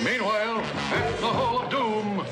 Meanwhile, at the Hall of Doom.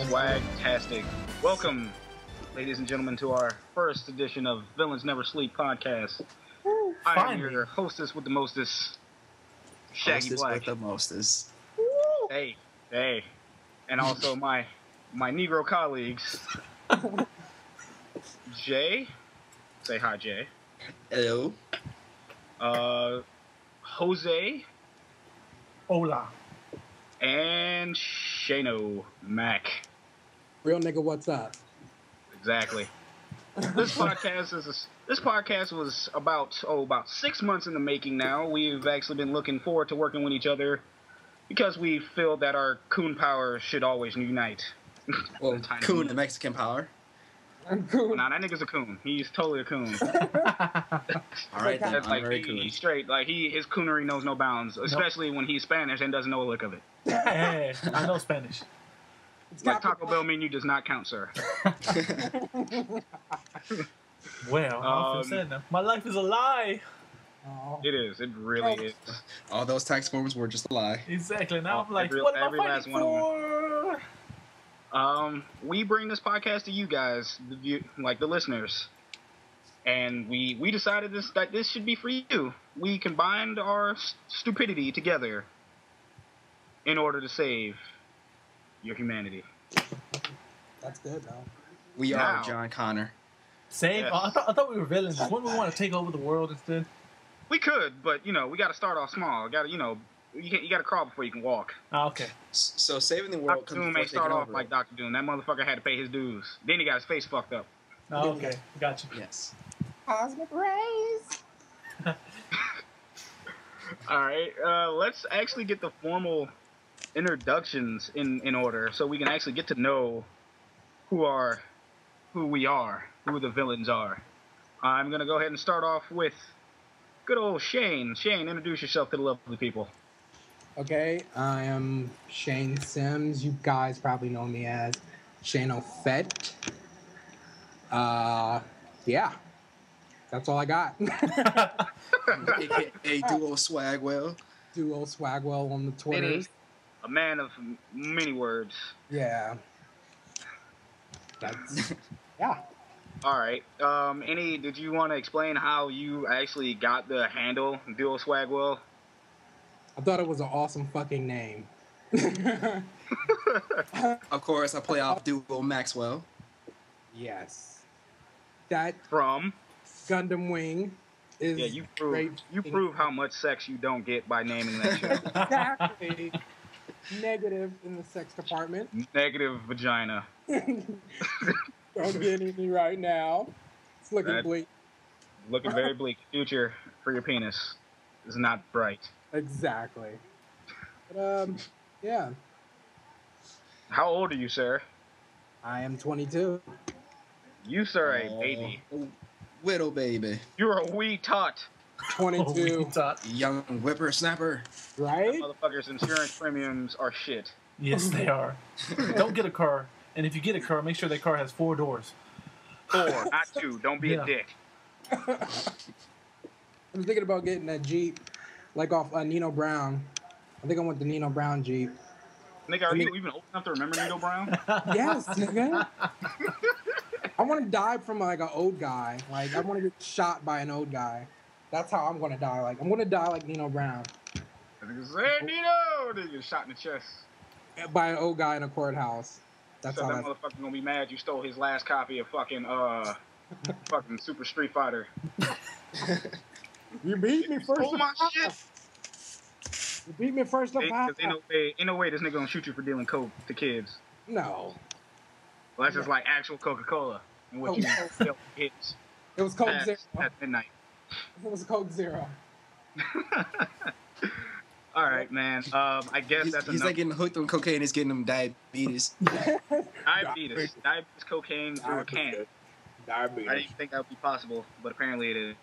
Swag-tastic. Welcome, ladies and gentlemen, to our first edition of Villains Never Sleep podcast. I am your hostess with the mostest, Shaggy hostess Black. with the mostest. Hey. And also my Negro colleagues. Jay. Say hi, Jay. Hello. Jose. Hola. And Shano Mac. Real nigga, what's up? Exactly. This podcast was about 6 months in the making now. We've actually been looking forward to working with each other because we feel that our coon power should always unite. Well, coon, the Mexican power. I'm coon. Nah, that nigga's a coon. He's totally a coon. All right, then. Like, I'm very coon. he's straight. Like his coonery knows no bounds, especially when he's Spanish and doesn't know a lick of it. Hey, I know Spanish. Like Taco Bell menu does not count, sir. Well, I feel sad now. My life is a lie. Oh. It is. It really is. All those tax forms were just a lie. Exactly. Now I'm like, every what am I last fighting one of for? We bring this podcast to you guys, the listeners, and we decided that this should be for you. We combined our stupidity together in order to save your humanity. That's good, though. We Now. are John Connor. Save? Yes. Oh, I thought we were villains. Wouldn't we want to take over the world instead? We could, but we got to start off small. You got to crawl before you can walk. Oh, okay. So saving the world Dr. comes Doom before may start taking off over. like Dr. Doom. That motherfucker had to pay his dues. Then he got his face fucked up. Oh, okay. Gotcha. Yes. Cosmic rays. All right, let's actually get the formal introductions in order, so we can actually get to know who we are, who the villains are. I'm gonna go ahead and start off with good old Shane. Shane, introduce yourself to the lovely people. Okay, I am Shane Sims. You guys probably know me as Shane O'Fett. Yeah. That's all I got. AKA Duo Swagwell. Duo Swagwell on the Twitters. A man of many words. Yeah. That's... Yeah. All right. Did you want to explain how you actually got the handle Duo Swagwell? I thought it was an awesome fucking name. Of course, I play off Duo Maxwell. Yes. That From Gundam Wing is you great. prove how much sex you don't get by naming that show. Exactly. Negative in the sex department. Negative vagina. Don't get any right now. It's looking bleak. Looking very bleak. Future for your penis is not bright. Exactly. But, yeah. How old are you, sir? I am 22. You, sir, a baby. Widow baby. You're a wee tot. 22. Young whippersnapper. Right? Motherfuckers' insurance premiums are shit. Yes, they are. Don't get a car. And if you get a car, make sure that car has 4 doors. 4, not 2. Don't be a dick. I'm thinking about getting that Jeep, like off Nino Brown. I think I want the Nino Brown Jeep. Nigga, are you even old enough to remember Nino Brown? Yes, nigga. I want to die from like an old guy. Like I want to get shot by an old guy. That's how I'm gonna die. Like I'm gonna die like Nino Brown. Nigga say, hey, Nino! Then you get shot in the chest. By an old guy in a courthouse. That's so how that motherfucker gonna be mad you stole his last copy of fucking Super Street Fighter. You beat me first. Oh my shit! You beat me first of all. Ain't no way this nigga gonna shoot you for dealing coke to kids. No. Well, that's just like actual Coca-Cola and what you sell to kids. It was Coke Zero. At midnight. It was Coke Zero. All right, man. I guess He's, that's he's enough. like getting hooked on cocaine. He's getting him diabetes. Diabetes, cocaine through a can. I didn't think that would be possible, but apparently it is.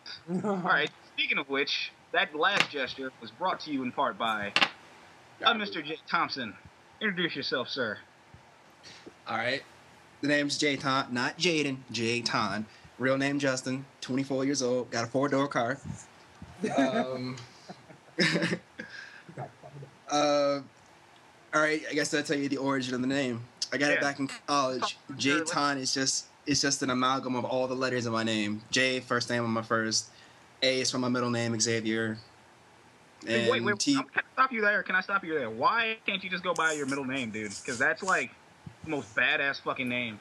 All right. Speaking of which, that last gesture was brought to you in part by Mr. J. Thompson. Introduce yourself, sir. All right. The name's Jayton, not Jaden. Jayton. Real name Justin. 24 years old. Got a 4-door car. All right. I guess I'll tell you the origin of the name. I got it back in college. Jayton is just an amalgam of all the letters of my name. J, first name on my first. A is from my middle name, Xavier. And wait. T. Can I stop you there? Why can't you just go by your middle name, dude? Because that's like the most badass fucking name.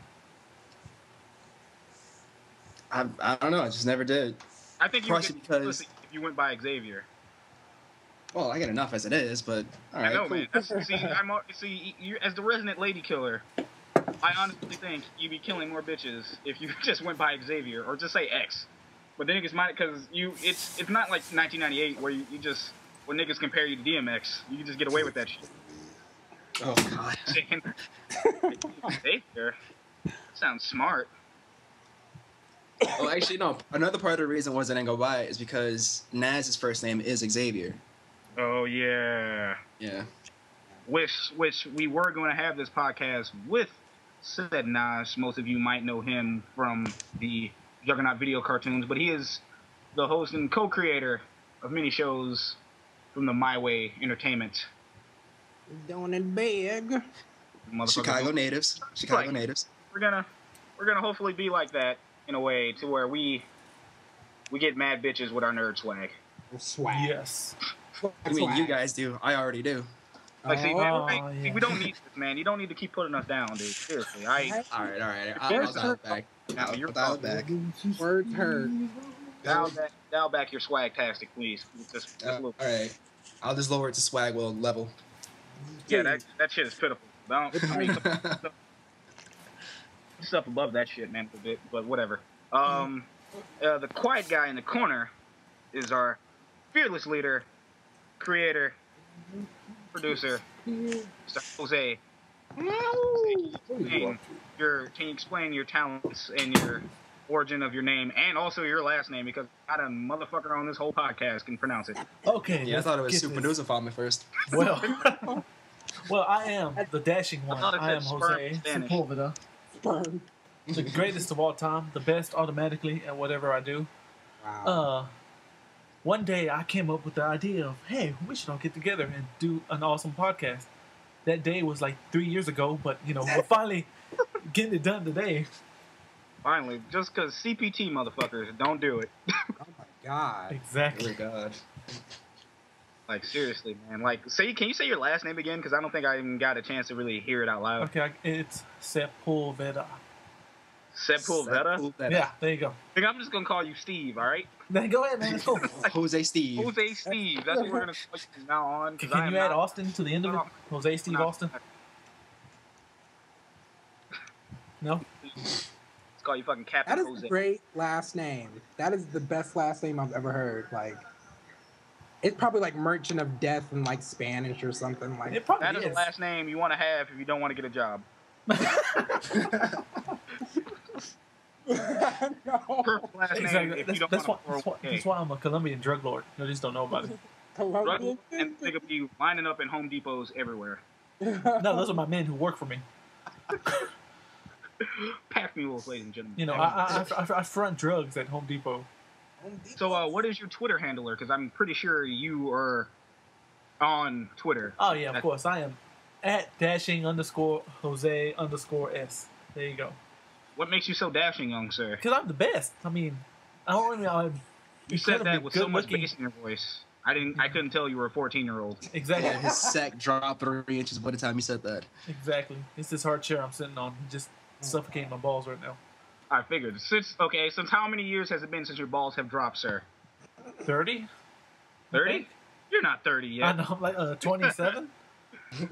I don't know. I just never did. I think you would Partially get because- pussy if you went by Xavier. Well, I get enough as it is, but all right. I know, cool. man. You as the resident lady killer, I honestly think you'd be killing more bitches if you just went by Xavier or just say X. But then niggas might, because it's not like 1998 where you just, when niggas compare you to DMX, you can just get away with that shit. Oh god. Xavier sounds smart. Oh, actually, no. Another part of the reason was I didn't go by it is because Naz's first name is Xavier. Oh yeah. Yeah. Which we were going to have this podcast with said Nas. Most of you might know him from the Juggernaut video cartoons, but he is the host and co-creator of many shows from the My Way Entertainment. Doing it big. Chicago natives. Chicago natives. We're gonna hopefully be like that in a way to where we get mad bitches with our nerd swag. Swag. Yes. I mean, you guys do. I already do. Like, see, Oh, man, see, we don't need this, man. You don't need to keep putting us down, dude. Seriously, All right. I'll dial it back. You're I'll dial it back. Words hurt. dial back your swag-tastic, please. Just a All little. right. I'll just lower it to swag world level. Yeah, that shit is pitiful. I mean, stuff above that shit, man, a bit, but whatever. The quiet guy in the corner is our fearless leader, creator, producer, Mr. Jose. Can you explain your talents and your origin of your name and also your last name, because not a motherfucker on this whole podcast can pronounce it. Okay. Yeah, I let's thought it was get Super this. Duper Farm at first. Well, well, I am the dashing one. thought it I am said sperm Jose in Spanish. Sepulveda, Burn. the greatest of all time, the best automatically at whatever I do. Wow. One day I came up with the idea of, hey, we should all get together and do an awesome podcast. That day was like 3 years ago, but we're finally getting it done today. Finally, just because CPT motherfuckers don't do it. Oh my god. Exactly. Oh god. Like, seriously, man. Like, can you say your last name again? Because I don't think I even got a chance to really hear it out loud. Okay, it's Sepulveda. Sepulveda? Yeah, there you go. I think I'm just going to call you Steve, all right? Then go ahead, man. Let's go. Jose Steve. Jose Steve. That's what we're going to call you from now on. 'cause I Can am you add not- Austin to the end of it? Jose Steve Austin? No? Let's call you fucking Captain That is Jose. a great last name. That is the best last name I've ever heard. Like, it's probably like Merchant of Death in like Spanish or something. Like, It probably That is is. the last name you want to have if you don't want to get a job. no. Perfect last name Exactly. if you don't That's want why, to that's why I'm a Colombian drug lord. You just don't know about it. Drug and think of you lining up in Home Depots everywhere. No, those are my men who work for me. Pack mules, ladies and gentlemen. I front drugs at Home Depot. So, what is your Twitter handler? Because I'm pretty sure you are on Twitter. Oh yeah, of course I am. At _Jose_S. There you go. What makes you so dashing, young sir? Because I'm the best. I mean, I'm You said that incredibly with so much good-looking. bass in your voice. I couldn't tell you were a 14-year-old. Exactly. His sack dropped 3 inches by the time he said that. Exactly. It's this hard chair I'm sitting on. Just suffocating my balls right now. I figured. Since how many years has it been since your balls have dropped, sir? 30? 30? You're not 30 yet. I know. I'm like 27.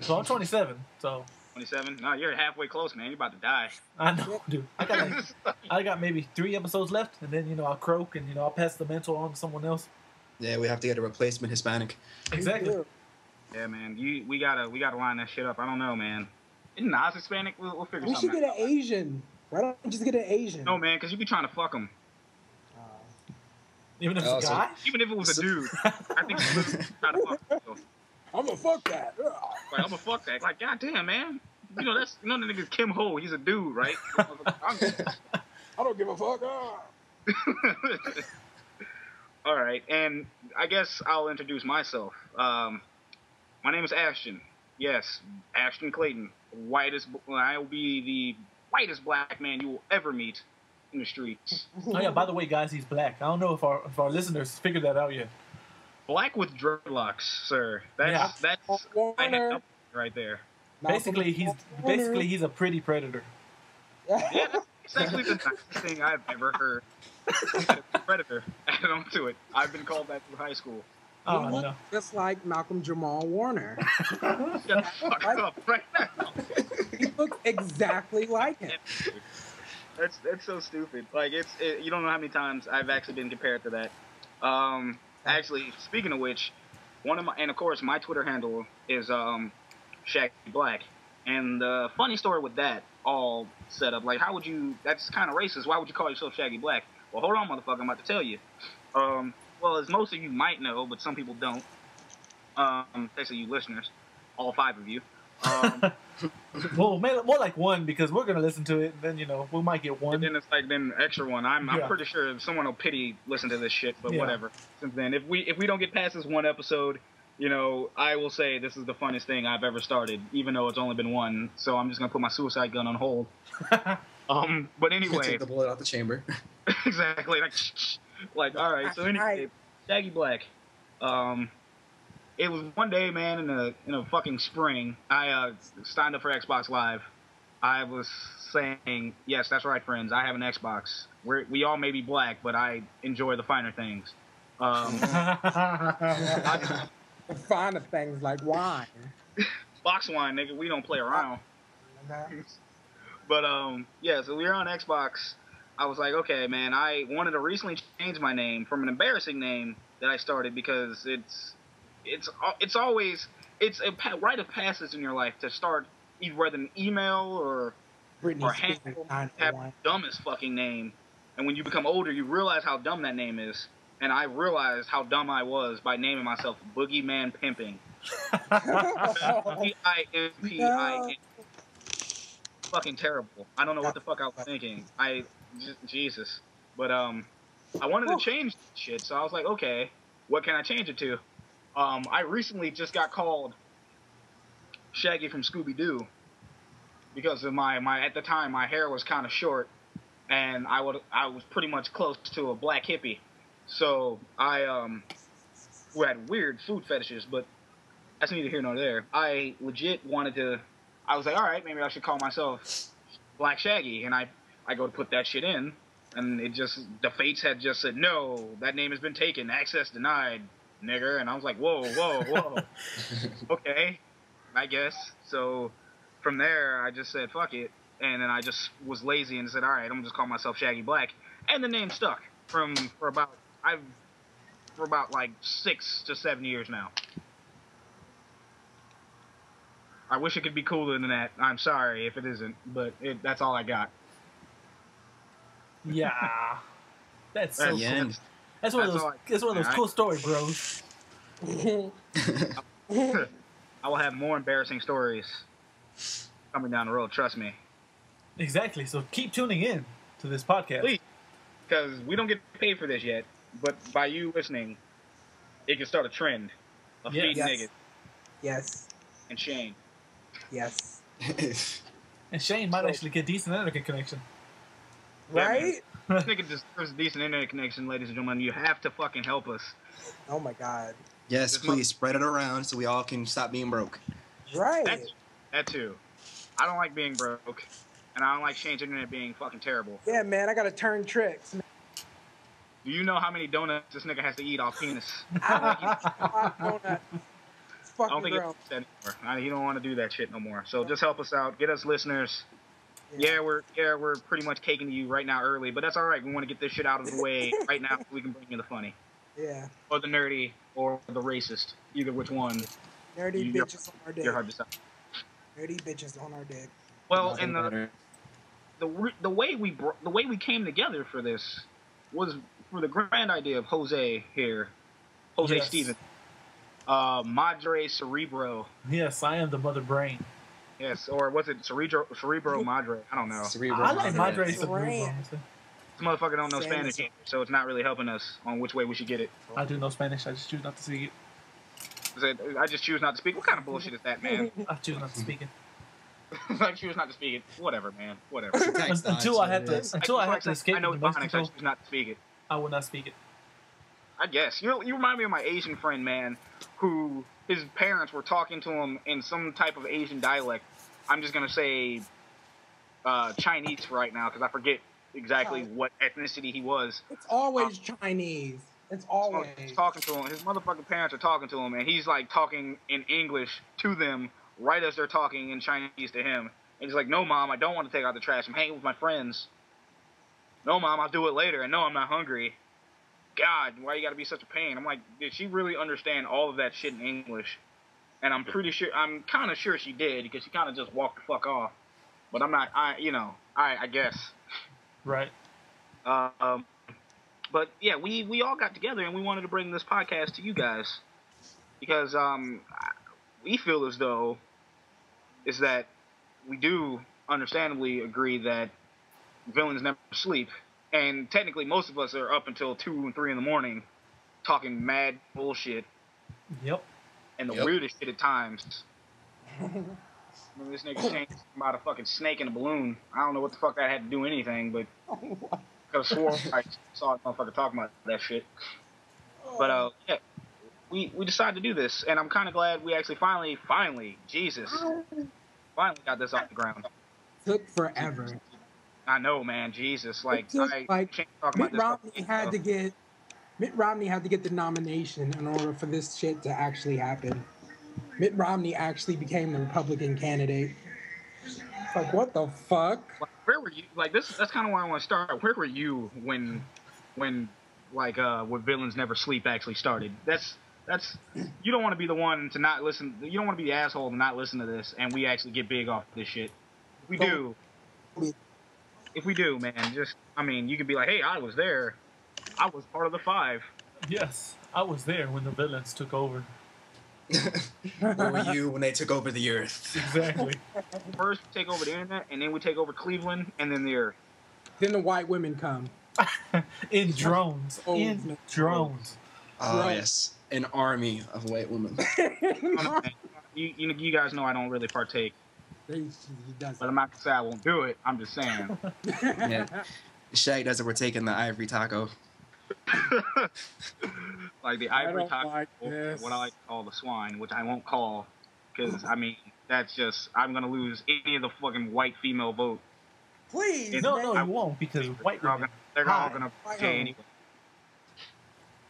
So I'm 27. So 27? No, you're halfway close, man. You're about to die. I know, dude. I got maybe 3 episodes left, and then I'll croak and I'll pass the mantle on to someone else. Yeah, we have to get a replacement Hispanic. Exactly. Yeah, man. We gotta line that shit up. I don't know, man. Isn't Nas Hispanic? We'll figure We should something get out. an Asian. Why don't we just get an Asian? No, man, because you be trying to fuck him. Even if it's Oh, a so- guy? Even if it was a dude. I think you literally trying to fuck him. I'm gonna fuck that. Like, I'm gonna fuck that. Like, goddamn, man. You know the nigga's Kim Ho. He's a dude, right? I don't give a fuck. All right, and I guess I'll introduce myself. My name is Ashton. Yes, Ashton Clayton. I will be the whitest black man you will ever meet in the streets. Oh yeah, by the way, guys, he's black. I don't know if our listeners figured that out yet. Black with dreadlocks, sir. That's I have right there. Basically, he's a pretty predator. Yeah, that's actually the nicest thing I've ever heard. Predator. Add on to it. I've been called that through high school. Oh He looks no. just like Malcolm Jamal Warner. Shut the fuck up right now. He looks exactly like him. That's so stupid. Like you don't know how many times I've actually been compared to that. Actually, speaking of which, of course my Twitter handle is Shaggy Black. And the funny story with that all set up, like that's kind of racist. Why would you call yourself Shaggy Black? Well, hold on, motherfucker, I'm about to tell you. Well, as most of you might know, but some people don't. Especially you listeners, all 5 of you. Well, more like one, because we're gonna listen to it, and then we might get one. And then it's like extra one. I'm pretty sure someone will listen to this shit, but whatever. Since then, if we don't get past this one episode, I will say this is the funnest thing I've ever started, even though it's only been one. So I'm just gonna put my suicide gun on hold. But anyway, Take the bullet out the chamber. exactly. Like all right. So anyway, Shaggy Black. It was one day, man, in a fucking spring. I signed up for Xbox Live. I was saying, yes, that's right, friends. I have an Xbox. We all may be black, but I enjoy the finer things. Finer things like wine. Box wine, nigga. We don't play around. But yeah. So we were on Xbox. I was like, okay, man. I wanted to recently change my name from an embarrassing name that I started because it's always a rite of passage in your life to start either an email or have the dumbest fucking name. And when you become older, you realize how dumb that name is. And I realized how dumb I was by naming myself Boogeyman Pimping. Pimpin. Fucking terrible. I don't know what the fuck I was thinking. Jesus. But I wanted to change shit, so I was like, okay, what can I change it to? I recently just got called Shaggy from Scooby-Doo because of at the time my hair was kind of short and I was pretty much close to a black hippie. So we had weird food fetishes, but that's neither here nor there. I legit I was like, all right, maybe I should call myself Black Shaggy, and I go to put that shit in, and the fates had just said, no, that name has been taken, access denied, nigger, and I was like, whoa, okay, I guess. So from there, I just said, fuck it, and then I just was lazy and said, all right, I'm gonna just call myself Shaggy Black, and the name stuck for about like 6 to 7 years now. I wish it could be cooler than that. I'm sorry if it isn't, but that's all I got. Yeah, that's so Yeah. cool. That's one of those cool stories, bros. I will have more embarrassing stories coming down the road. Trust me. Exactly. So keep tuning in to this podcast. Please, because we don't get paid for this yet. But by you listening, it can start a trend of feeding niggas. Yes. And Shane. Yes. And Shane might actually get decent internet connection. Right? Yeah, this nigga deserves a decent internet connection, ladies and gentlemen. You have to fucking help us. Oh my god. Yes, please spread it around so we all can stop being broke. Right. That too. I don't like being broke, and I don't like Shane's internet being fucking terrible. Yeah, man, I gotta turn tricks. Man. Do you know how many donuts this nigga has to eat off penis? I don't think it's that anymore. He don't want to do that shit no more. So just help us out. Get us listeners. Yeah, we're pretty much caking to you right now early, but that's all right. We want to get this shit out of the way right now so we can bring you the funny. Yeah. or the nerdy, or the racist. Either which one. Nerdy bitches on our dick. You're hard to decide. Nerdy bitches on our dick. Well, Nothing and better. the way we came together for this was for the grand idea of Jose here, Jose Yes. Stevens, Madre Cerebro. Yes, I am the mother brain. Yes, or was it Cerebro Madre? I don't know. Cerebral I like Madre. Madre Cerebro. This motherfucker don't know Same Spanish as- either, so it's not really helping us on which way we should get it. I do know Spanish. I just choose not to speak it. I just choose not to speak. What kind of bullshit is that, man? I choose not to speak it I choose not to speak it. Whatever, man. Whatever. Text until I have to. yes. Until I have to escape I know the it's Mexico. I Mexico. choose not to speak it. I will not speak it. I guess. You remind me of my Asian friend, man, who his parents were talking to him in some type of Asian dialect. I'm just going to say Chinese for right now because I forget exactly what ethnicity he was. It's always Chinese. It's always. He's talking to him. His motherfucking parents are talking to him, and he's like talking in English to them right as they're talking in Chinese to him. And he's like, "No, Mom, I don't want to take out the trash. I'm hanging with my friends. No, Mom, I'll do it later. And no, I'm not hungry. God, why you gotta be such a pain?" I'm like, did she really understand all of that shit in English? And I'm kind of sure she did because she kind of just walked the fuck off. But I'm not, I guess. Right. But yeah, we all got together and we wanted to bring this podcast to you guys because we feel as though is that we do understandably agree that villains never sleep, and technically most of us are up until 2 and 3 in the morning talking mad bullshit Yep. and the Yep. weirdest shit at times. Remember this nigga saying about a fucking snake in a balloon. I don't know what the fuck that had to do anything, but I could have swore I saw a motherfucker talking about that shit. But yeah, we decided to do this, and I'm kind of glad we actually finally, Jesus, finally got this off the ground. Took forever. I know, man, Jesus, like It took, I can't talk about Mitt this. Romney had to get the nomination in order for this shit to actually happen. Mitt Romney actually became the Republican candidate. It's like, what the fuck? Like, where were you? Like this? That's kind of where I want to start. Where were you when like what Villains Never Sleep actually started? That's you don't want to be the one to not listen. You don't want to be the asshole to not listen to this, and we actually get big off this shit. If we do, man, you could be like, hey, I was there. I was part of the 5. Yes, I was there when the villains took over. Where were you when they took over the earth? Exactly. First, we take over the internet, and then we take over Cleveland, and then the earth. Then the white women come. In drones. Oh, In no. drones. Oh, Right. yes. An army of white women. You guys know I don't really partake, He does but I'm not gonna say I won't do it. I'm just saying. Yeah. Shaq does it. We're taking the ivory taco. Like the I ivory don't taco, like or this. what I like to call the swine, which I won't call, because that's just I'm gonna lose any of the fucking white female vote. Please, No, man. you won't because white They're all women. gonna, they're all Hi. gonna White say hoe. anyway.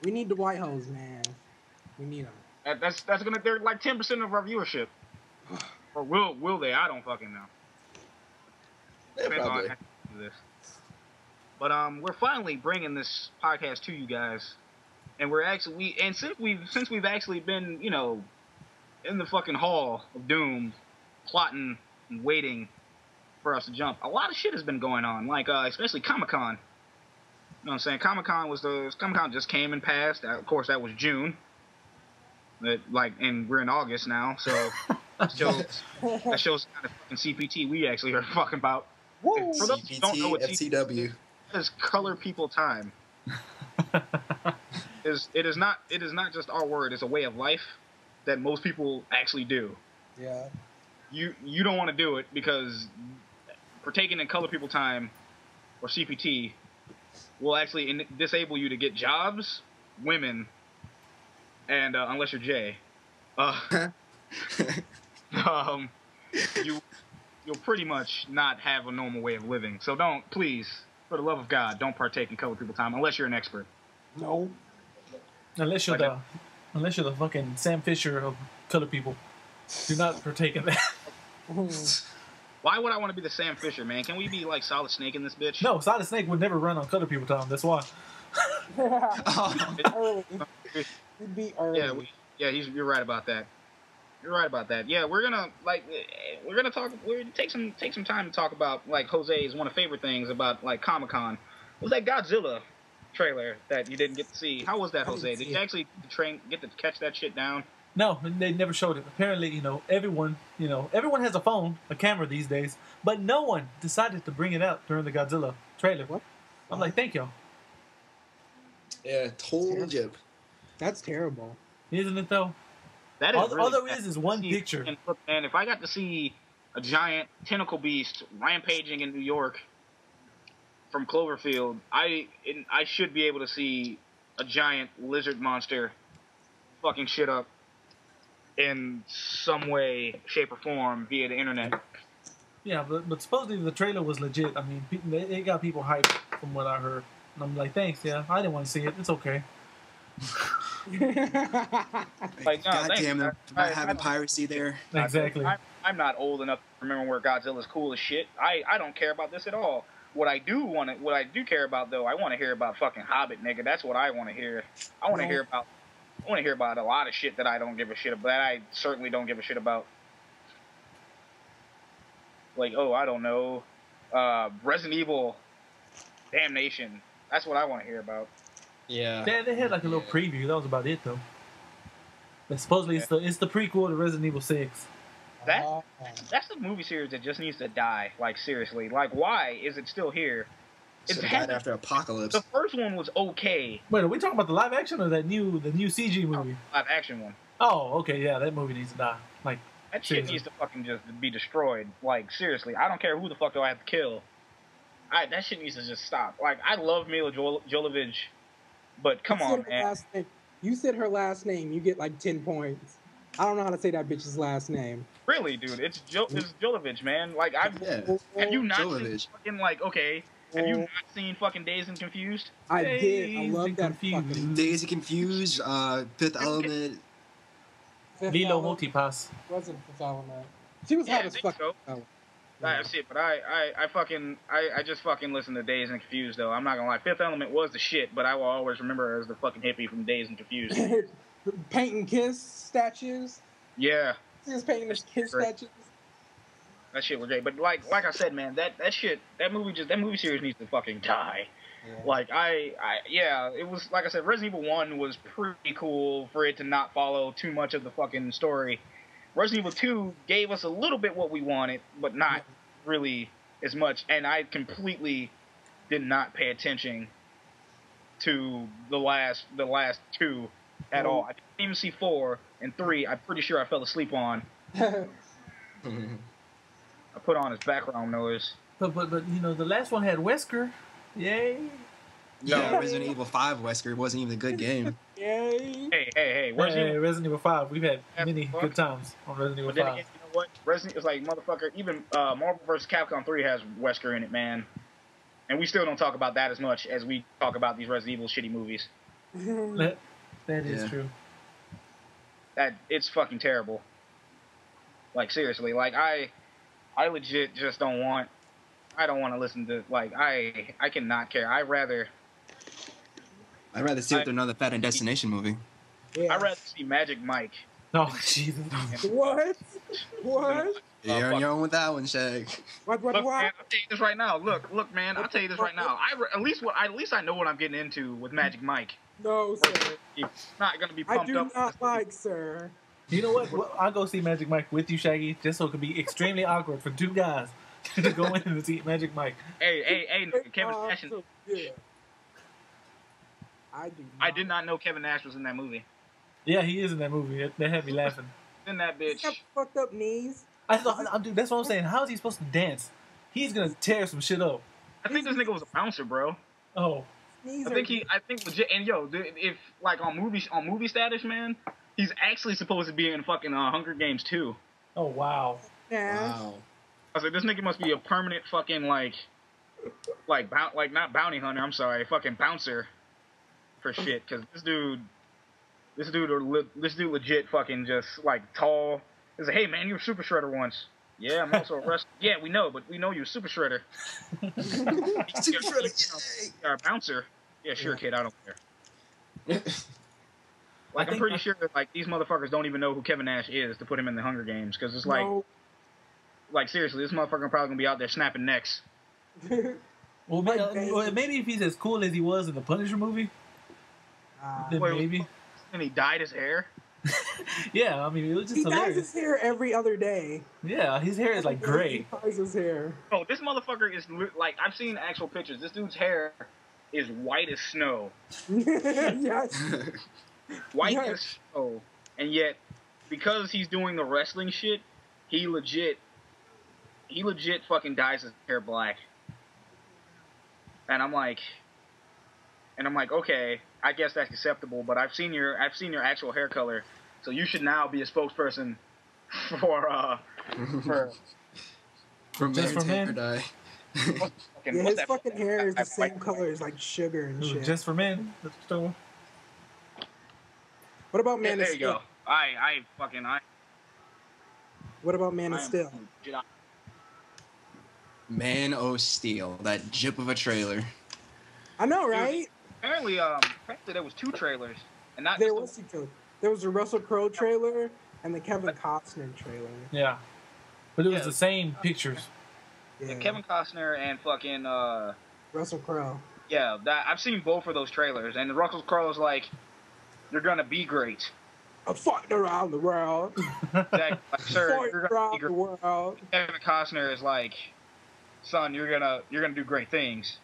We need the white hoes, man. We need them. That's gonna they're like 10% of our viewership, or will they? I don't fucking know. Yeah, Depends on probably. how you do this. But we're finally bringing this podcast to you guys, and we're actually since we've actually been in the fucking hall of doom, plotting and waiting for us to jump. A lot of shit has been going on, like especially Comic-Con. You know what I'm saying? Comic-Con just came and passed. Of course, that was June. And we're in August now, so that shows the kind of fucking CPT we actually are fucking about. Woo! For those who don't know CPT, what FTW. is color people time. It is not just our word, it's a way of life that most people actually do. Yeah. You don't want to do it because partaking in color people time or CPT will actually disable you to get jobs, women, and unless you're Jay, you'll pretty much not have a normal way of living. So please, for the love of God, don't partake in color people time unless you're an expert. No. Unless you're the fucking Sam Fisher of color people. Do not partake in that. Why would I want to be the Sam Fisher, man? Can we be like Solid Snake in this bitch? No, Solid Snake would never run on color people time. That's why. Oh. Early. It'd be early. You're right about that. You're right about that. Yeah, we're gonna take some time to talk about like Jose's one of the favorite things about like Comic-Con was that Godzilla trailer that you didn't get to see. How was that, Jose? Did you actually get to catch that shit down? No, they never showed it. Apparently, everyone has a phone, a camera these days, but no one decided to bring it out during the Godzilla trailer. What? I'm like, thank y'all. Yeah, total jib. That's terrible. Isn't it though? That is all there is one picture. And look, man, if I got to see a giant tentacle beast rampaging in New York from Cloverfield, I should be able to see a giant lizard monster fucking shit up in some way, shape, or form via the internet. Yeah, but supposedly the trailer was legit. I mean, it got people hyped from what I heard. And I'm like, thanks, yeah, I didn't want to see it. It's okay. Like, no, God damn them, not having piracy there. Exactly. I'm not old enough to remember where Godzilla's cool as shit. I don't care about this at all. What I do care about though, I want to hear about fucking Hobbit, nigga. That's what I want to hear. I want to hear about a lot of shit that I don't give a shit about. That I certainly don't give a shit about. Like, I don't know, Resident Evil, Damnation. That's what I want to hear about. Yeah. They had like a little preview. That was about it though. But supposedly it's the prequel to Resident Evil 6. That's the movie series that just needs to die. Like, seriously. Like, why is it still here? It's died after Apocalypse. The first one was okay. Wait, are we talking about the live action or the new CG movie? Live action one. Oh, okay, yeah, that movie needs to die. Like, that shit needs to fucking just be destroyed. Like, seriously. I don't care who the fuck do I have to kill. That shit needs to just stop. Like, I love Mila Jovovich, but come on, man. You said her last name. You get like 10 points. I don't know how to say that bitch's last name. Really, dude? It's Jovovich, man. Like, have you not seen fucking, like, okay, have you not seen fucking Dazed and Confused? I did. I love that fucking... Dazed and Confused, Fifth Element. Lilo Multipass. Wasn't Fifth Element. She was hot as fuck. So. That's it, but I just fucking listen to Dazed and Confused, though. I'm not gonna lie. Fifth Element was the shit, but I will always remember her as the fucking hippie from Dazed and Confused. Paint and kiss statues. Yeah. She was painting the kiss statues. That shit was great, but like I said, man, that movie series needs to fucking die. Yeah. Like it was like I said, Resident Evil 1 was pretty cool for it to not follow too much of the fucking story. Resident Evil 2 gave us a little bit what we wanted, but not really as much. And I completely did not pay attention to the last two at all. I didn't even see 4 and 3. I'm pretty sure I fell asleep on. I put on his background noise. But the last one had Wesker. Yay. Yeah, Resident Evil 5 Wesker wasn't even a good game. Yay. Hey, Resident Evil 5. We've had many good times on Resident Evil 5. Again, you know what? Resident is like, motherfucker, even Marvel vs. Capcom 3 has Wesker in it, man. And we still don't talk about that as much as we talk about these Resident Evil shitty movies. That is true. It's fucking terrible. Like, seriously, like, I legit just don't want to listen to, like, I cannot care. I'd rather see another Fat and Destination movie. Yeah. I'd rather see Magic Mike. Oh, Jesus. What? You're on your own with that one, Shag. What? Man, I'll tell you this right now. Look, man, I'll tell you this right now. At least I know what I'm getting into with Magic Mike. No, sir. It's not going to be pumped up. I do not like, sir. You know what? Well, I'll go see Magic Mike with you, Shaggy, just so it could be extremely awkward for two guys to go in and see Magic Mike. Hey, Kevin Nash. Yeah. I did not know Kevin Nash was in that movie. Yeah, he is in that movie. They had me laughing. In that bitch. He's got fucked up knees. Dude, that's what I'm saying. How is he supposed to dance? He's gonna tear some shit up. I think this nigga was a bouncer, bro. Oh. I think legit. And yo, dude, if like on movie status, man, he's actually supposed to be in fucking Hunger Games 2. Oh wow. Yeah. Wow. I was like, this nigga must be a permanent fucking like not bounty hunter. I'm sorry, fucking bouncer for shit. Because this dude legit fucking just like tall. He's like, hey man, you were Super Shredder once. Yeah, I'm also a wrestler. Yeah, we know, but we know you're Super Shredder. Super Shredder. You're a bouncer. Yeah, sure, Yeah. kid. I don't care. Like, I'm pretty sure that, like, these motherfuckers don't even know who Kevin Nash is to put him in the Hunger Games, because it's No. like seriously, this motherfucker probably gonna be out there snapping necks. Well, maybe if he's as cool as he was in the Punisher movie, then Wait, maybe. And he dyed his hair. Yeah, I mean, it was just he dyes hilarious. his hair every other day. Yeah, his hair is like gray. He dyes his hair. Oh, this motherfucker is like, I've seen actual pictures. This dude's hair is white as snow. Yes. White Yes. as snow. And yet, because he's doing the wrestling shit, he legit fucking dyes his hair black. And I'm like, okay, I guess that's acceptable, but I've seen your actual hair color, so you should now be a spokesperson for Just for men? dye. Yeah, his fucking hair is the same color as like sugar and shit. Just for men. That's what I'm talking What about Man there of you Steel? go. I What about Man of am Steel? Jedi. Man o' Steel, that jip of a trailer. I know, right? Apparently there was 2 trailers, and not There just was two. There was a Russell Crowe trailer and the Kevin Costner trailer. Yeah. But it was Yeah. the same pictures. Yeah. Kevin Costner and fucking Russell Crowe. yeah, that I've seen both of those trailers, and Russell Crowe's like, "You're gonna be great." I'm fucking around the world. Exactly. Like, sir, Fighting you're gonna be around the great. world. Kevin Costner is like, "Son, you're gonna do great things."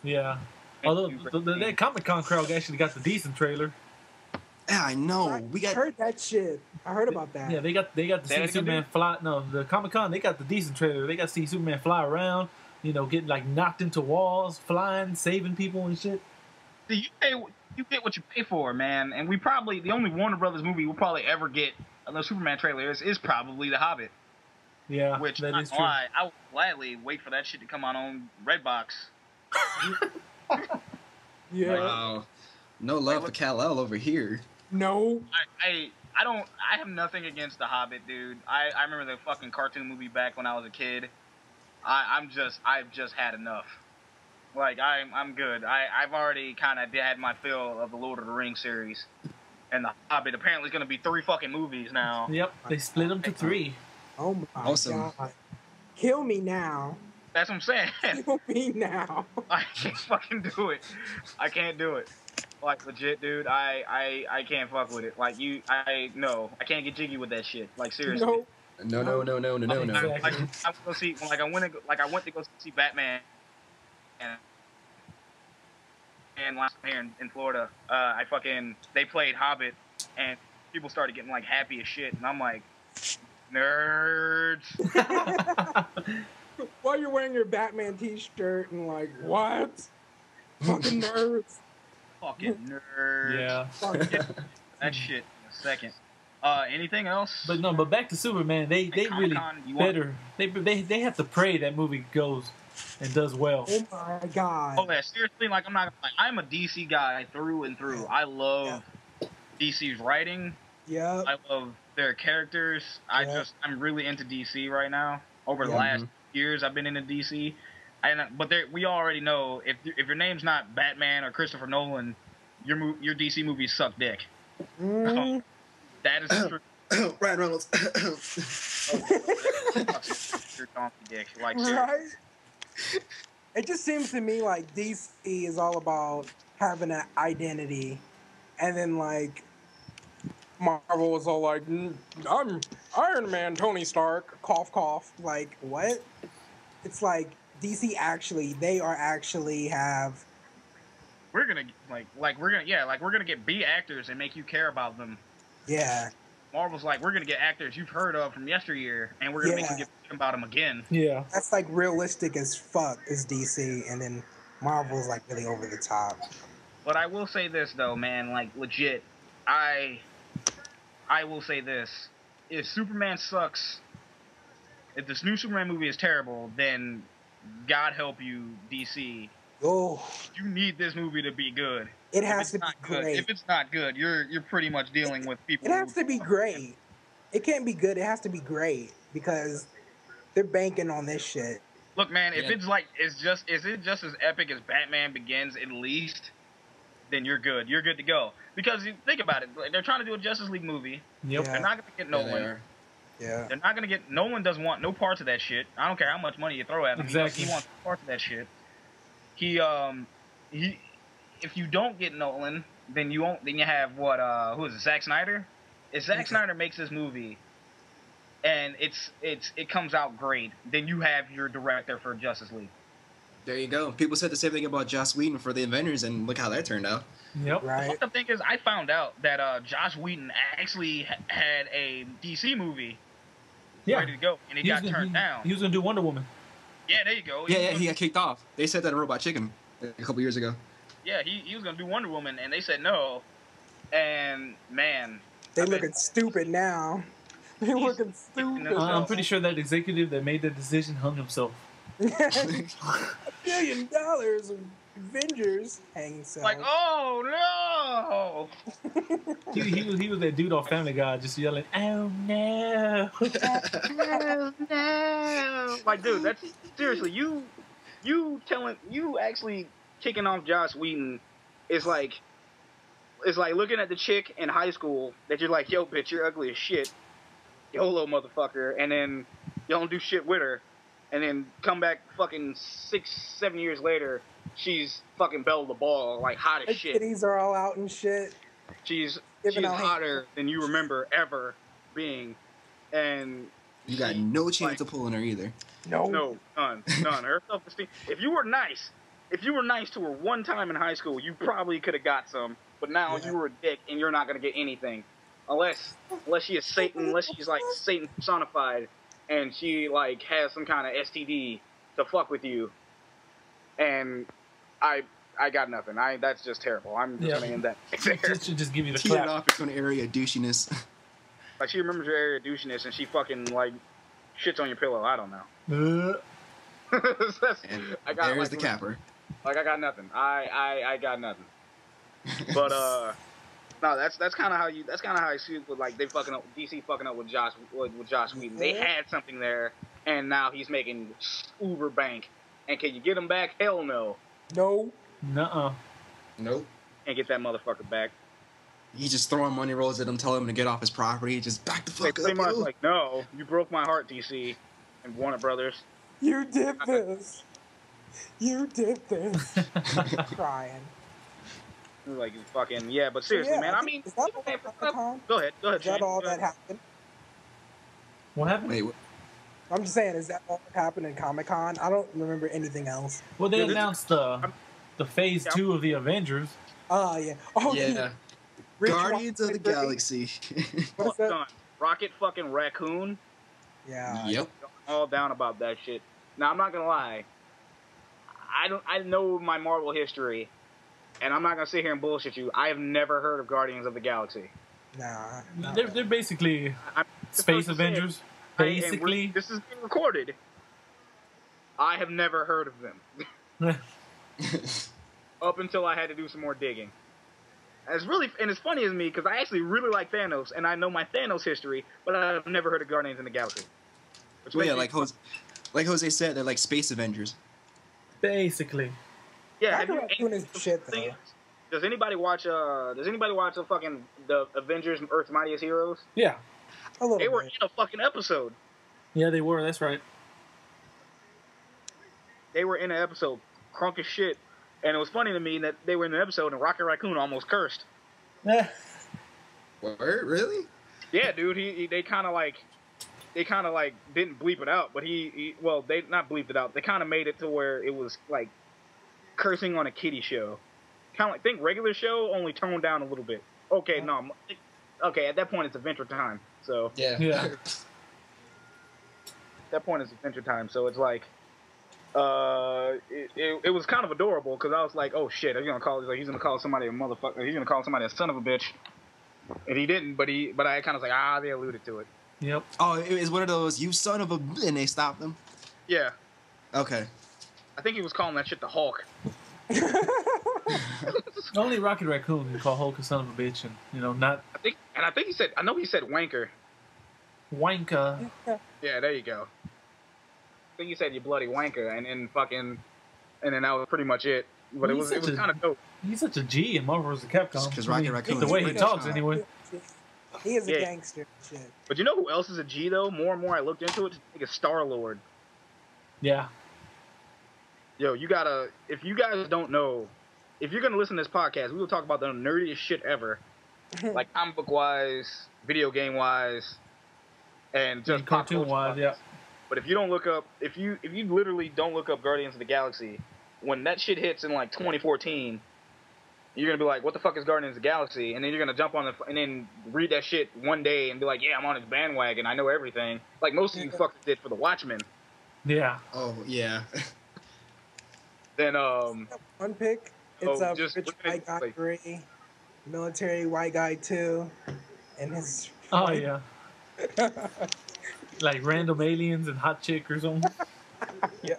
Yeah. Although that Comic-Con crowd actually got the decent trailer. Yeah, I know. I heard that shit. I heard about that. Yeah, they got to Say that see again, Superman dude? fly. No, the Comic-Con, they got the decent trailer. They got to see Superman fly around, getting like knocked into walls, flying, saving people and shit. See, you get what you pay for, man. And the only Warner Brothers movie we'll probably ever get, unless Superman trailer is probably The Hobbit. Yeah, Which, that not is gonna true. lie, I would gladly wait for that shit to come out on Redbox. Yeah. Wow. No love for Kal-El over here. No. I have nothing against The Hobbit, dude. I remember the fucking cartoon movie back when I was a kid. I've just had enough. Like, I'm good. I've already kind of had my fill of the Lord of the Rings series. And The Hobbit apparently is going to be 3 fucking movies now. Yep, they split them to 3. Oh my Awesome. god. Kill me now. That's what I'm saying. Kill me now. I can't fucking do it. I can't do it. Like, legit, dude, I can't fuck with it. Like, no, I can't get jiggy with that shit. Like, seriously. No. No. Exactly. I went to go see Batman, and last here in Florida, they played Hobbit, and people started getting like happy as shit, and I'm like, nerds. Why you're wearing your Batman t-shirt and like, what? Fucking nerds. Fucking nerds. Yeah. Fuck. That shit in a second. Anything else? But back to Superman, they really Comic-Con, you better. They have to pray that movie goes and does well. Oh my god. Oh yeah, seriously, like I'm a DC guy through and through. I love DC's writing. Yep. I love their characters. I'm really into DC right now. Over the last years, I've been into DC, but we already know if your name's not Batman or Christopher Nolan, your DC movies suck dick. Mm. That is true. Ryan Reynolds. Your donkey dick, like seriously. Right? It just seems to me like DC is all about having an identity, and then like Marvel was all like, "I'm Iron Man, Tony Stark." Cough, cough. Like what? It's like DC they actually have. We're gonna get B actors and make you care about them. Yeah. Marvel's like, we're gonna get actors you've heard of from yesteryear, and we're gonna make you get about them again. Yeah. That's like realistic as fuck as DC, and then Marvel's like really over the top. But I will say this though, man, like legit, I will say this: if Superman sucks, if this new Superman movie is terrible, then God help you, DC. Oh, You need this movie to be good. it has to be Good. great. If it's not good, you're pretty much dealing with people. It has to be great. It can't be good. It has to be great because they're banking on this shit. Look, man, if is it just as epic as Batman Begins at least, then you're good. You're good to go. Because you think about it, they're trying to do a Justice League movie. Yep. They're not gonna get Nolan. Yeah. They're not gonna get. Nolan doesn't want no parts of that shit. I don't care how much money you throw at him. Exactly. He wants no parts of that shit. He if you don't get Nolan, then you won't. Then you have what? Who is it? Zack Snyder. If Zack Snyder makes this movie, and it comes out great, then you have your director for Justice League. There you go. People said the same thing about Joss Whedon for the Avengers, and look how that turned out. Yep. Right. The thing is, I found out that Joss Whedon actually had a DC movie ready to go, and it got turned down. He was gonna do Wonder Woman. Yeah, there you go. He got kicked off. They said that in Robot Chicken a couple years ago. Yeah, he was gonna do Wonder Woman, and they said no. And man, They looking stupid now. They looking stupid. I'm pretty sure that executive that made that decision hung himself. $1 billion of Avengers hang himself. like, oh no! He was that dude on Family Guy just yelling, "Oh no!" Oh no! Like, dude, that's seriously you actually kicking off Joss Whedon is like looking at the chick in high school that you're like, yo, bitch, you're ugly as shit, YOLO motherfucker, and then you don't do shit with her, and then come back fucking 6-7 years later, she's fucking Belle the Ball, like hot as shit. Titties are all out and shit. She's Giving out hotter than you remember ever being, and You got no chance of pulling her either. no, none. Her self-esteem. If you were nice to her one time in high school, you probably could have got some. But now you were a dick, and you're not gonna get anything, unless she is Satan, unless she's like Satan personified, and she like has some kind of STD to fuck with you. And I got nothing. That's just terrible. I'm just gonna end that. This should just give you the Tee it clap. off into an area of douchiness. Like, she remembers your area of douchiness, and she fucking like shits on your pillow. I don't know. And there's like, the capper. Like, I got nothing. I got nothing. But no, that's kind of how I see it with, like, they fucking up, DC fucking up with Josh Whedon. They had something there, and now he's making uber bank. And can you get him back? Hell no. No. Nuh-uh. Nope. Can't get that motherfucker back. He's just throwing money rolls at him, telling him to get off his property. Just back the They fuck pretty up, much yo. like, no, you broke my heart, DC, and Warner Brothers. You did this. You did this. Crying. Like, fucking, yeah, but seriously, man, I mean, is that all that happened? go ahead, Is that Shane. all Go that ahead. happened? What happened? Wait, what? I'm just saying, is that all that happened in Comic-Con? I don't remember anything else. Well, they Yeah, this- announced the phase 2 of the Avengers. Oh, yeah. Oh, Yeah. Rich Guardians of the Rocket Galaxy. What's that? Done. Rocket fucking Raccoon. Yeah. Yep. All down about that shit. Now, I'm not gonna lie. I know my Marvel history, and I'm not gonna sit here and bullshit you. I have never heard of Guardians of the Galaxy. Nah. They're basically I'm Space the first to say it. Avengers. And Basically. this is being recorded. I have never heard of them up until I had to do some more digging. And it's funny as me because I actually really like Thanos, and I know my Thanos history, but I've never heard of Guardians of the Galaxy. Which Well, yeah, makes like Jose said, they're like Space Avengers. Basically. yeah. Rocket Raccoon is shit, though. Does anybody watch the fucking the Avengers Earth's Mightiest Heroes? Yeah. A little They were bit. in a fucking episode. Yeah, they were. That's right. They were in an episode, crunk as shit. And it was funny to me that they were in an episode and Rocket Raccoon almost cursed. Eh. Word? Really? Yeah, dude. They kind of like didn't bleep it out, but they not bleeped it out. They kind of made it to where it was like cursing on a kiddie show. Kind of like, think regular show, only toned down a little bit. Okay, no. Okay, at that point it's Adventure Time. So Yeah. Yeah. at that point it's Adventure Time. So it's like, it was kind of adorable because I was like, oh shit, he's gonna call somebody a motherfucker. He's gonna call somebody a son of a bitch. And he didn't, but I kind of was like, they alluded to it. Yep. Oh, it was one of those, you son of a... And they stopped them? Yeah. Okay. I think he was calling that shit the Hulk. Only Rocket Raccoon can call Hulk a son of a bitch, and not I think he said wanker. wanker. Yeah, there you go. think you said you bloody wanker, and then that was pretty much it. But it was kind of dope. He's such a G in Marvel vs. Capcom. Because Rocket Raccoon. The way he talks, anyway. He is a gangster and shit. But you know who else is a G though? More and more I looked into it. It's Star-Lord. Yeah. Yo, if you guys don't know, if you're gonna listen to this podcast, we will talk about the nerdiest shit ever, like comic book wise, video game wise, and just cartoon wise, yeah. But if you don't look up, if you literally don't look up Guardians of the Galaxy, when that shit hits in like 2014, you're gonna be like, what the fuck is Guardians of the Galaxy? And then you're gonna jump on and then read that shit one day and be like, yeah, I'm on his bandwagon, I know everything. Like most of you fuckers did for the Watchmen. Yeah. Oh yeah. Then one pick. It's a just rich white guy 3, military white guy 2, and his. Oh yeah. Like random aliens and hot chick or something. Yeah.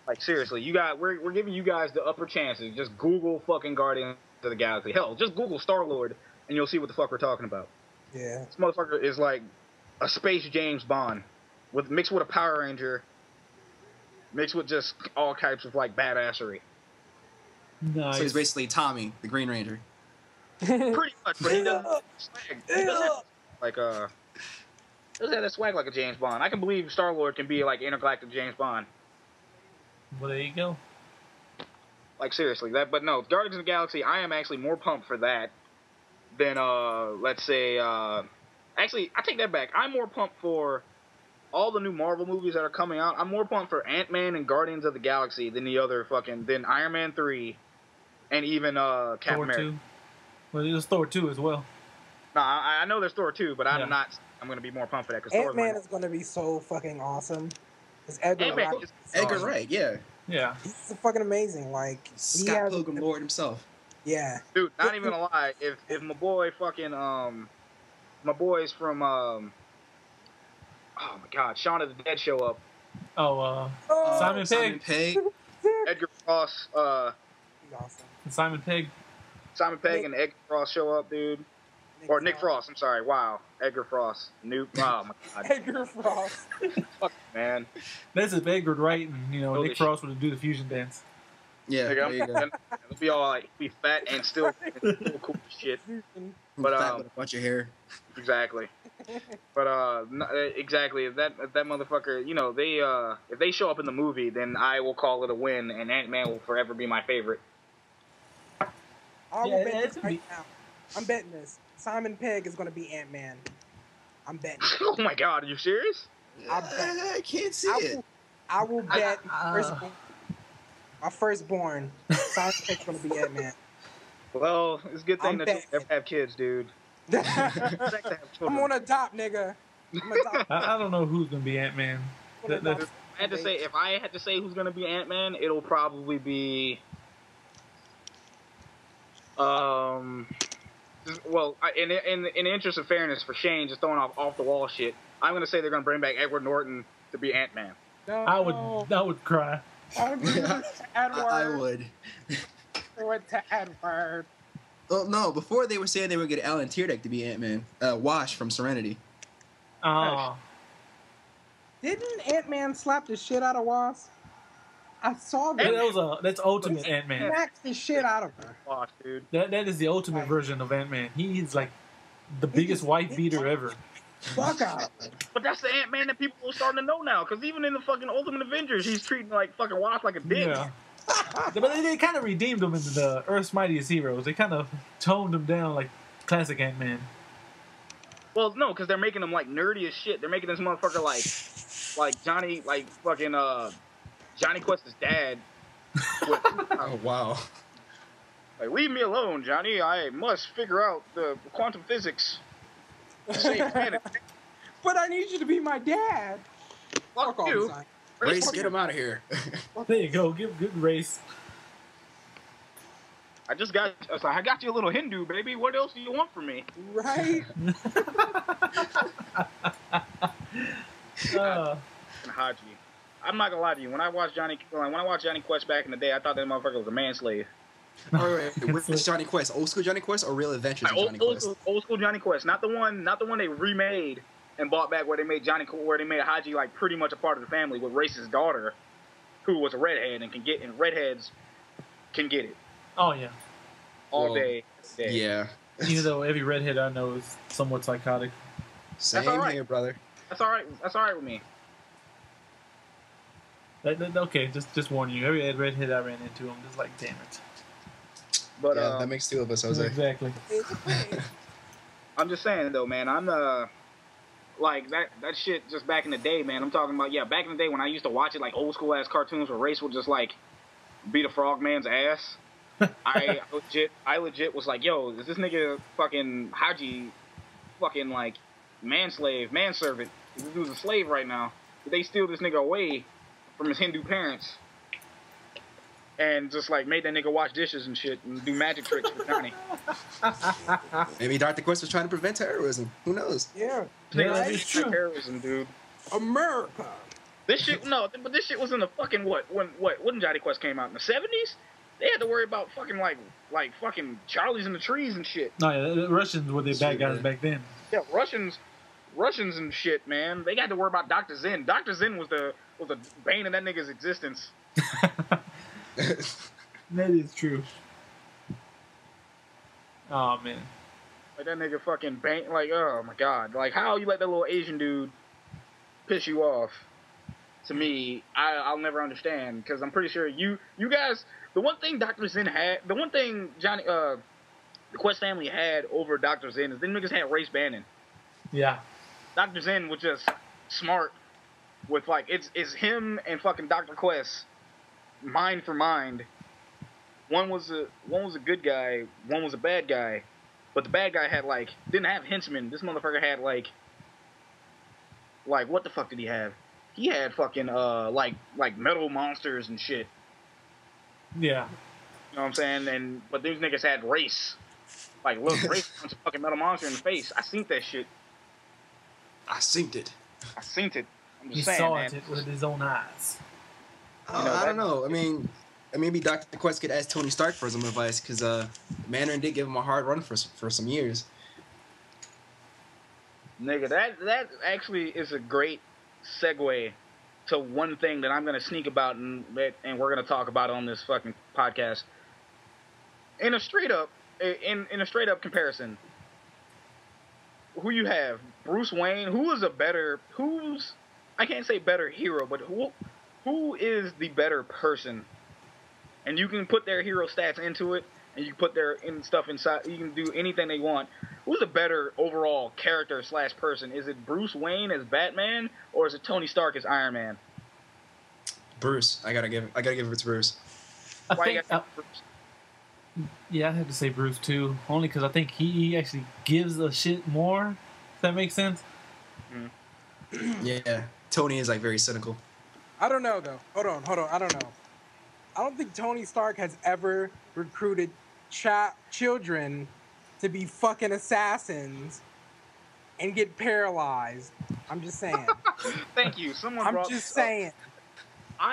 Like seriously, we're giving you guys the upper chances. Just Google fucking Guardians of the Galaxy. Hell, just Google Star-Lord and you'll see what the fuck we're talking about. Yeah. This motherfucker is like a space James Bond, mixed with a Power Ranger, mixed with just all types of like badassery. Nice. So he's basically Tommy, the Green Ranger. Pretty much, but he doesn't have swag. He doesn't have, like doesn't have that swag like a James Bond. I can believe Star-Lord can be like intergalactic James Bond. Well, there you go. Like seriously, but no, Guardians of the Galaxy, I am actually more pumped for that than let's say actually I take that back. I'm more pumped for all the new Marvel movies that are coming out. I'm more pumped for Ant-Man and Guardians of the Galaxy than than Iron Man 3 and even Captain Thor America. 2. Well, there's Thor 2 as well. No, I know there's Thor 2, but I'm going to be more pumped for that. Ant-Man is going to be so fucking awesome. It's Edgar Wright. Edgar Wright, yeah. Yeah. He's fucking amazing. Like Scott Pilgrim Lord himself. Yeah. Dude, not even gonna lie. If my boy fucking my boys from oh my god, Shaun of the Dead show up. Simon Pegg. Edgar Ross. He's awesome. Simon Pegg. Simon Pegg and Edgar Frost show up, dude. Nick Frost. I'm sorry. Wow, Edgar Frost. Oh my god. Edgar Frost. Fuck man. That's if Edgar Wright and Nick Frost would do the fusion dance. Yeah, there you go. It'll be all like be fat and still cool as shit. But fat with a bunch of hair. Exactly. But exactly. If that motherfucker, if they show up in the movie, then I will call it a win, and Ant-Man will forever be my favorite. I will bet this right now. I'm betting this. Simon Pegg is going to be Ant-Man. I'm betting. Oh my god, are you serious? I can't see it. I will bet my firstborn, Simon Pegg's going to be Ant-Man. Well, it's a good thing that you never have kids, dude. I'm going to adopt, nigga. I don't know who's going to be Ant-Man. If I had to say who's going to be Ant-Man, it'll probably be... well, in the interest of fairness for Shane, just throwing off the wall shit, I'm gonna say they're gonna bring back Edward Norton to be Ant-Man. No. I would cry. I would. They went to Edward. Oh no! Before they were saying they would get Alan Tudyk to be Ant-Man. Wash from Serenity. Oh. Didn't Ant-Man slap the shit out of Wasp? I saw that. That's Ultimate Ant-Man. Smacked the shit out of her. Fuck, dude. That is the ultimate version of Ant-Man. He's like the biggest wife beater ever. Fuck out. But that's the Ant-Man that people are starting to know now, because even in the fucking Ultimate Avengers, he's treating like fucking Wasp like a dick. Yeah. But they kind of redeemed him into the Earth's Mightiest Heroes. They kind of toned him down like classic Ant-Man. Well, no, because they're making him like nerdy as shit. They're making this motherfucker like Johnny, like fucking Johnny Quest's dad. Oh wow! Like, leave me alone, Johnny. I must figure out the quantum physics. Save planet. But I need you to be my dad. Fuck you. Race, get him out of here. There you go. Give good race. I got you a little Hindu, baby. What else do you want from me? Right? Haji. I'm not gonna lie to you. When I watched Johnny Quest back in the day, I thought that motherfucker was a manslave. Which Johnny Quest? Old school Johnny Quest or Real Adventures of Johnny Quest? Old school Johnny Quest, not the one they remade and bought back where they made Haji like pretty much a part of the family with Race's daughter, who was a redhead and redheads can get it Oh yeah. all day. Yeah. Even though every redhead I know is somewhat psychotic. Same all right. here, brother. That's all right. That's all right with me. Okay, just warn you. Every redhead I ran into, I'm just like, damn it. But yeah, that makes two of us, Jose. Exactly. I'm just saying though, man. I'm like that shit just back in the day, man. I'm talking about back in the day when I used to watch it, like old school ass cartoons where Race would just like beat a frogman's ass. I legit was like, yo, is this nigga fucking Haji fucking like manservant? This dude's a slave right now. Did they steal this nigga away from his Hindu parents and just like made that nigga wash dishes and shit and do magic tricks for Johnny? Maybe Dr. Quest was trying to prevent terrorism. Who knows? Yeah. It's true. Terrorism, dude. America. This shit, no, but this shit was in the fucking when Johnny Quest came out in the 70s? They had to worry about fucking like fucking Charlies in the trees and shit. No, yeah, the Russians were the bad guys back then. Yeah, Russians and shit, man. They got to worry about Dr. Zen. Dr. Zen was the bane of that nigga's existence. That is true. Oh man. Like that nigga fucking bane. Like, oh my god. Like, how you let that little Asian dude piss you off? To me, I'll never understand, because I'm pretty sure you guys. The one thing Dr. Zen had, the one thing the Quest family had over Dr. Zen is them niggas had Race Bannon. Yeah. Dr. Zen was just smart with like it's him and fucking Dr. Quest, mind for mind. One was a good guy, one was a bad guy, but the bad guy had like didn't have henchmen. This motherfucker had like what the fuck did he have? He had fucking like metal monsters and shit. Yeah. You know what I'm saying? But these niggas had Race. Like, look, Race punch a fucking metal monster in the face. I seen that shit. I synced it. I'm He just saying, saw man. it with his own eyes. I don't know. I mean, maybe Dr. Quest could ask Tony Stark for some advice, because Mandarin did give him a hard run for some years. Nigga, that actually is a great segue to one thing that I'm gonna sneak about and we're gonna talk about on this fucking podcast. In a straight up comparison, who you have? Bruce Wayne, I can't say better hero, but who is the better person? And you can put their hero stats into it, and you can put their stuff inside. You can do anything they want. Who's a better overall character / person? Is it Bruce Wayne as Batman, or is it Tony Stark as Iron Man? Bruce. I gotta give it to Bruce. Why you gotta Bruce? Yeah, I have to say Bruce too. Only because I think he actually gives a shit more. If that makes sense. Yeah, Tony is like very cynical. I don't know though. Hold on. I don't know. I don't think Tony Stark has ever recruited children to be fucking assassins and get paralyzed. I'm just saying. Thank you. I'm just saying.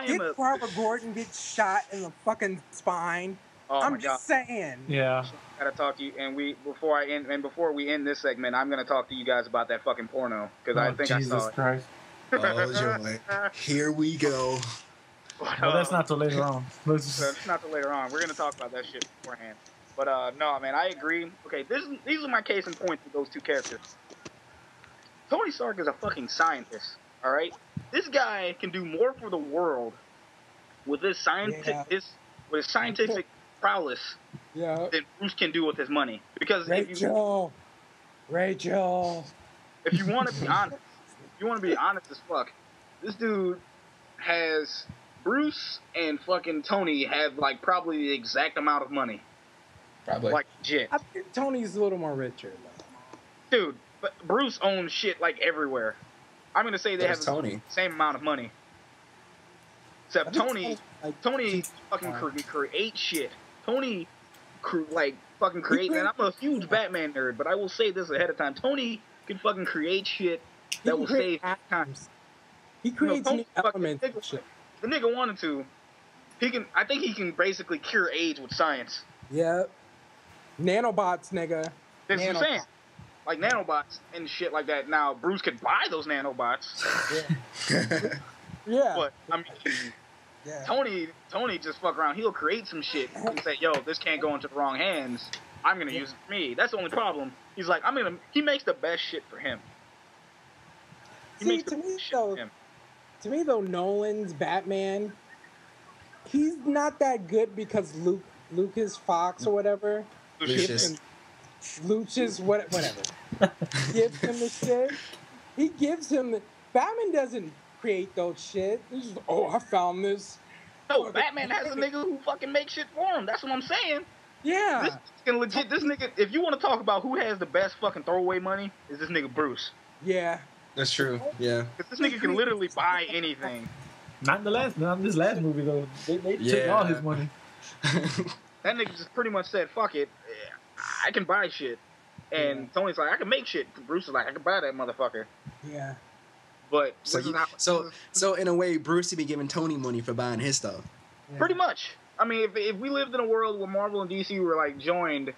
Did Barbara Gordon get shot in the fucking spine? Oh I'm my just God. saying. Yeah. I gotta talk to you, and before we end this segment, I'm gonna talk to you guys about that fucking porno, because I think Jesus I saw it. Christ. Oh, joy. Here we go. Well, that's not till later on. It's not till later on. We're gonna talk about that shit beforehand. But no, man, I agree. Okay, these are my case in point with those two characters. Tony Stark is a fucking scientist. All right, this guy can do more for the world with his scientific prowess than Bruce can do with his money. Because Rachel, if you want to be honest as fuck, this dude has Bruce and fucking Tony have like probably the exact amount of money. Probably. Like legit. I think Tony's a little more richer. Dude, but Bruce owns shit like everywhere. I'm gonna say they have the same amount of money. Except Tony fucking create shit. Tony fucking create, and I'm a huge Batman nerd, but I will say this ahead of time. Tony can fucking create shit that will save time. He creates new elements and shit. The nigga wanted to. I think he can basically cure AIDS with science. Yep. Nanobots, nigga. That's what I'm saying. like nanobots and shit like that. Now Bruce could buy those nanobots, Yeah. but I mean, Yeah. Tony just fuck around. He'll create some shit and say, "Yo, this can't go into the wrong hands. I'm gonna use it for me." That's the only problem. He's like, He makes the best shit for him. See, to me though, Nolan's Batman, he's not that good because Lucas Fox or whatever Lucius, whatever gives him the shit. He gives him the Batman doesn't create those shit. He's just, I found this. No, Batman has a nigga who fucking makes shit for him. That's what I'm saying. Yeah. This nigga, if you want to talk about who has the best fucking throwaway money, is this nigga Bruce. Yeah. that's true. Yeah. Because this nigga can literally buy anything. Not in this last movie though. They took all his money. That nigga just pretty much said, "Fuck it, I can buy shit." And Tony's like, "I can make shit." Bruce is like, "I can buy that motherfucker." Yeah. But So in a way, Bruce would be giving Tony money for buying his stuff. Yeah. pretty much. I mean, if we lived in a world where Marvel and DC were like joined,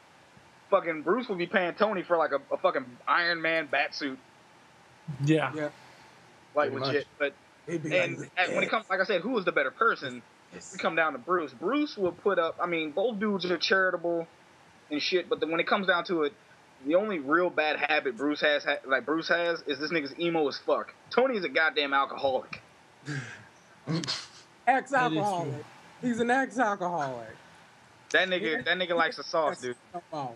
fucking Bruce would be paying Tony for like a fucking Iron Man bat suit, Yeah. Yeah. like Pretty legit. much. But when it comes, like I said, who is the better person? We come down to Bruce. Bruce will put up. I mean, both dudes are charitable and shit. But when it comes down to it, the only real bad habit Bruce has is this nigga's emo as fuck. Tony is a goddamn alcoholic. Ex-alcoholic. He's an ex-alcoholic. That nigga likes the sauce, dude. No more.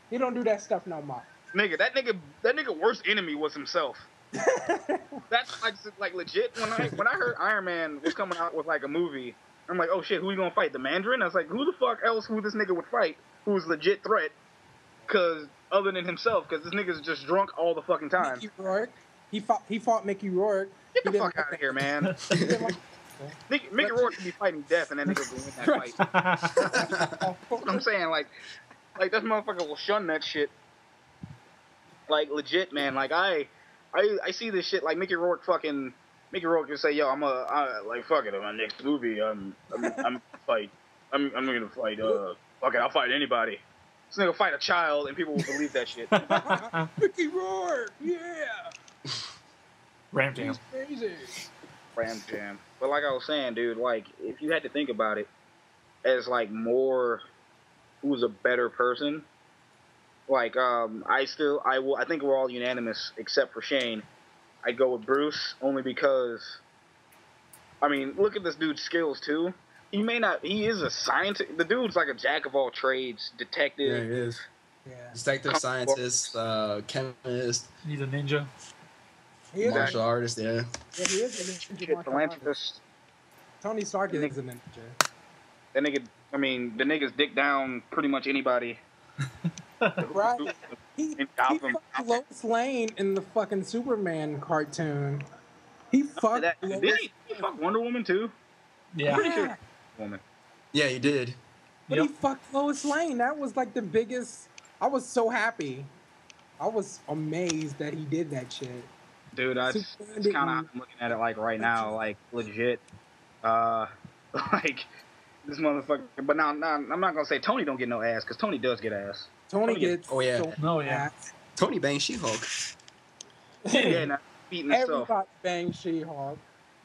He don't do that stuff no more. That nigga worst enemy was himself. That's like legit. When I heard Iron Man was coming out with like a movie, I'm like, oh shit, who you gonna fight? The Mandarin? I was like, who the fuck else who this nigga would fight? Who's legit threat? Cause other than himself, cause this nigga's just drunk all the fucking time. Mickey Rourke. He fought Mickey Rourke. Get the fuck out of here, man. Mickey Rourke could be fighting death, and that nigga would win that fight. That's what I'm saying. Like that motherfucker will shun that shit. Like legit, man. Like I see this shit. Like Mickey Rourke can say, yo, like fuck it. In my next movie, I'm gonna fight. Fuck it, I'll fight anybody. This nigga fight a child, and people will believe that shit. Mickey Rourke, yeah. Ram Jam. He's crazy. Ram Jam. But like I was saying, dude, like if you had to think about it as like more who's a better person, like I think we're all unanimous except for Shane. I'd go with Bruce only because I mean, look at this dude's skills too. He is a scientist. The dude's like a jack of all trades, detective. Yeah, he is. Yeah. Detective, scientist, chemist. He's a ninja. He is Martial artist, Yeah, he is a ninja. martial Philanthropist. artist. Tony Stark is a ninja. That nigga, I mean, the nigga's dick down pretty much anybody. Right. He Gotham. fucked Lois Lane in the fucking Superman cartoon. He fucked Lois. Did he fuck Wonder Woman too? Yeah. Pretty sure. Woman. Yeah, he did. But he fucked Lois Lane. That was like the biggest. I was so happy. I was amazed that he did that shit. Dude, that's kind of how I'm looking at it like right now, like legit. Like this motherfucker. But now I'm not gonna say Tony don't get no ass because Tony does get ass. Tony gets. Oh, yeah. So Oh, yeah. ass. Tony banged She-Hulk. Yeah, not beating himself. Everybody banged She-Hulk.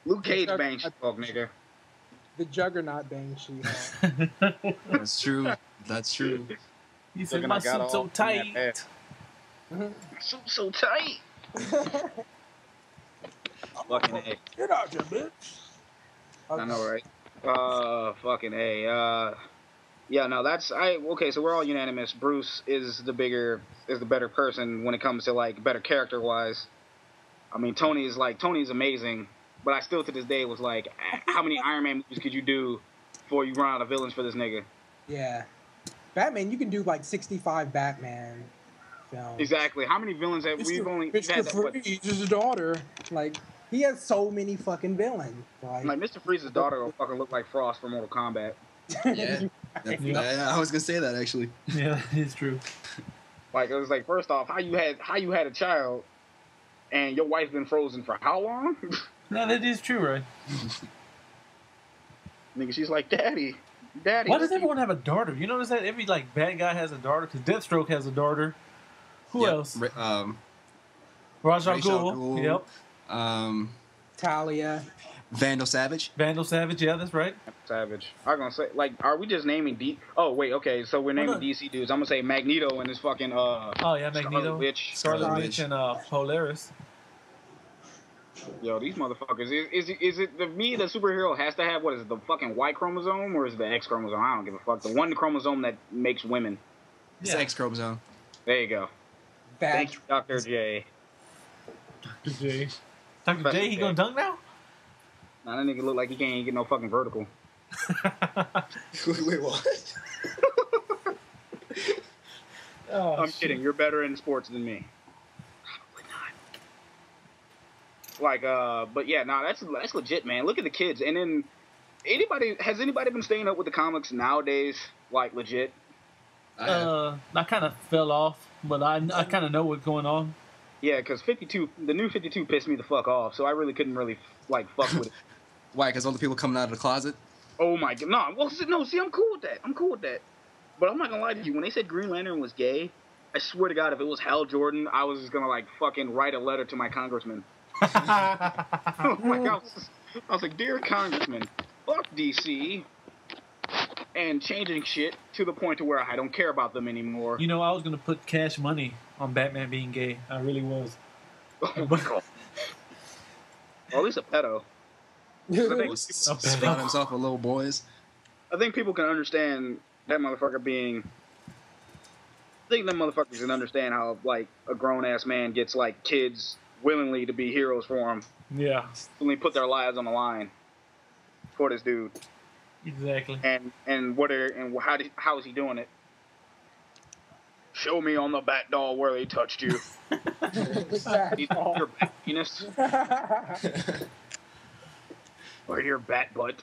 Luke Cage banged She-Hulk, nigga. The Juggernaut banged She-Hulk. That's true. That's true. He said, Looking my like I got suit's so all in that tight. ass. Suit's so tight. Fucking A. Get out here, bitch. I know, right? Fucking A. Yeah, no, okay, so we're all unanimous. Bruce is the better person when it comes to, like, better character-wise. I mean, Tony's amazing, but I still, to this day, was like, how many Iron Man movies could you do before you run out of villains for this nigga? Yeah. Batman, you can do, like, 65 Batman films. Exactly. How many villains have we've only had Mr. that, what, Freeze, his daughter. Like, he has so many fucking villains. like Mr. Freeze's daughter will fucking look like Frost from Mortal Kombat. Yeah. I was gonna say that actually. Yeah, it's true. Like, it was like, first off, how you had a child and your wife's been frozen for how long? No, that is true, right? Nigga, she's like, Daddy. Why does everyone have a daughter? You notice that every like bad guy has a daughter? Because Deathstroke has a daughter. Who else? Ra's al Ghul. Yep. Talia. Vandal Savage. Vandal Savage. Yeah, that's right. Savage. I'm gonna say, like, are we just naming D? Oh wait, okay. So we're naming DC dudes. I'm gonna say Magneto and his fucking Oh yeah, Magneto, Scarlet Witch, and Polaris. Yo, these motherfuckers. Is it the superhero has to have, what is it, the fucking Y chromosome or is it the X chromosome? I don't give a fuck. The one chromosome that makes women. It's the X chromosome. There you go. Thank you, Dr. J. Dr. J. Dr. J, he gonna dunk now? Nah, that nigga look like he can't even get no fucking vertical. Wait, what? Oh, I'm kidding. You're better in sports than me. Probably not. Like, but yeah, nah, that's legit, man. Look at the kids. And then, has anybody been staying up with the comics nowadays? Like, legit? I kind of fell off, but I kind of know what's going on. Yeah, because the new 52 pissed me the fuck off, so I really couldn't like fuck with it. Why? Because all the people coming out of the closet? Oh my god, no. Well, no. See, I'm cool with that. But I'm not gonna lie to you. When they said Green Lantern was gay, I swear to God, if it was Hal Jordan, I was just gonna like fucking write a letter to my congressman. Like, I was like, dear congressman, fuck DC, and changing shit to the point to where I don't care about them anymore. You know, I was gonna put cash money on Batman being gay. I really was. Oh my god. Or at least a pedo. Spot himself with little boys. I think people can understand that motherfucker being. I think them motherfuckers can understand how, like, a grown ass man gets, like, kids willingly to be heroes for him. Yeah. Willingly put their lives on the line for this dude. Exactly. And how is he doing it? Show me on the bat doll where they touched you. Your bat penis. Or your bat butt.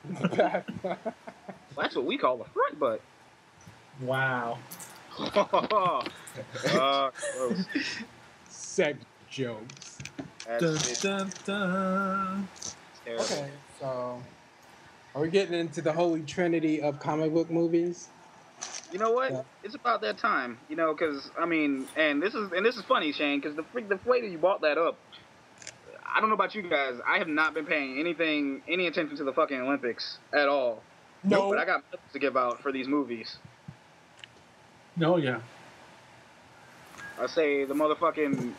That's what we call the front butt. Wow. Sex jokes. Dun, dun, dun. Okay, so are we getting into the holy trinity of comic book movies? You know what? Yeah. It's about that time. You know, because I mean, and this is funny, Shane, because the way that you brought that up. I don't know about you guys. I have not been paying any attention to the fucking Olympics at all. No. But I got medals to give out for these movies. Oh yeah. I say the motherfucking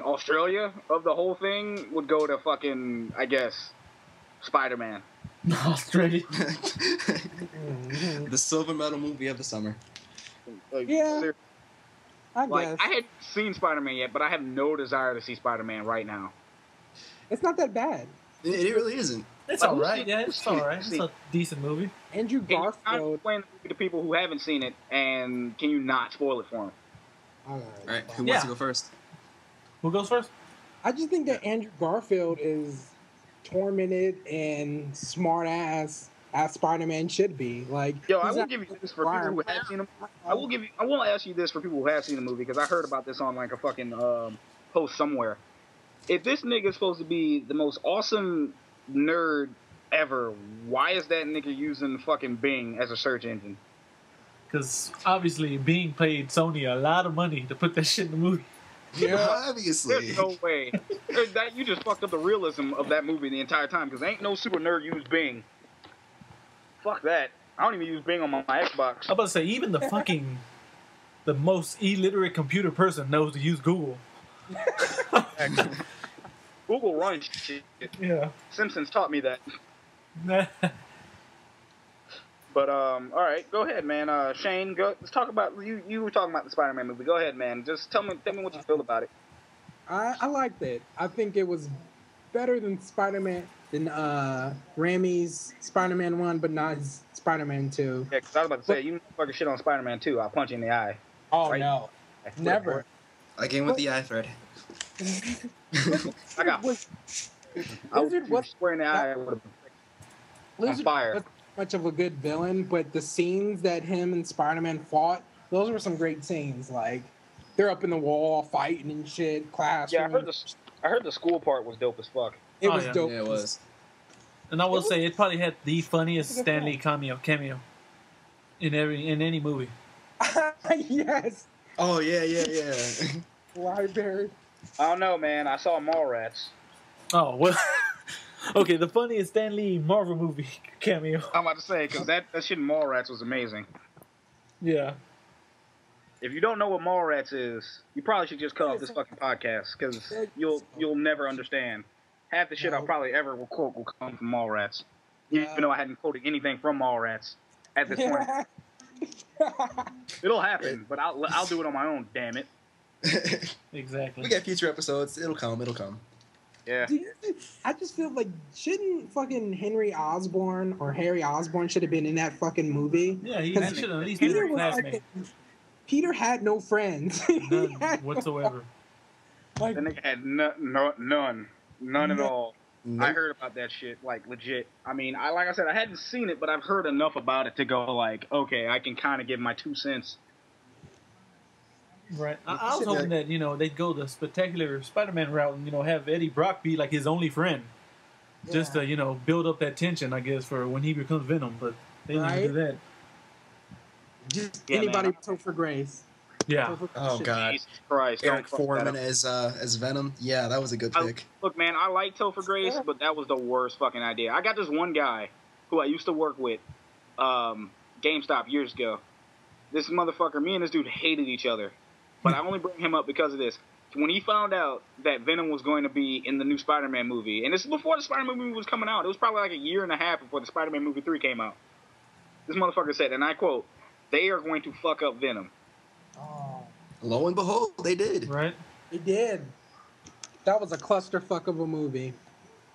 Australia of the whole thing would go to fucking, I guess, Spider-Man. Australia. The silver medal movie of the summer. Like, Yeah. I guess. I hadn't seen Spider-Man yet, but I have no desire to see Spider-Man right now. It's not that bad. It really isn't. It's alright. Yeah, it's alright. It's a decent movie. Andrew Can you not Garfield. explain the movie to people who haven't seen it, and can you not spoil it for them? All right, who wants to go first? Who goes first? I just think that Andrew Garfield is tormented and smart ass as Spider-Man should be. Like, Yo, I will give you this for people who have seen the movie. I will ask you this for people who have seen the movie, because I heard about this on like a fucking post somewhere. If this nigga is supposed to be the most awesome nerd ever, why is that nigga using fucking Bing as a search engine? Because obviously Bing paid Sony a lot of money to put that shit in the movie. Yeah, obviously. There's no way. That you just fucked up the realism of that movie the entire time, because ain't no super nerd use Bing. Fuck that. I don't even use Bing on my Xbox. I'm about to say, even the most illiterate computer person knows to use Google. Google runs shit. Yeah. Simpsons taught me that. But all right, go ahead, man. Shane, let's talk about you were talking about the Spider-Man movie. Go ahead, man. Just tell me what you feel about it. I liked it. I think it was better than Raimi's Spider-Man 1, but not his Spider-Man 2. Yeah, because I was about to say, you fucking shit on Spider-Man 2, I'll punch you in the eye. Oh, right? no. Never. Again with the eye, Fred. I got. Lizard was square in the eye on fire. wasn't much of a good villain, but the scenes that him and Spider-Man fought, those were some great scenes. Like, they're up in the wall fighting and shit, classroom. Yeah, I heard the school part was dope as fuck. It was dope. Yeah, it was. And I will say, it probably had the funniest Stan Lee cameo in any movie. Yes. Oh yeah. Library. I don't know, man. I saw Mallrats. Oh well. Okay, the funniest Stan Lee Marvel movie cameo. I'm about to say, because that shit in Mallrats was amazing. Yeah. If you don't know what Mallrats is, you probably should just cut off this fucking podcast, because you'll never understand. Half the shit I probably ever will quote will come from Mallrats. Even though I hadn't quoted anything from Mallrats at this point. It'll happen, but I'll do it on my own, damn it. Exactly. We got future episodes. It'll come. Yeah. I just feel like shouldn't fucking Henry Osborn or Harry Osborn should have been in that fucking movie? Yeah, he Because should have at least been a classmate. Peter had no friends. None whatsoever. Like, That nigga had none at all. Nope. I heard about that shit, like, legit. I mean, like I said, I hadn't seen it, but I've heard enough about it to go, like, okay, I can kind of give my 2 cents. Right. I was hoping that, they'd go the spectacular Spider-Man route and, have Eddie Brock be like his only friend. Just to, build up that tension, I guess, for when he becomes Venom. But they didn't even do that. Just anybody but Topher Grace. Yeah. Oh god. Jesus Christ. Eric Foreman as Venom. Yeah, that was a good pick. Look, man, I like Topher Grace, but that was the worst fucking idea. I got this one guy who I used to work with, GameStop years ago. This motherfucker, me and this dude hated each other. But I only bring him up because of this. When he found out that Venom was going to be in the new Spider-Man movie, and this is before the Spider-Man movie was coming out. It was probably like a year and a half before the Spider-Man movie 3 came out. This motherfucker said, and I quote, "They are going to fuck up Venom." Oh, Lo and behold, they did. Right? they did. That was a clusterfuck of a movie.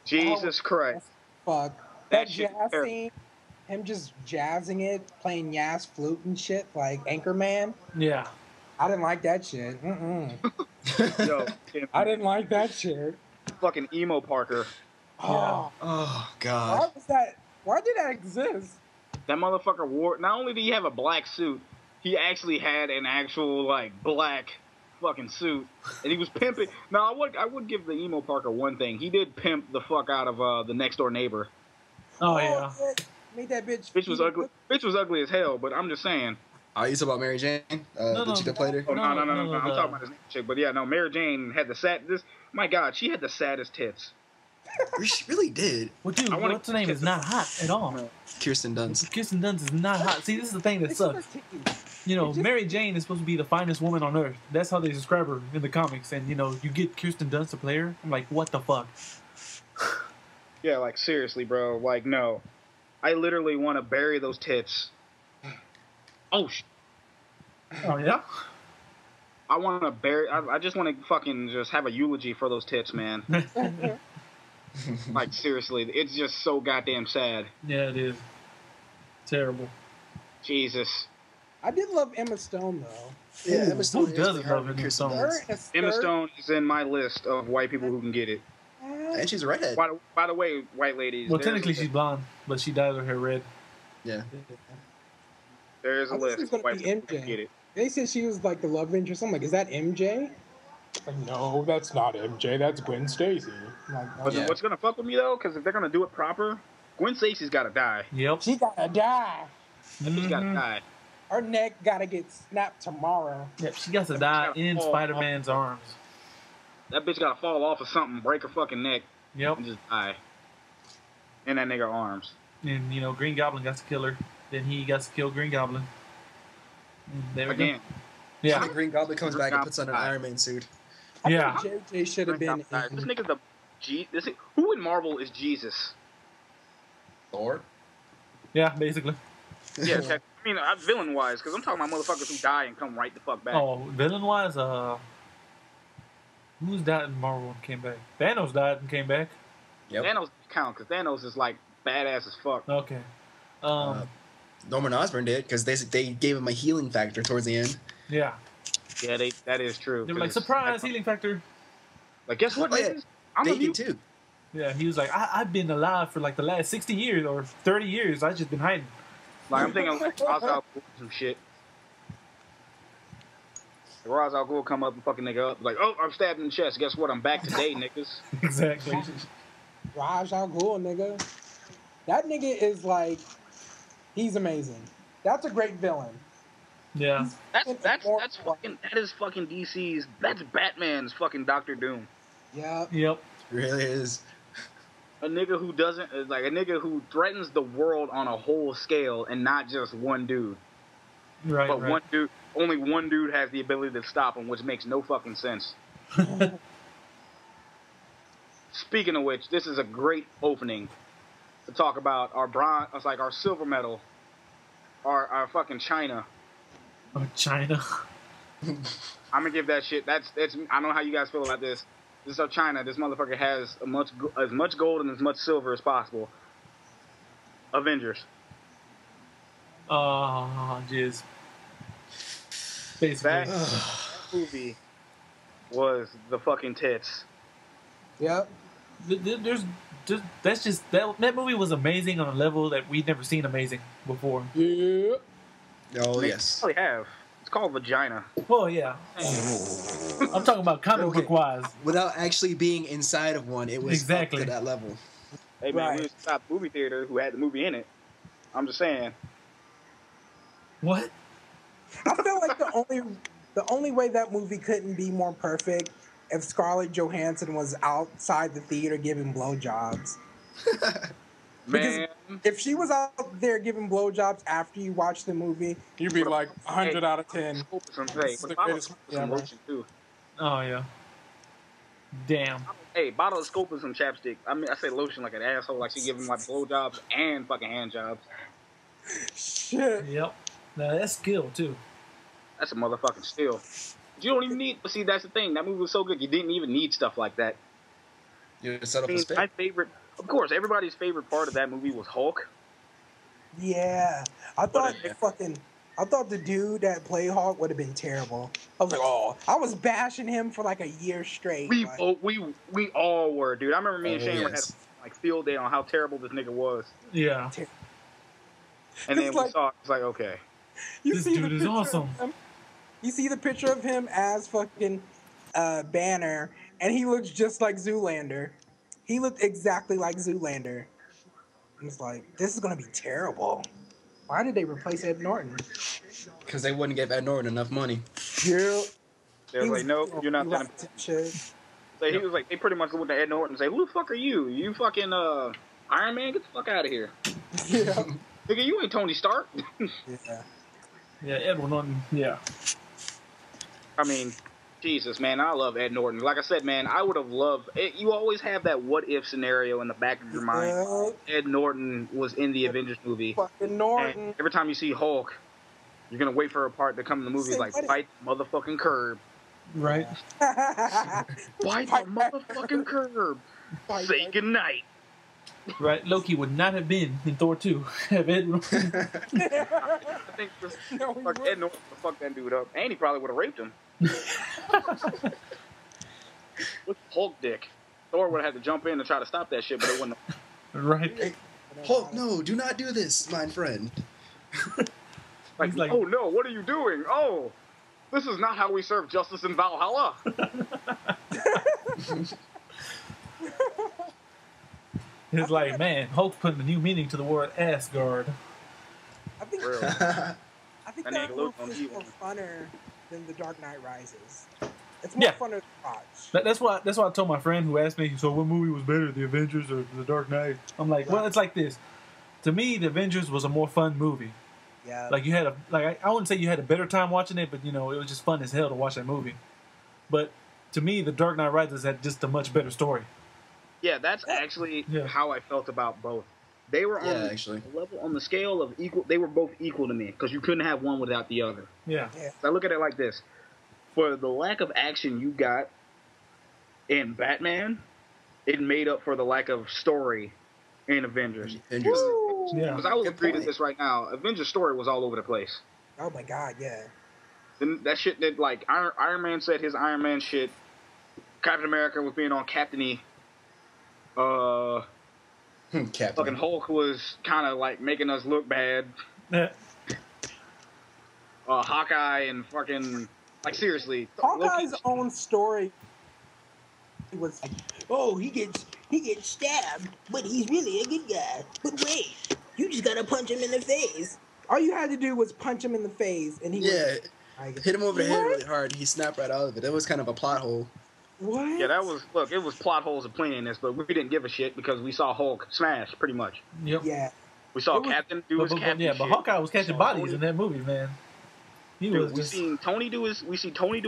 Jesus Christ. Fuck. That That shit jazz terrible. scene, him just jazzing it, playing Yas flute and shit like Anchorman. Yeah. I didn't like that shit. Yo, I didn't like that shit. fucking emo Parker. Oh, Oh why god. was that? Why did that exist? That motherfucker wore, not only did he have a black suit, he actually had an actual, like, black fucking suit. And he was pimping. Now, I would give the emo Parker one thing. He did pimp the fuck out of the next door neighbor. Oh, yeah. Shit. Made that bitch. Bitch was ugly. Bitch was ugly as hell, but I'm just saying. You talking about Mary Jane? The chick that played her? Oh, no. No, I'm talking about this chick. But yeah, no, Mary Jane had my God, she had the saddest tits. She really did. Well, dude, what's her name is not hot at all. Kirsten Dunst. Kirsten Dunst is not hot. See, this is the thing that sucks. Mary Jane is supposed to be the finest woman on earth. That's how they describe her in the comics. And, you get Kirsten Dunst to play her. I'm like, what the fuck? Yeah, like, seriously, bro. Like, no. I literally want to bury those tits. Oh, Oh, yeah? I want to bury... I just want to fucking just have a eulogy for those tits, man. Like, seriously. It's just so goddamn sad. Yeah, it is. Terrible. Jesus. I did love Emma Stone though. Yeah, Emma Stone. Who doesn't love Emma Stone? Her in a skirt. Emma Stone is in my list of white people who can get it. And she's a redhead. By the way, white ladies. Well, there's technically she's blonde, but she dyed her hair red. Yeah. There's a I thought she list was of gonna white be people who can MJ. get it. They said she was like the love interest. I'm like, is that MJ? Like, no, that's not MJ. That's Gwen Stacy. Like, But Yeah. what's gonna fuck with me though? Because if they're gonna do it proper, Gwen Stacy's gotta die. Yep. she gotta die. She's gotta die. Her neck gotta get snapped tomorrow. Yep, she got to die in Spider-Man's arms. That bitch gotta fall off of something, break her fucking neck, Yep. and just die. In that nigga arms. And, Green Goblin got to kill her. Then he got to kill Green Goblin. And there we Again. go. Yeah. The Green Goblin comes back and puts on an Goblin. Iron Man suit. Yeah. JJ should have been. This nigga's who in Marvel is Jesus? Thor. Yeah, basically. Yeah, I mean, villain wise, because I'm talking about motherfuckers who die and come right the fuck back. Oh, villain-wise, who's died in Marvel and came back? Thanos died and came back. Yep. Thanos count because Thanos is like badass as fuck. Okay. Norman Osborn did because they gave him a healing factor towards the end. Yeah. Yeah, that is true. They were like, surprise, healing factor. Like, guess what, Oh, yeah. niggas? I'm They a did mutant. too. Yeah, he was like, I've been alive for like the last 60 years or 30 years. I just been hiding. Like, I'm thinking like Ra's al Ghul some shit. Ra's al Ghul come up and fucking nigga up. Like, oh, I'm stabbed in the chest. Guess what? I'm back today, niggas. Exactly. Raj Al Ghul, nigga. That nigga is like, he's amazing. That's a great villain. Yeah. That is fucking DC's. That's Batman's fucking Doctor Doom. Yep. Yep. It really is. A nigga who doesn't like a nigga who threatens the world on a whole scale and not just one dude. Right. But right. only one dude has the ability to stop him, which makes no fucking sense. Speaking of which, this is a great opening to talk about our bronze, our silver medal, our fucking China. Oh, China. I'm gonna give that shit. That's. I don't know how you guys feel about this. This is our China. This motherfucker has as much gold and as much silver as possible. Avengers. Oh, jeez. Basically. That movie was the fucking tits. Yep. That's just that movie was amazing on a level that we'd never seen amazing before. Yeah. Oh, They yes. probably have. It's called Vagina. Oh yeah. I'm talking about comic Okay. book wise. Without actually being inside of one, it was Exactly. up to that level. Hey man, Right. we was stop movie theater who had the movie in it. I'm just saying. What? I feel like the only way that movie couldn't be more perfect if Scarlett Johansson was outside the theater giving blowjobs. Man, If she was out there giving blowjobs after you watch the movie, you'd be like 100 out of 10. scope some This is the greatest movie some ever. lotion too. Oh yeah. Damn. Hey, bottle of scope and some chapstick. I mean, I say lotion like an asshole, like she giving like blowjobs and fucking hand jobs. Shit. Yep. Now that's skill too. That's a motherfucking steal. You don't even need. But see, that's the thing. That movie was so good, you didn't even need stuff like that. You set up I a mean, spit. my favorite, of course, everybody's favorite part of that movie was Hulk. Yeah. I thought the dude that played Hulk would have been terrible. I was like, oh, I was bashing him for like a year straight. We like, we all were, dude. I remember me and Oh, Shane yes. had like field day on how terrible this nigga was, Yeah. and then It's we like- saw it. It's like, okay, you This see the dude is picture of awesome. him- You see the picture of him as fucking Banner, and he looks just like Zoolander. He looked exactly like Zoolander. I was like, this is gonna be terrible. Why did they replace Ed Norton? Because they wouldn't give Ed Norton enough money. Yeah. they was like, no, you're not that. that. Shit. So he was like, they pretty much looked at Ed Norton and say, who the fuck are you? You fucking Iron Man? Get the fuck out of here, Yeah. nigga. You ain't Tony Stark. Yeah. Yeah. Edward Norton. Yeah. I mean, Jesus, man, I love Ed Norton. Like I said, man, I would have loved it. You always have that what if scenario in the back of your mind. Yeah. Ed Norton was in the Avengers movie. Fucking Norton. And every time you see Hulk, you're gonna wait for a part to come in the movie Say, like what? fight the motherfucking curb. Right. Fight the motherfucking curb. Say goodnight. Right. Loki would not have been in Thor 2 have Ed Norton. I think this No, he fuck wouldn't. Ed Norton would fuck that dude up. And he probably would have raped him. With Hulk dick. Thor would have had to jump in and try to stop that shit, but it wouldn't. Right. Hulk, no, do not do this, my friend. Like, He's like- oh no, what are you doing? Oh, this is not how we serve justice in Valhalla. It's like, man, Hulk's putting a new meaning to the word Asgard. I think, Real. I think That that nigga movie looked on is TV. more funner than The Dark Knight Rises. It's more Yeah. funner to watch. That's why I told my friend who asked me, so what movie was better, The Avengers or The Dark Knight? I'm like, well, it's like this. To me, The Avengers was a more fun movie. Yeah. Like you had I wouldn't say you had a better time watching it, but you know, it was just fun as hell to watch that movie. But to me, The Dark Knight Rises had just a much better story. Yeah, that's actually Yeah. how I felt about both. They were on Yeah, actually. the level on the scale of equal. They were both equal to me because you couldn't have one without the other. Yeah. I look at it like this: for the lack of action you got in Batman, it made up for the lack of story in Avengers. Avengers. Yeah. Because I will Good agree to point. this right now. Avengers story was all over the place. Oh my god, yeah. Then that shit that like Iron Man said his Iron Man shit. Captain America was being on Captain-y. Captain. Fucking Hulk was kind of like making us look bad. Hawkeye and fucking like seriously. Hawkeye's Loki- own story was like, oh, he gets stabbed, but he's really a good guy. But wait, you just gotta punch him in the face. All you had to do was punch him in the face, and he Yeah, was like, hit him over the head "What? really hard. He snapped right out of it. That was kind of a plot hole. What? Yeah, that was look. It was plot holes aplenty in this, but we didn't give a shit because we saw Hulk smash pretty much. Yep. Yeah. We saw It was- Captain do his Captain yeah, shit. but Hawkeye was catching Saw bodies Tony- in that movie, man. He Dude, was we just see Tony do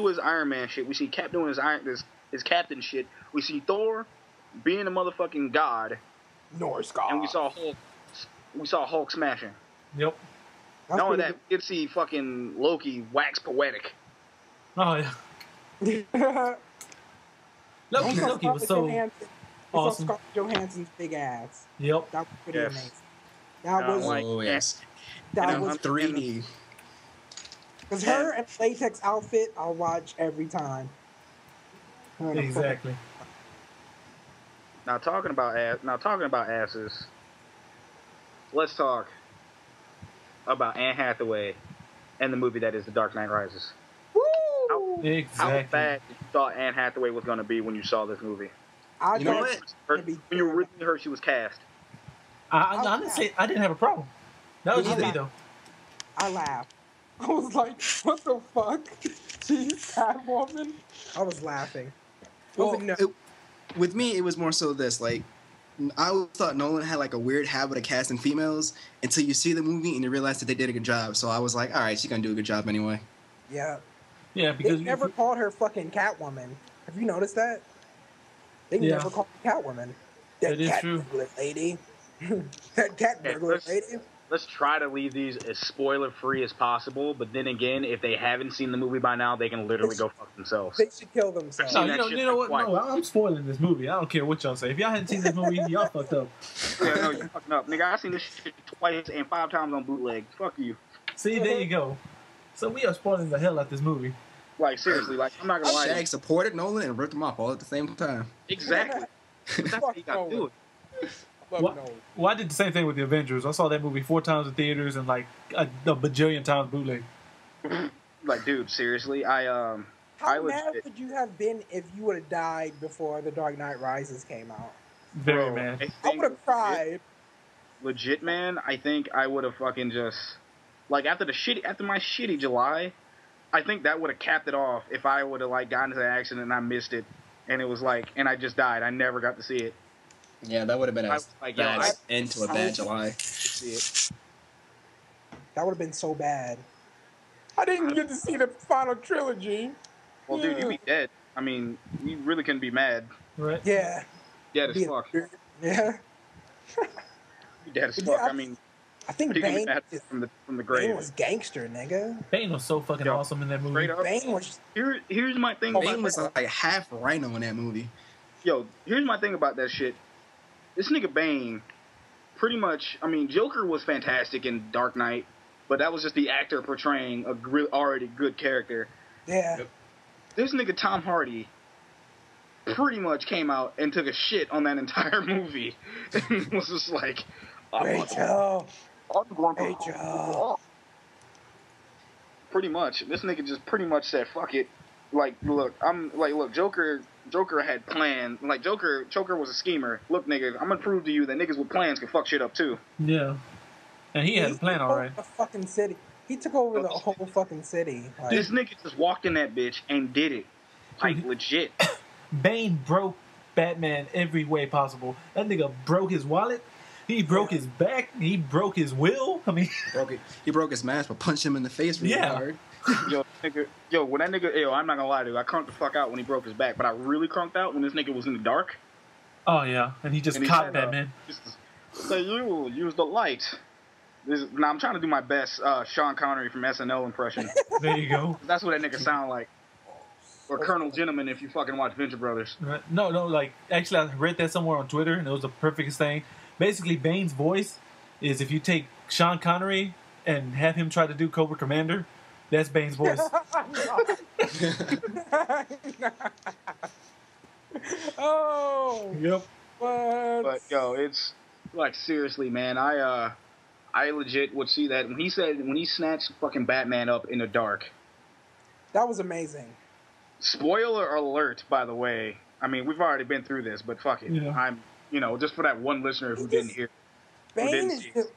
his Iron Man shit. We see Cap doing his Captain shit. We see Thor being a motherfucking god, Norse God. and we saw Hulk smashing. yep. That's Not only pretty that, we did see fucking Loki wax poetic. Oh yeah. good. Loki was so awesome. Scarlett Johansson's big ass. Yep. That was pretty Yes. amazing. That was like- Oh yes, that and was 3D. because her and latex outfit I'll watch every time. Her in a Exactly. Now talking about asses, let's talk about Anne Hathaway and the movie that is The Dark Knight Rises. Woo! How Exactly. bad you thought Anne Hathaway was going to be when you saw this movie? I You know thought what? it was gonna be When you originally heard she was cast. I didn't have a problem. That was just me though. I laughed. I was like, what the fuck? She's Catwoman? I was laughing. I was Well, like, no. with me, it was more so this. Like, I always thought Nolan had like a weird habit of casting females until you see the movie and you realize that they did a good job. So I was like, all right, she's gonna do a good job anyway. Yeah. Yeah, They because never called her fucking Catwoman. Have you noticed that? They Yeah. never called her Catwoman. That is cat true. burglar lady. That cat Okay, burglar lady. Let's try to leave these as spoiler free as possible, but then again, if they haven't seen the movie by now, they can literally go fuck themselves. They should kill themselves. no, seen that you shit know like what? twice. No, I'm spoiling this movie. I don't care what y'all say. If y'all hadn't seen this movie, y'all fucked up. Yeah, no, you fucking up. Nigga, I seen this shit twice and 5 times on bootleg. Fuck you. See, there you go. So we are spoiling the hell out this movie. Like, seriously, like, I'm not gonna lie to you. Shag supported Nolan and ripped him off all at the same time. Exactly. But that's what you gotta do. Fuck What? no. Well, I did the same thing with the Avengers. I saw that movie 4 times in theaters and like a bajillion times bootleg. Like, dude, seriously, I How mad legit- would you have been if you would have died before The Dark Knight Rises came out? Very bro, man. I I think would have cried. legit, man, I think I would have fucking just like after my shitty July, I think that would have capped it off if I would have like gotten into the accident and I missed it, and it was like, and I just died. I never got to see it. Yeah, that would have been a Like, bad yo, end to a bad July. See it. That would have been so bad. I didn't get to see the final trilogy. Well, dude, you be dead. I mean, you really couldn't be mad. Right? Yeah. Dead as Be a- fuck. Yeah. You dead as Yeah, fuck. I- I mean, I think you can be Bane, mad from the grave. Bane was gangster, nigga. Bane was so fucking Yo, awesome in that movie. Straight up. Bane was Here's my thing. Bane about was that. like half Rhino in that movie. Yo, here's my thing about that shit. This nigga Bane, pretty much. I mean, Joker was fantastic in Dark Knight, but that was just the actor portraying a already good character. yeah. This nigga Tom Hardy pretty much came out and took a shit on that entire movie. And was just like, Rachel. I'm going to Rachel. pretty much. This nigga just pretty much said, "Fuck it." Like, look, Joker had plans. Like, Joker was a schemer. Look, nigga, I'm gonna prove to you that niggas with plans can fuck shit up too. Yeah. And he had a plan took already. over the fucking city. He took over the whole fucking city. Like, This nigga just walked in that bitch and did it. Like, legit. Bane broke Batman every way possible. That nigga broke his wallet. He broke his back. He broke his will. I mean, He broke his mask, but punched him in the face really Yeah. hard. When that nigga, I'm not gonna lie to you, I crunked the fuck out when he broke his back, but I really crunked out when this nigga was in the dark. oh yeah, and he just And he caught said, Batman. So you use the light. Now I'm trying to do my best Sean Connery from SNL impression. There you go. That's what that nigga sound like. Or Colonel Gentleman if you fucking watch Venture Brothers. Right. No, like actually, I read that somewhere on Twitter, and it was the perfect thing. Basically, Bane's voice is if you take Sean Connery and have him try to do Cobra Commander, that's Bane's voice. oh. Yep. What? But yo, it's like seriously, man. I legit would see that when he snatched fucking Batman up in the dark. That was amazing. Spoiler alert, by the way. I mean, we've already been through this, but fuck it. Yeah. I'm, just for that one listener who didn't hear. Bane didn't is see just,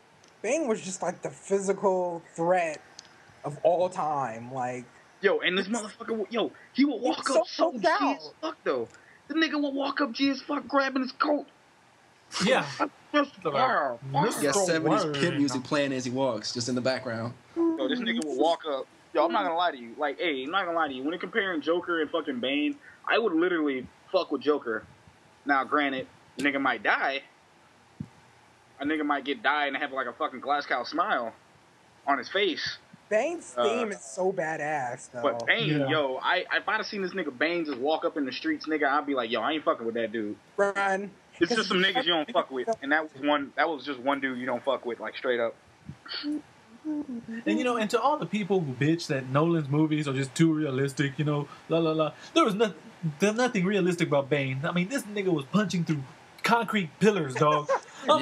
Bane was just like the physical threat of all time. Like, Yo, and this motherfucker, he would walk up so G as fuck, though. The nigga would walk up G as fuck, grabbing his coat. Yeah. Wow. He got 70s pimp music playing as he walks, just in the background. Yo, this nigga would walk up. Yo, I'm not gonna lie to you. Like, hey, I'm not gonna lie to you. When you're comparing Joker and fucking Bane, I would literally fuck with Joker. Now, granted, a nigga might die. A nigga might get died and have like a fucking glass cow smile on his face. Bane's theme is so badass, though. But Bane, yo, if I'd have seen this nigga Bane just walk up in the streets, nigga, I'd be like, yo, I ain't fucking with that dude. Run. It's just some niggas you don't fuck with, and that was just one dude you don't fuck with, like straight up. And and to all the people who bitch that Nolan's movies are just too realistic, la la la. There's nothing realistic about Bane. I mean, this nigga was punching through concrete pillars, dog. No.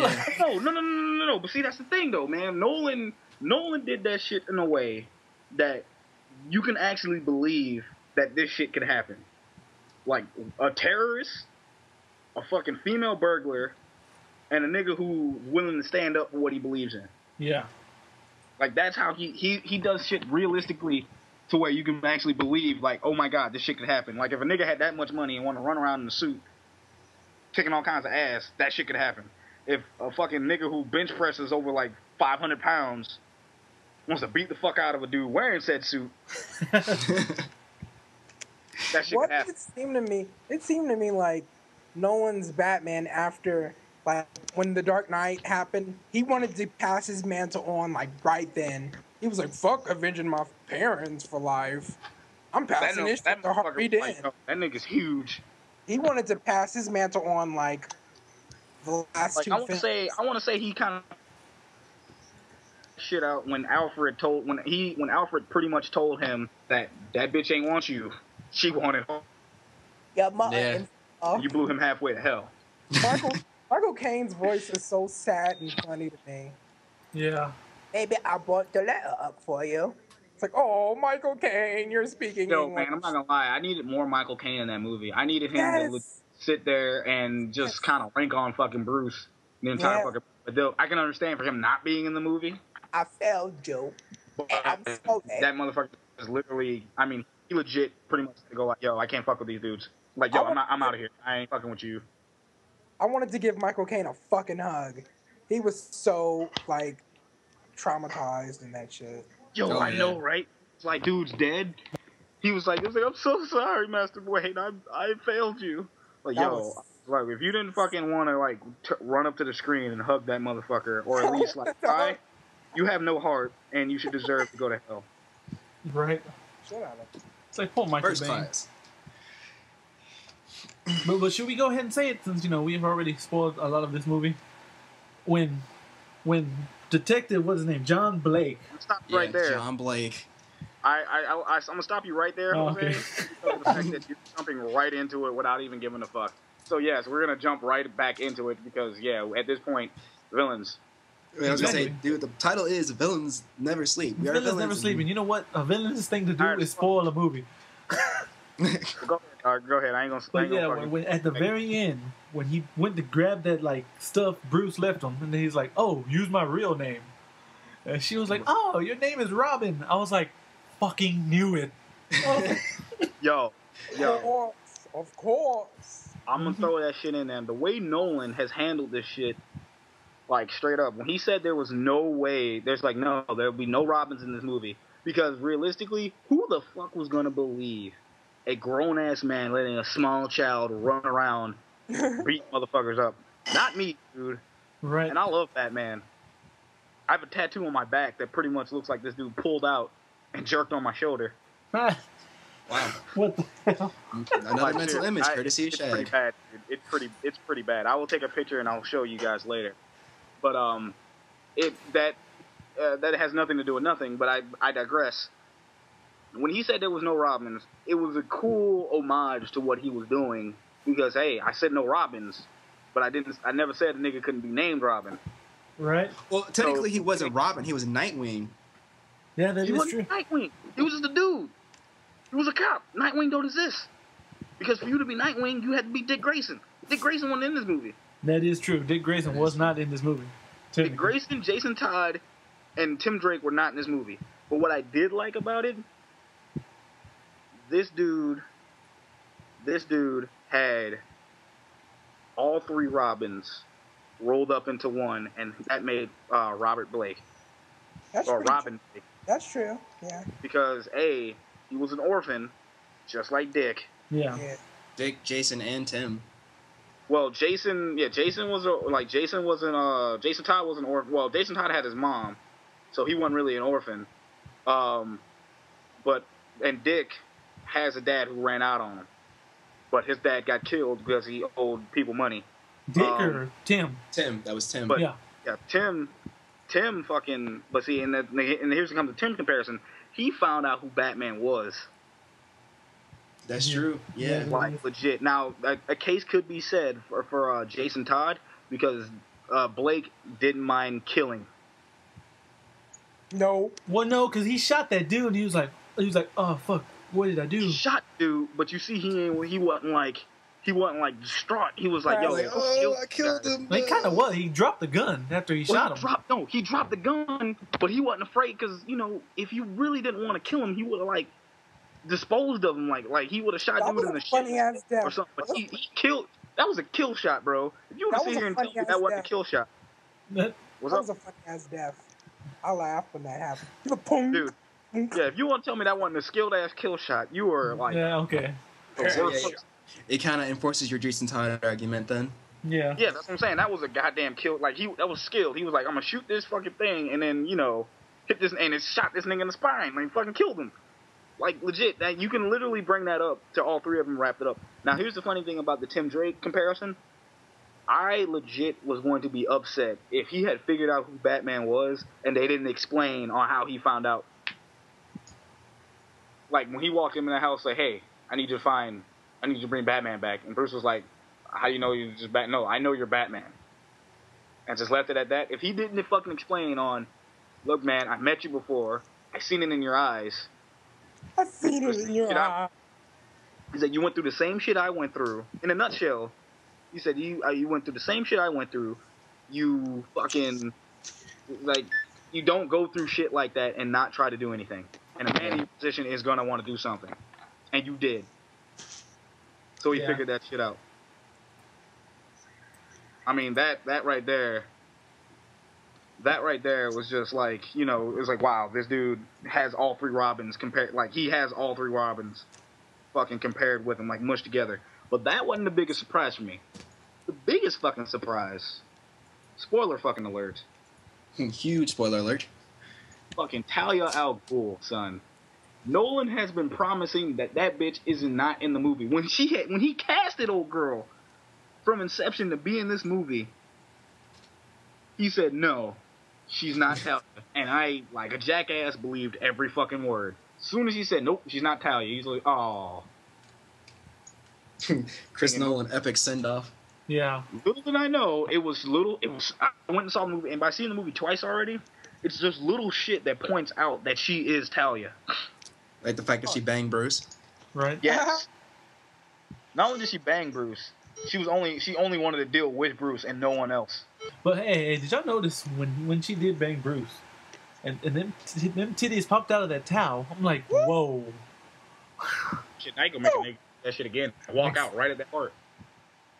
But see, that's the thing, though, man. Nolan did that shit in a way that you can actually believe that this shit could happen. Like a terrorist, a fucking female burglar, and a nigga who's willing to stand up for what he believes in. Yeah. Like, that's how he does shit realistically to where you can actually believe, like, oh my god, this shit could happen. Like, if a nigga had that much money and want to run around in a suit, kicking all kinds of ass, that shit could happen. If a fucking nigga who bench presses over, like, 500 pounds wants to beat the fuck out of a dude wearing said suit, that shit could happen. It seemed to me like Nolan's Batman after, like, when The Dark Knight happened, he wanted to pass his mantle on, like, right then. He was like, fuck avenging my parents for life. I'm passing this shit to Harvey Dent. Like, that nigga's huge. He wanted to pass his mantle on, like, the last two films. I want to say he kind of shit out when Alfred pretty much told him that bitch ain't want you. She wanted him. Yeah. You blew him halfway to hell. Michael Caine's voice is so sad and funny to me. Yeah. Maybe I brought the letter up for you. It's like, oh, Michael Caine, you're speaking English. Man, I'm not gonna lie. I needed more Michael Caine in that movie. I needed him to sit there and just kind of rank on fucking Bruce the entire fucking. But I can understand for him not being in the movie. I failed you. I'm so that motherfucker is literally. I mean, he legit pretty much had to go like, yo, I can't fuck with these dudes. Like, yo, I'm out of here. I ain't fucking with you. I wanted to give Michael Caine a fucking hug. He was so, like, traumatized in that shit. Yo, I know, right? It's like, dude's dead. He was like, I'm so sorry, Master Wayne. I failed you. Like, like, if you didn't fucking want to, like, run up to the screen and hug that motherfucker, or at least, like, cry, you have no heart, and you should deserve to go to hell. Right. Shut up. It's like, poor Michael Bane. But should we go ahead and say it, since, we've already spoiled a lot of this movie? When Detective, what's his name? John Blake. Stop right there. John Blake. I'm gonna stop you right there, Jose. Okay. Because of the fact that you're jumping right into it without even giving a fuck. So yes, we're gonna jump right back into it because at this point, villains. I was gonna say, dude, the title is "Villains Never Sleep." Villains never sleep, and you know what? A villain's thing to do is spoil a movie. Go ahead. I ain't gonna. When at the very end, when he went to grab that like stuff Bruce left him, and then he's like, "Oh, use my real name," and she was like, "Oh, your name is Robin." I was like, "Fucking knew it." Yo. Of course. I'm gonna throw that shit in there. The way Nolan has handled this shit, like straight up, when he said there was no way, there'll be no Robins in this movie, because realistically, who the fuck was gonna believe a grown-ass man letting a small child run around beat motherfuckers up? Not me, dude. Right. And I love Batman. I have a tattoo on my back that pretty much looks like this dude pulled out and jerked on my shoulder. Wow. What the hell? Another mental image, courtesy of Shag. It's pretty bad, dude. It's pretty bad. I will take a picture and I'll show you guys later. But that has nothing to do with nothing, but I digress. When he said there was no Robins, it was a cool homage to what he was doing, because hey, I said no Robins, but I never said a nigga couldn't be named Robin. Right. Well, technically he wasn't Robin, he was Nightwing. Yeah, that is true. Nightwing. He was just a dude. He was a cop. Nightwing don't exist. Because for you to be Nightwing, you had to be Dick Grayson. Dick Grayson wasn't in this movie. That is true. Dick Grayson was not in this movie. Dick Grayson, Jason Todd, and Tim Drake were not in this movie. But what I did like about it, this dude had all three Robins rolled up into one, and that made Robert Blake. That's or pretty Robin true. Blake. That's true. Yeah. Because he was an orphan, just like Dick. Yeah. Dick, Jason, and Tim. Well, Jason wasn't Jason Todd was an orphan. Well, Jason Todd had his mom, so he wasn't really an orphan. And Dick has a dad who ran out on him, but his dad got killed because he owed people money. Dick or Tim? Tim, that was Tim. But, yeah, Tim fucking. But see, and here's comes the Tim comparison. He found out who Batman was. That's true. Yeah. Like legit. Now a case could be said for Jason Todd because Blake didn't mind killing. No. Well, no, because he shot that dude. And he was like, oh fuck, what did I do? He shot dude, but you see, he wasn't like distraught. He was like, yo, I killed him. He kind of was. He dropped the gun after he shot him. He dropped the gun, but he wasn't afraid because if you really didn't want to kill him, he would have like disposed of him, like he would have shot dude in the shit or something. But he killed. That was a kill shot, bro. If you would sit here and tell me that wasn't a kill shot, that was a funny ass death. I laughed when that happened. Dude, yeah, if you want to tell me that wasn't a skilled ass kill shot, you were like, yeah, okay. It kind of enforces your Jason Todd argument then. Yeah. Yeah, that's what I'm saying. That was a goddamn kill. Like that was skilled. He was like, I'm gonna shoot this fucking thing and then hit this and it shot this nigga in the spine. Like fucking killed him. Like legit. That you can literally bring that up to all three of them. Wrapped it up. Now here's the funny thing about the Tim Drake comparison. I legit was going to be upset if he had figured out who Batman was and they didn't explain on how he found out. Like when he walked in the house, like, hey, I need you to bring Batman back. And Bruce was like, how do you know you're just Batman? No, I know you're Batman. And just left it at that. If he didn't fucking explain on, look, man, I met you before. I seen it in your eyes. I seen it in your eyes. He said, you went through the same shit I went through. In a nutshell, he said, you went through the same shit I went through. You fucking, you don't go through shit like that and not try to do anything. And a man in your position is going to want to do something. And you did. So he figured that shit out. I mean, that right there was just like, it was like, wow, this dude has all three Robins he has all three Robins fucking compared with him, like mushed together. But that wasn't the biggest surprise for me. The biggest fucking surprise, spoiler fucking alert. Huge spoiler alert. Fucking Talia al Ghul, son. Nolan has been promising that bitch is not in the movie. When he casted old girl from Inception to be in this movie, he said no, she's not Talia. And I, like a jackass, believed every fucking word. As soon as he said nope, she's not Talia, he's like, oh. Chris Nolan, epic send-off. Yeah. Little did I know, I went and saw the movie, and by seeing the movie twice already, it's just little shit that points out that she is Talia. Like the fact that she banged Bruce. Right? Yes. Not only did she bang Bruce, she only wanted to deal with Bruce and no one else. But hey, did y'all notice when she did bang Bruce, and them titties popped out of that towel? I'm like, whoa. Shit, I ain't gonna make a nigga that shit again. I walk out right at that part.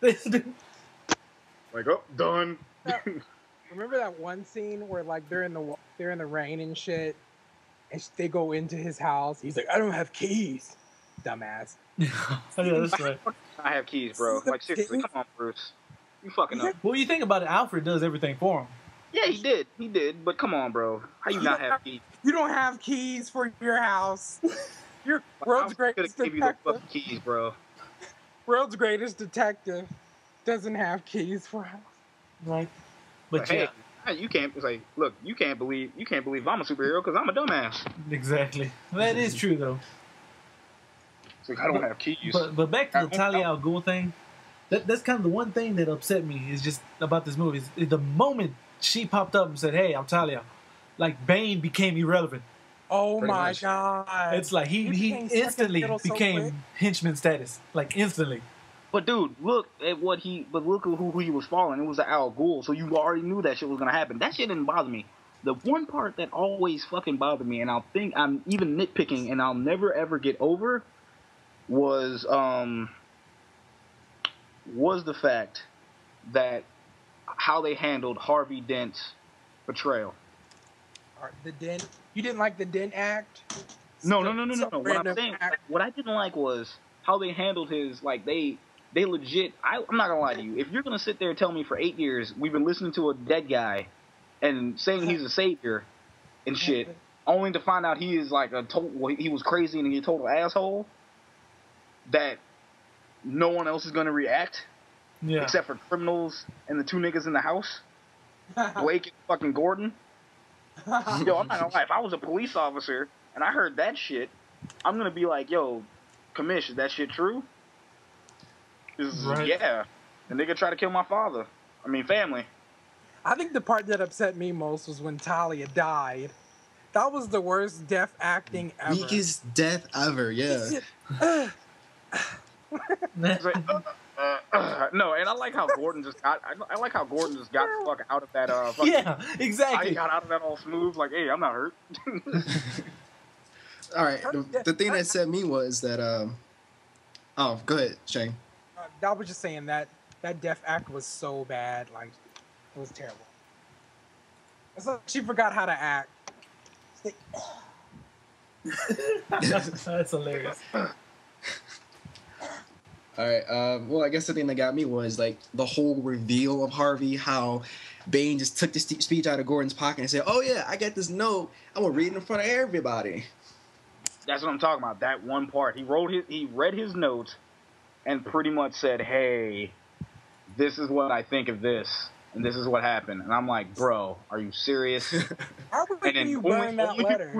Like, oh, done. Remember that one scene where like they're in the rain and shit, and they go into his house. He's like, I don't have keys, dumbass. Yeah, that's right. I have keys, bro. Like seriously, come on, Bruce. You fucking up. Well, you think about it, Alfred does everything for him. Yeah, he did. But come on, bro. How you not have keys? You don't have keys for your house. Your world's greatest detective. Give you the detective. fucking keys, bro. World's greatest detective doesn't have keys for a house. Right. But hey, you can't. It's like, look, you can't believe I'm a superhero because I'm a dumbass. Exactly. That is true though. It's like I don't have keys. But back to the Talia al Ghul thing. That's kind of the one thing that upset me is just about this movie. Is the moment she popped up and said, "Hey, I'm Talia," like Bane became irrelevant. Oh Pretty my much. god! It's like he instantly became henchman status, like instantly. But dude, look at who he was following. It was the Al Ghul, so you already knew that shit was gonna happen. That shit didn't bother me. The one part that always fucking bothered me, and I'm even nitpicking, and I'll never ever get over, was the fact that how they handled Harvey Dent's betrayal. The Dent. You didn't like the Dent act? No. Some What I'm random saying, act. what I didn't like was how they handled his, like, they legit, I'm not gonna lie to you, if you're gonna sit there and tell me for 8 years we've been listening to a dead guy and saying he's a savior and shit, only to find out he is like he was crazy and he's a total asshole, that no one else is gonna react except for criminals and the two niggas in the house, Blake and fucking Gordon. Yo, I'm not gonna lie, if I was a police officer and I heard that shit, I'm gonna be like, yo, commish, is that shit true? Right. Yeah. The nigga tried to kill my family. I think the part that upset me most was when Talia died. That was the worst death acting ever. Weakest death ever, yeah. It's like, no, and I like how Gordon just got. I like how Gordon just got the fuck out of that. Fucking, Yeah, exactly. He got out of that all smooth. Like, hey, I'm not hurt. All right. The thing that set me was that. Oh, go ahead, Shane. I was just saying that death act was so bad. Like, it was terrible. It's like she forgot how to act. That's hilarious. All right. Well, I guess the thing that got me was like the whole reveal of Harvey. How Bane just took the speech out of Gordon's pocket and said, "Oh yeah, I got this note. I'm gonna read it in front of everybody." That's what I'm talking about. That one part. He read his notes, and pretty much said, "Hey, this is what I think of this, and this is what happened." And I'm like, "Bro, are you serious?" How would you burn that letter?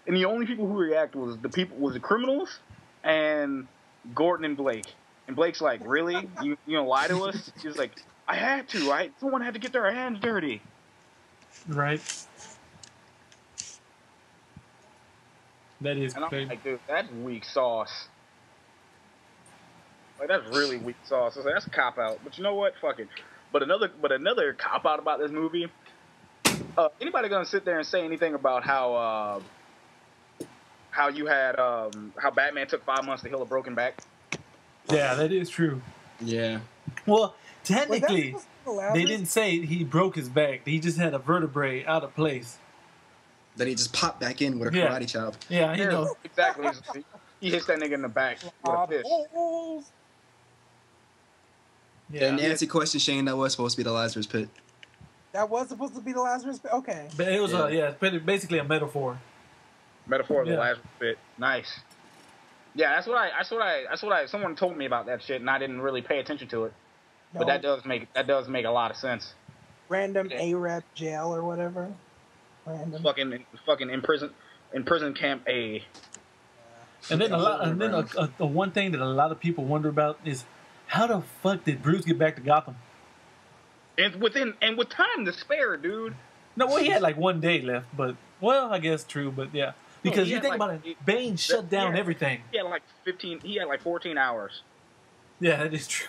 The only people who react was the criminals and Gordon and Blake. And Blake's like, "Really? You gonna lie to us?" He was like, "I had to. Someone had to get their hands dirty." Right. That is And I'm crazy. like, dude, that's weak sauce. Like, that's really weak sauce. I was like, that's a cop out. But you know what? Fuck it. But another cop out about this movie. Anybody gonna sit there and say anything about how you had how Batman took 5 months to heal a broken back? Yeah, that is true. Yeah. Well, technically, Was that they didn't say he broke his back. He just had a vertebrae out of place. Then he just popped back in with a Yeah. karate chop. Yeah, you know. Exactly. He hits that nigga in the back with a fist. Yeah. And to answer your question, Shane, that was supposed to be the Lazarus Pit. That was supposed to be the Lazarus Pit? Okay. But it was basically a metaphor. Metaphor of the Yeah. Lazarus Pit. Nice. Yeah, that's what someone told me about that shit, and I didn't really pay attention to it. But No. that does make a lot of sense. Random Arab jail or whatever. Random. Fucking in prison camp A. And then the one thing that a lot of people wonder about is how the fuck did Bruce get back to Gotham? And with time to spare, dude. No, well, he had like 1 day left, but I guess true, but yeah. Because he you had, think like, about it, Bane shut down everything. He had like 14 hours. Yeah, that is true.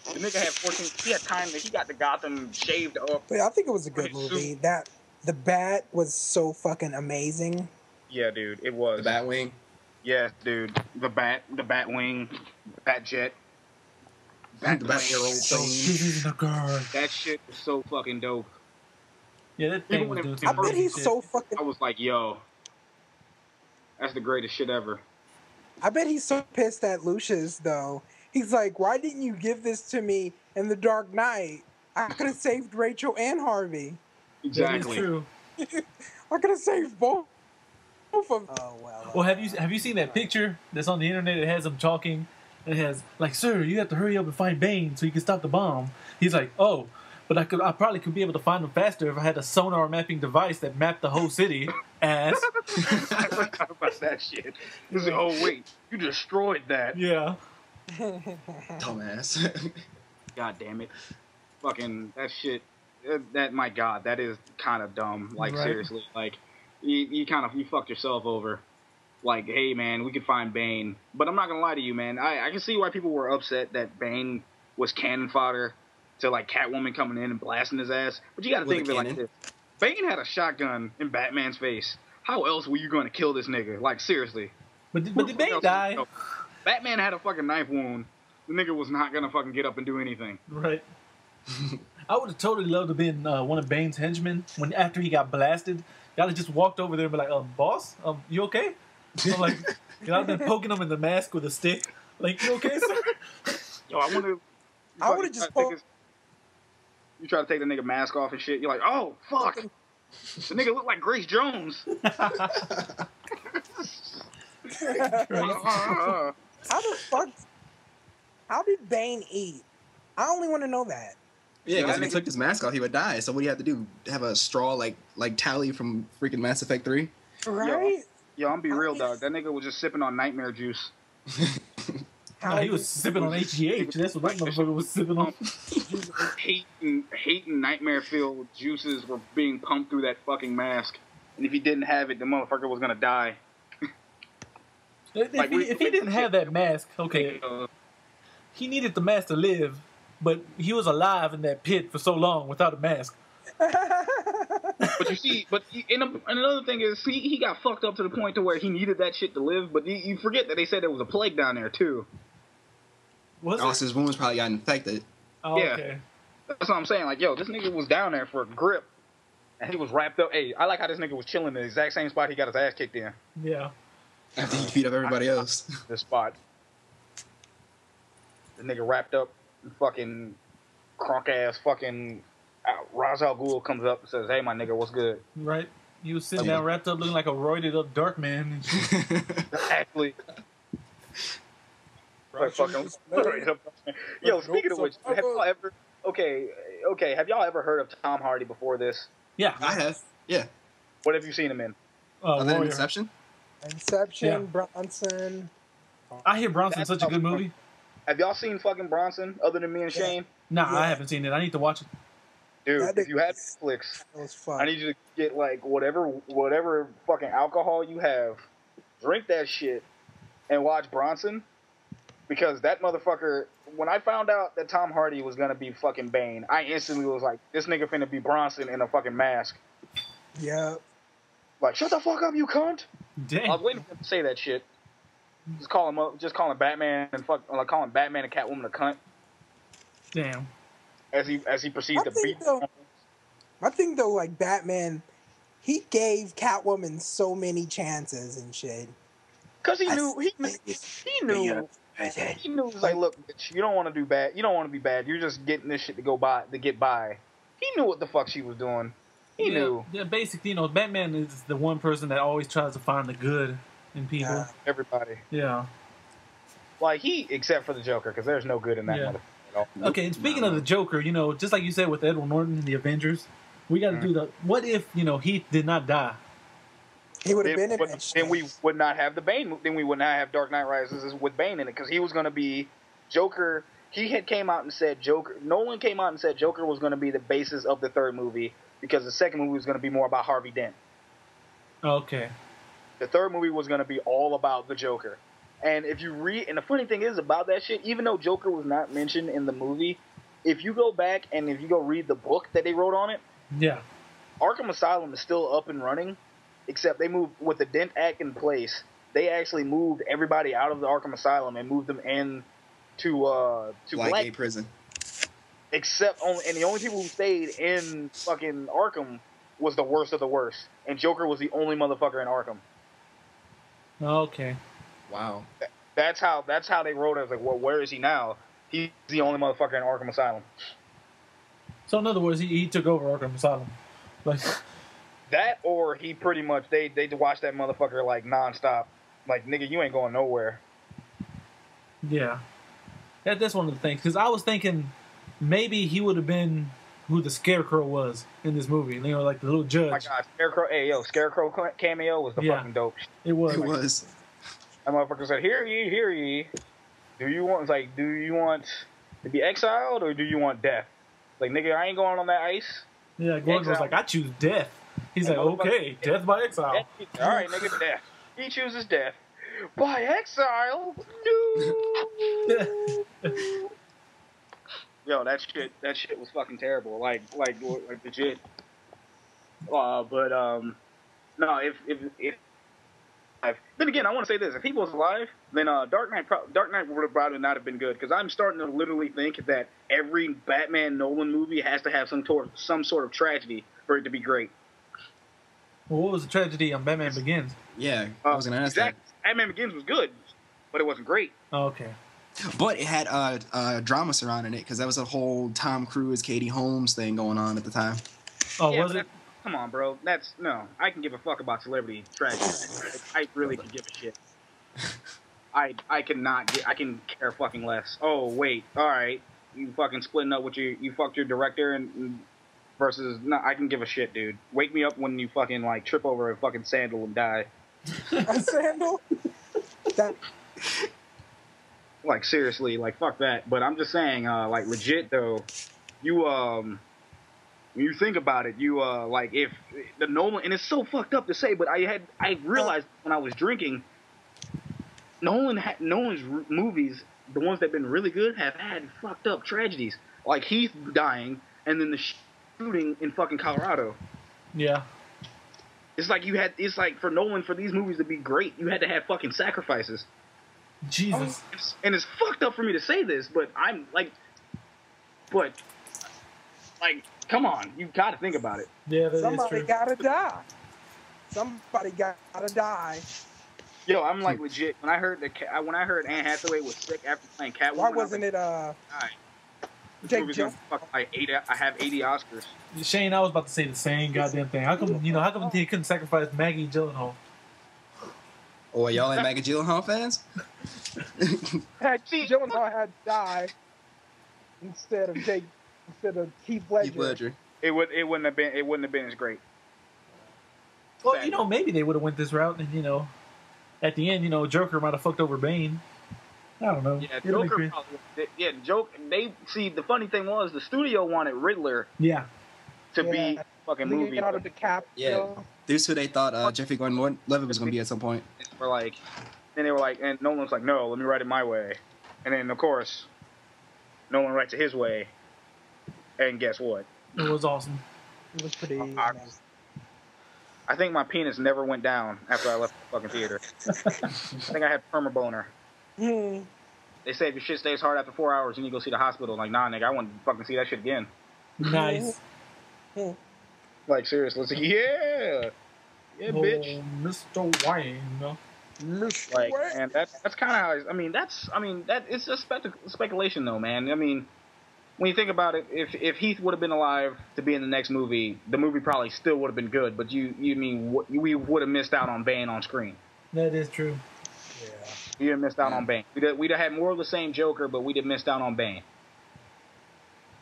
The nigga had 14. He had time. He got the Gotham shaved up. But I think it was a good movie. That the Bat was so fucking amazing. Yeah, dude, it was. The Batwing. Yeah, dude, the Batwing, Batjet, The Bat Arrow So thing. this is the guard. that shit was so fucking dope. Yeah, that thing Even was when doing it- some I bet crazy he's shit. so fucking. I was like, yo, that's the greatest shit ever. I bet he's so pissed at Lucius though. He's like, why didn't you give this to me in the Dark Knight? I could have saved Rachel and Harvey. Exactly. That is true. I could have saved both of them. Oh well. Well, have you seen that picture that's on the internet? It has him talking. It has like, "Sir, you have to hurry up and find Bane so you can stop the bomb." He's like, "Oh, but I probably could be able to find him faster if I had a sonar mapping device that mapped the whole city." Ass. I forgot about that shit. He's like, oh wait, you destroyed that. Yeah. Dumbass. God damn it. Fucking that shit. That my God, that is kind of dumb. Like Right. seriously, like you fucked yourself over. like, hey man, we could find Bane. But I'm not gonna lie to you, man. I can see why people were upset that Bane was cannon fodder to like Catwoman coming in and blasting his ass. But you got to think of it like this: Bane had a shotgun in Batman's face. How else were you going to kill this nigga? Like seriously. But did Bane die? Batman had a fucking knife wound. The nigga was not gonna fucking get up and do anything. Right. I would have totally loved to have been one of Bane's henchmen when after he got blasted. Y'all just walked over there and be like, boss, you okay? I'm like, I'd have been poking him in the mask with a stick. Like, you okay, sir? Yo, I would have just poked. You try to take the nigga mask off and shit. You're like, oh fuck, the nigga look like Grace Jones. How the fuck? How did Bane eat? I only want to know that. Yeah, because if he took his mask off, he would die. So what do you have to do? Have a straw like Tally from freaking Mass Effect 3? Right? Yo, I'm be real, dog. That nigga was just sipping on nightmare juice. No, he was sipping on HGH. That's what that motherfucker was sipping on. Hating nightmare-filled juices were being pumped through that fucking mask. And if he didn't have it, the motherfucker was gonna die. If he didn't have that mask, okay, he needed the mask to live, but he was alive in that pit for so long without a mask. But you see, another thing is, he got fucked up to the point to where he needed that shit to live, but you forget that they said there was a plague down there, too. So his wounds probably got infected. Oh, yeah. Okay. That's what I'm saying. Like, yo, this nigga was down there for a grip, and he was wrapped up. Hey, I like how this nigga was chilling in the exact same spot he got his ass kicked in. Yeah. After he beat up everybody else. This spot. The nigga wrapped up, fucking crunk ass, fucking Ra's al Ghul comes up and says, "Hey, my nigga, what's good?" Right. He was sitting down, wrapped up, looking like a roided up dark man. Exactly. Like fucking roided up. Yo, speaking of which, have y'all ever? Okay. Have y'all ever heard of Tom Hardy before this? Yeah, I have. Yeah. What have you seen him in? Other than Inception? Yeah. Bronson. I hear Bronson's such a good movie. Have y'all seen fucking Bronson other than me and Shane? Nah, I haven't seen it. I need to watch it. Dude, if you have Netflix, I need you to get like whatever fucking alcohol you have, drink that shit, and watch Bronson. Because that motherfucker, when I found out that Tom Hardy was gonna be fucking Bane, I instantly was like, this nigga finna be Bronson in a fucking mask. Yeah. Like, shut the fuck up, you cunt. Damn. I was waiting for him to say that shit. Just calling Batman and calling Batman and Catwoman a cunt. Damn. As he proceeds to beat. I think though, like Batman, he gave Catwoman so many chances and shit. Cause he knew. Like, look, bitch, you don't want to do bad. You don't want to be bad. You're just getting this shit to get by. He knew what the fuck she was doing. He knew. Yeah, basically, Batman is the one person that always tries to find the good in people. Yeah. Everybody. Yeah. Like except for the Joker, because there's no good in that motherfucker at all. Okay, and speaking of the Joker, just like you said with Edward Norton in the Avengers, we got to do the. What if Heath did not die? He would have been in it. Then we would not have the Bane. Then we would not have Dark Knight Rises with Bane in it, because he was going to be Joker. He had came out and said Joker. Nolan came out and said Joker was going to be the basis of the third movie, because the second movie was going to be more about Harvey Dent. Okay. The third movie was going to be all about the Joker. And if you read, and the funny thing is about that shit, even though Joker was not mentioned in the movie, if you go back and if you go read the book that they wrote on it, yeah, Arkham Asylum is still up and running, except they moved with the Dent Act in place. They actually moved everybody out of the Arkham Asylum and moved them in to Blackgate prison. And the only people who stayed in fucking Arkham was the worst of the worst, and Joker was the only motherfucker in Arkham. Okay. Wow. That's how they wrote it. I was like, well, where is he now? He's the only motherfucker in Arkham Asylum. So in other words, he took over Arkham Asylum. Like that, or he pretty much they watched that motherfucker like nonstop. Like, nigga, you ain't going nowhere. Yeah. That's one of the things, because I was thinking maybe he would have been who the Scarecrow was in this movie. Like the little judge. Oh my God, Scarecrow! Hey, yo, Scarecrow cameo was the fucking dope. It was. It was. That motherfucker said, hear ye. Do you want to be exiled, or do you want death? Like, nigga, I ain't going on that ice. Yeah, Gordon was like, I choose death. He's like, okay, death by exile. All right, nigga, death. He chooses death by exile. No. Yo, that shit was fucking terrible. Like legit. But no, if then again, I want to say this: if he was alive, then Dark Knight would have probably not have been good. Because I'm starting to literally think that every Batman Nolan movie has to have some sort of tragedy for it to be great. Well, what was the tragedy on Batman Begins? Yeah, I was gonna ask that. Batman Begins was good, but it wasn't great. Oh, okay. But it had drama surrounding it because that was a whole Tom Cruise, Katie Holmes thing going on at the time. Oh, Yeah, was it? Come on, bro. No. I can give a fuck about celebrity tragedy. I really can give a shit. I can care fucking less. Oh wait, all right. You fucking splitting up with you fucked your director and versus no. I can give a shit, dude. Wake me up when you fucking like trip over a fucking sandal and die. A sandal? That. Like seriously, like fuck that. But I'm just saying, like legit though, you when you think about it, you like if the Nolan, and it's so fucked up to say, but I realized when I was drinking, Nolan's movies, the ones that've been really good, have had fucked up tragedies, like Heath dying, and then the shooting in fucking Colorado. Yeah. It's like for Nolan, for these movies to be great, you had to have fucking sacrifices. Jesus. And it's fucked up for me to say this, but I'm like, come on, you gotta think about it. Yeah, that Somebody is true. gotta die. Somebody gotta die. Yo, I'm like legit. When I heard Anne Hathaway was sick after playing Catwoman, Why wasn't it Jake Gyllenhaal? I have 80 Oscars. Shane, I was about to say the same goddamn thing. How come he couldn't sacrifice Maggie Gyllenhaal? Oh, y'all ain't Maggie Gyllenhaal fans? Gyllenhaal had to die instead of Heath Ledger. Heath Ledger. It wouldn't have been as great. Well, maybe they would have went this route, and at the end, Joker might have fucked over Bane. I don't know. Yeah, Joker. The funny thing was the studio wanted Riddler. Yeah. To be fucking movie. Leonardo DiCaprio. Yeah. This is who they thought Jeffrey Gordon-Levitt was going to be at some point. Then they were like, and Nolan's like, no, let me write it my way. And then of course, Nolan writes it his way. And guess what? It was awesome. It was pretty. I think my penis never went down after I left the fucking theater. I think I had permaboner. They say if your shit stays hard after 4 hours, you need to go see the hospital. Like, nah, nigga, I want to fucking see that shit again. Nice. Like, seriously. It's like, yeah, bitch. Mr. Wayne. Like, and that's kind of how. That it's just speculation, though, man. I mean, when you think about it, if Heath would have been alive to be in the next movie, the movie probably still would have been good. But we would have missed out on Bane on screen. That is true. Yeah. We'd have missed out on Bane. We'd have had more of the same Joker, but we'd have missed out on Bane.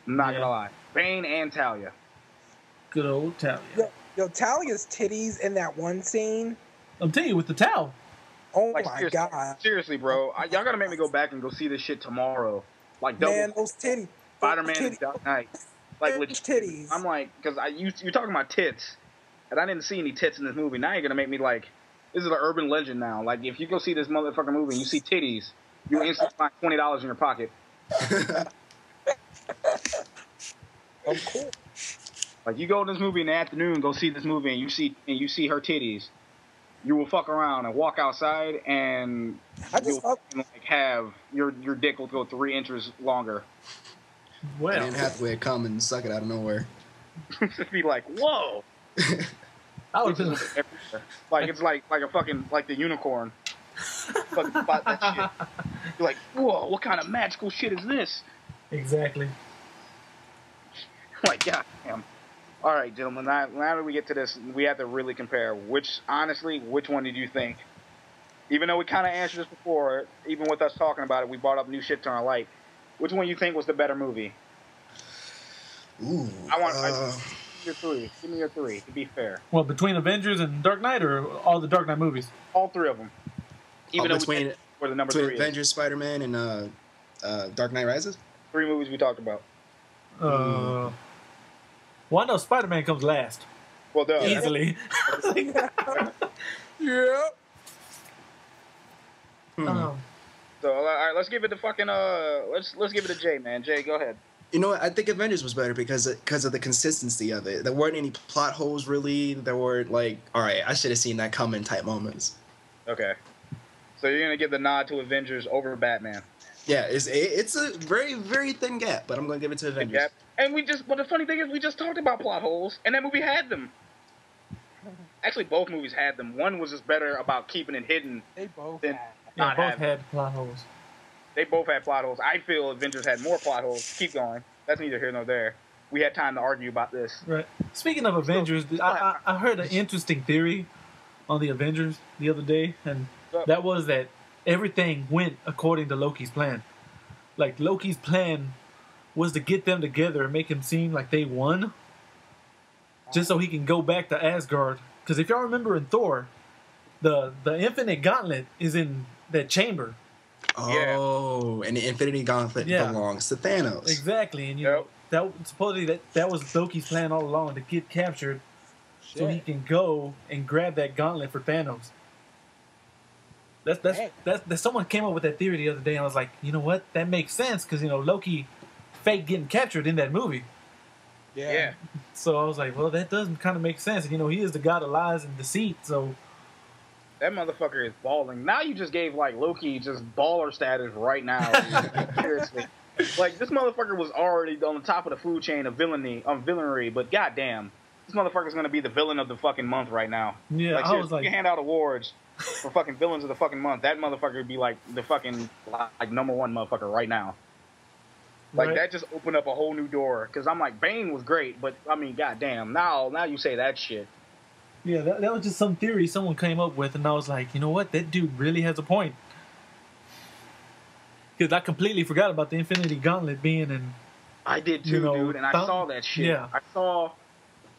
I'm not gonna lie, Bane and Talia. Good old Talia. Yo, Talia's titties in that one scene. I'm telling you, with the towel. Oh my god! Seriously, bro, y'all gotta make me go back and go see this shit tomorrow. Like, man, those titties. Spider-Man and Dark Knight. Like, legit titties. I'm like, because you're talking about tits, and I didn't see any tits in this movie. Now you're gonna make me like, this is an urban legend now. Like, if you go see this motherfucking movie and you see titties, you instantly find $20 in your pocket. Oh, cool. Like, you go to this movie in the afternoon, go see this movie, and you see her titties, you will fuck around and walk outside, and have your dick will go 3 inches longer. Well, and Hathaway come and suck it out of nowhere. Just be like, whoa. I would been like it's like a fucking like the unicorn. Fucking spot that shit. You're like, whoa, what kind of magical shit is this? Exactly. Like, goddamn. All right, gentlemen. Now that we get to this, we have to really compare. Which one did you think? Even though we kind of answered this before, even with us talking about it, we brought up new shit to our light. Which one you think was the better movie? Ooh. Your three. Give me your three, to be fair. Well, between Avengers and Dark Knight, or all the Dark Knight movies? All three of them. Even though between the number three Avengers, Spider-Man, and Dark Knight Rises? 3 movies we talked about. Well, I know Spider-Man comes last. Well, duh. Easily. Yeah. So all right, let's give it to fucking let's give it to Jay, man. Jay, go ahead. You know what? I think Avengers was better because of the consistency of it. There weren't any plot holes really. There weren't like, all right, I should have seen that coming type moments. Okay. So you're gonna give the nod to Avengers over Batman. Yeah, it's a very, very thin gap, but I'm gonna give it to Avengers. Gap. And but the funny thing is, we just talked about plot holes, and that movie had them. Actually, both movies had them. One was just better about keeping it hidden. They both than had. Yeah, not both having it. had plot holes. They both had plot holes. I feel Avengers had more plot holes. Keep going. That's neither here nor there. We had time to argue about this. Right. Speaking of Avengers, I heard an interesting theory on the Avengers the other day, and that was that everything went according to Loki's plan. Like, Loki's plan was to get them together and make him seem like they won, just so he can go back to Asgard. Because if y'all remember in Thor, the Infinite Gauntlet is in that chamber. Oh, and the Infinity Gauntlet belongs to Thanos. Exactly, and you know that supposedly that was Loki's plan all along, to get captured, so he can go and grab that gauntlet for Thanos. That's someone came up with that theory the other day, and I was like, you know what? That makes sense because Loki fake getting captured in that movie. Yeah. So I was like, well, that does kind of make sense. And, he is the god of lies and deceit, so. That motherfucker is balling. Now you just gave, like, Loki just baller status right now. Seriously. Like, this motherfucker was already on the top of the food chain of villainy, but goddamn, this motherfucker's gonna be the villain of the fucking month right now. Yeah, like, I was like, you hand out awards for fucking villains of the fucking month. That motherfucker would be like the fucking like number one motherfucker right now. Like, that just opened up a whole new door. Because I'm like, Bane was great, but I mean, goddamn, now you say that shit. Yeah, that was just some theory someone came up with, and I was like, you know what? That dude really has a point. Because I completely forgot about the Infinity Gauntlet being in. I did too, dude, and I saw that shit. Yeah. I saw.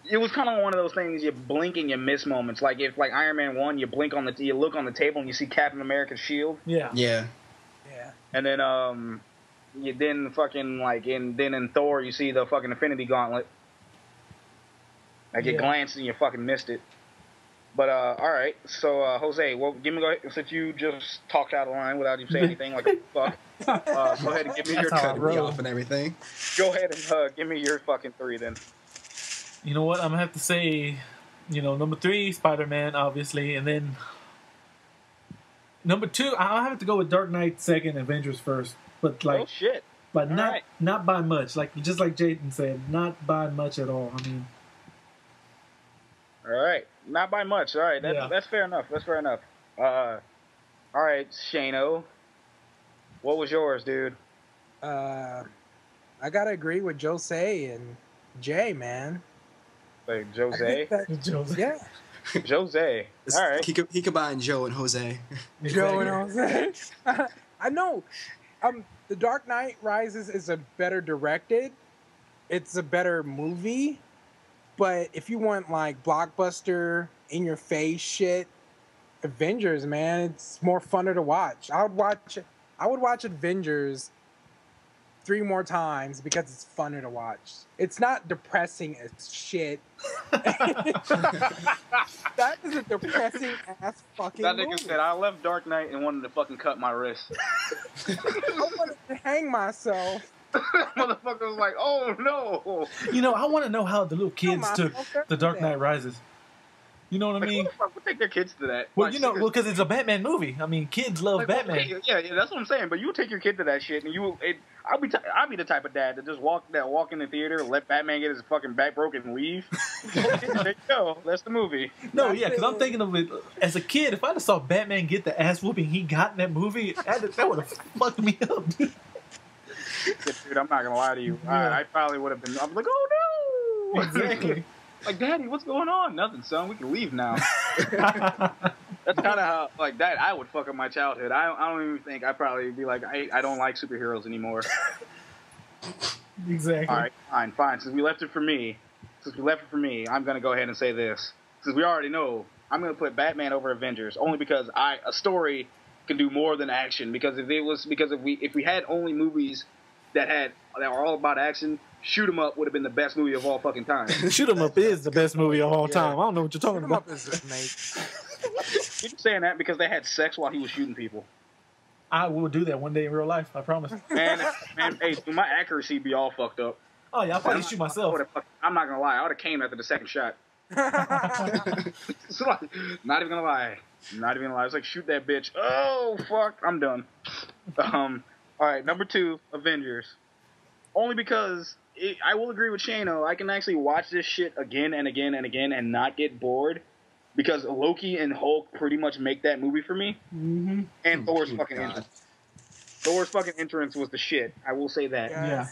It was kind of one of those things you blink and you miss moments. Like if like Iron Man 1, you look on the table and you see Captain America's shield. Yeah. Yeah. Yeah. And then then in Thor you see the fucking Infinity Gauntlet. Like you glanced and you fucking missed it. But all right, so Jose, well, since you just talked out of line without you saying anything like a fuck. Go ahead and give me your Cutting me off and everything. Go ahead and give me your fucking 3 then. You know what? I'm gonna have to say, number 3, Spider-Man, obviously, and then number 2, I'll have to go with Dark Knight second, Avengers first. But like, oh shit! But not by much. Like just like Jaden said, not by much at all. I mean. All right, not by much. All right, that's fair enough. That's fair enough. All right, Shano, what was yours, dude? I gotta agree with Jose and Jay, man. Like Jose? Jose. Yeah. Jose. All right. He combined Joe and Jose. Joe and Jose. I know. The Dark Knight Rises is a better directed. It's a better movie. But if you want like blockbuster, in your face shit, Avengers, man, it's more funner to watch. I would watch Avengers 3 more times because it's funner to watch. It's not depressing as shit. That is a depressing ass fucking That movie. nigga said, I left Dark Knight and wanted to fucking cut my wrist. I wanted to hang myself. Motherfucker was like, oh no. I want to know how the little kids took The Dark Knight Rises. You know what I mean? Who the fuck would take their kids to that? Well, Like, because it's a Batman movie. I mean, kids love Batman. Okay, yeah, that's what I'm saying. But you take your kid to that shit, and I'll be the type of dad that just walk in the theater, let Batman get his fucking back broken, and leave. There you go. That's the movie. No, yeah, because I'm thinking of it as a kid. If I saw Batman get the ass whooping he got in that movie, that would have fucked me up. Dude, I'm not gonna lie to you. Yeah. I probably would have been. I'm like, oh no. Exactly. Like, Daddy, what's going on? Nothing, son. We can leave now. That's kind of how, like, that I would fuck up my childhood. I don't even think I'd probably be like, I don't like superheroes anymore. Exactly. All right, fine. Since we left it for me, I'm going to go ahead and say this. Since we already know, I'm going to put Batman over Avengers, only because a story can do more than action. Because if we had only movies that were all about action, Shoot 'Em Up would have been the best movie of all fucking time. Shoot 'Em Up is the best movie of all time. I don't know what you're talking about. Shoot 'em up is amazing. You're saying that because they had sex while he was shooting people. I will do that one day in real life. I promise. Man, hey, dude, my accuracy be all fucked up. Oh yeah, I'll probably shoot myself. I'm not gonna lie. I would have came after the second shot. So, like, not even gonna lie. Not even gonna lie. It's like, shoot that bitch. Oh fuck, I'm done. All right, number 2, Avengers. Only because I will agree with Shano. I can actually watch this shit again and again and again and not get bored. Because Loki and Hulk pretty much make that movie for me. Mm-hmm. And Thor's fucking entrance. Thor's fucking entrance was the shit. I will say that. Yeah.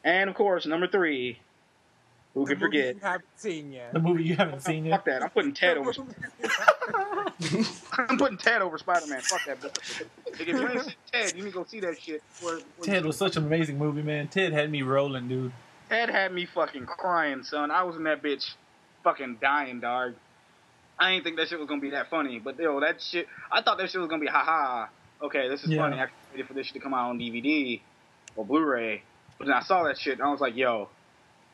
And of course, number 3. Who can forget? You haven't seen yet. The movie you haven't seen yet. Fuck that. I'm putting Ted over. I'm putting Ted over Spider-Man. Fuck that. If you ain't seen Ted, you need to go see that shit. Ted was such an amazing movie, man. Ted had me rolling, dude. Ted had me fucking crying, son. I was in that bitch fucking dying, dog. I didn't think that shit was gonna be that funny, but yo, that shit. I thought that shit was gonna be haha. Okay, this is funny. I waited for this shit to come out on DVD or Blu-ray, but then I saw that shit and I was like, yo,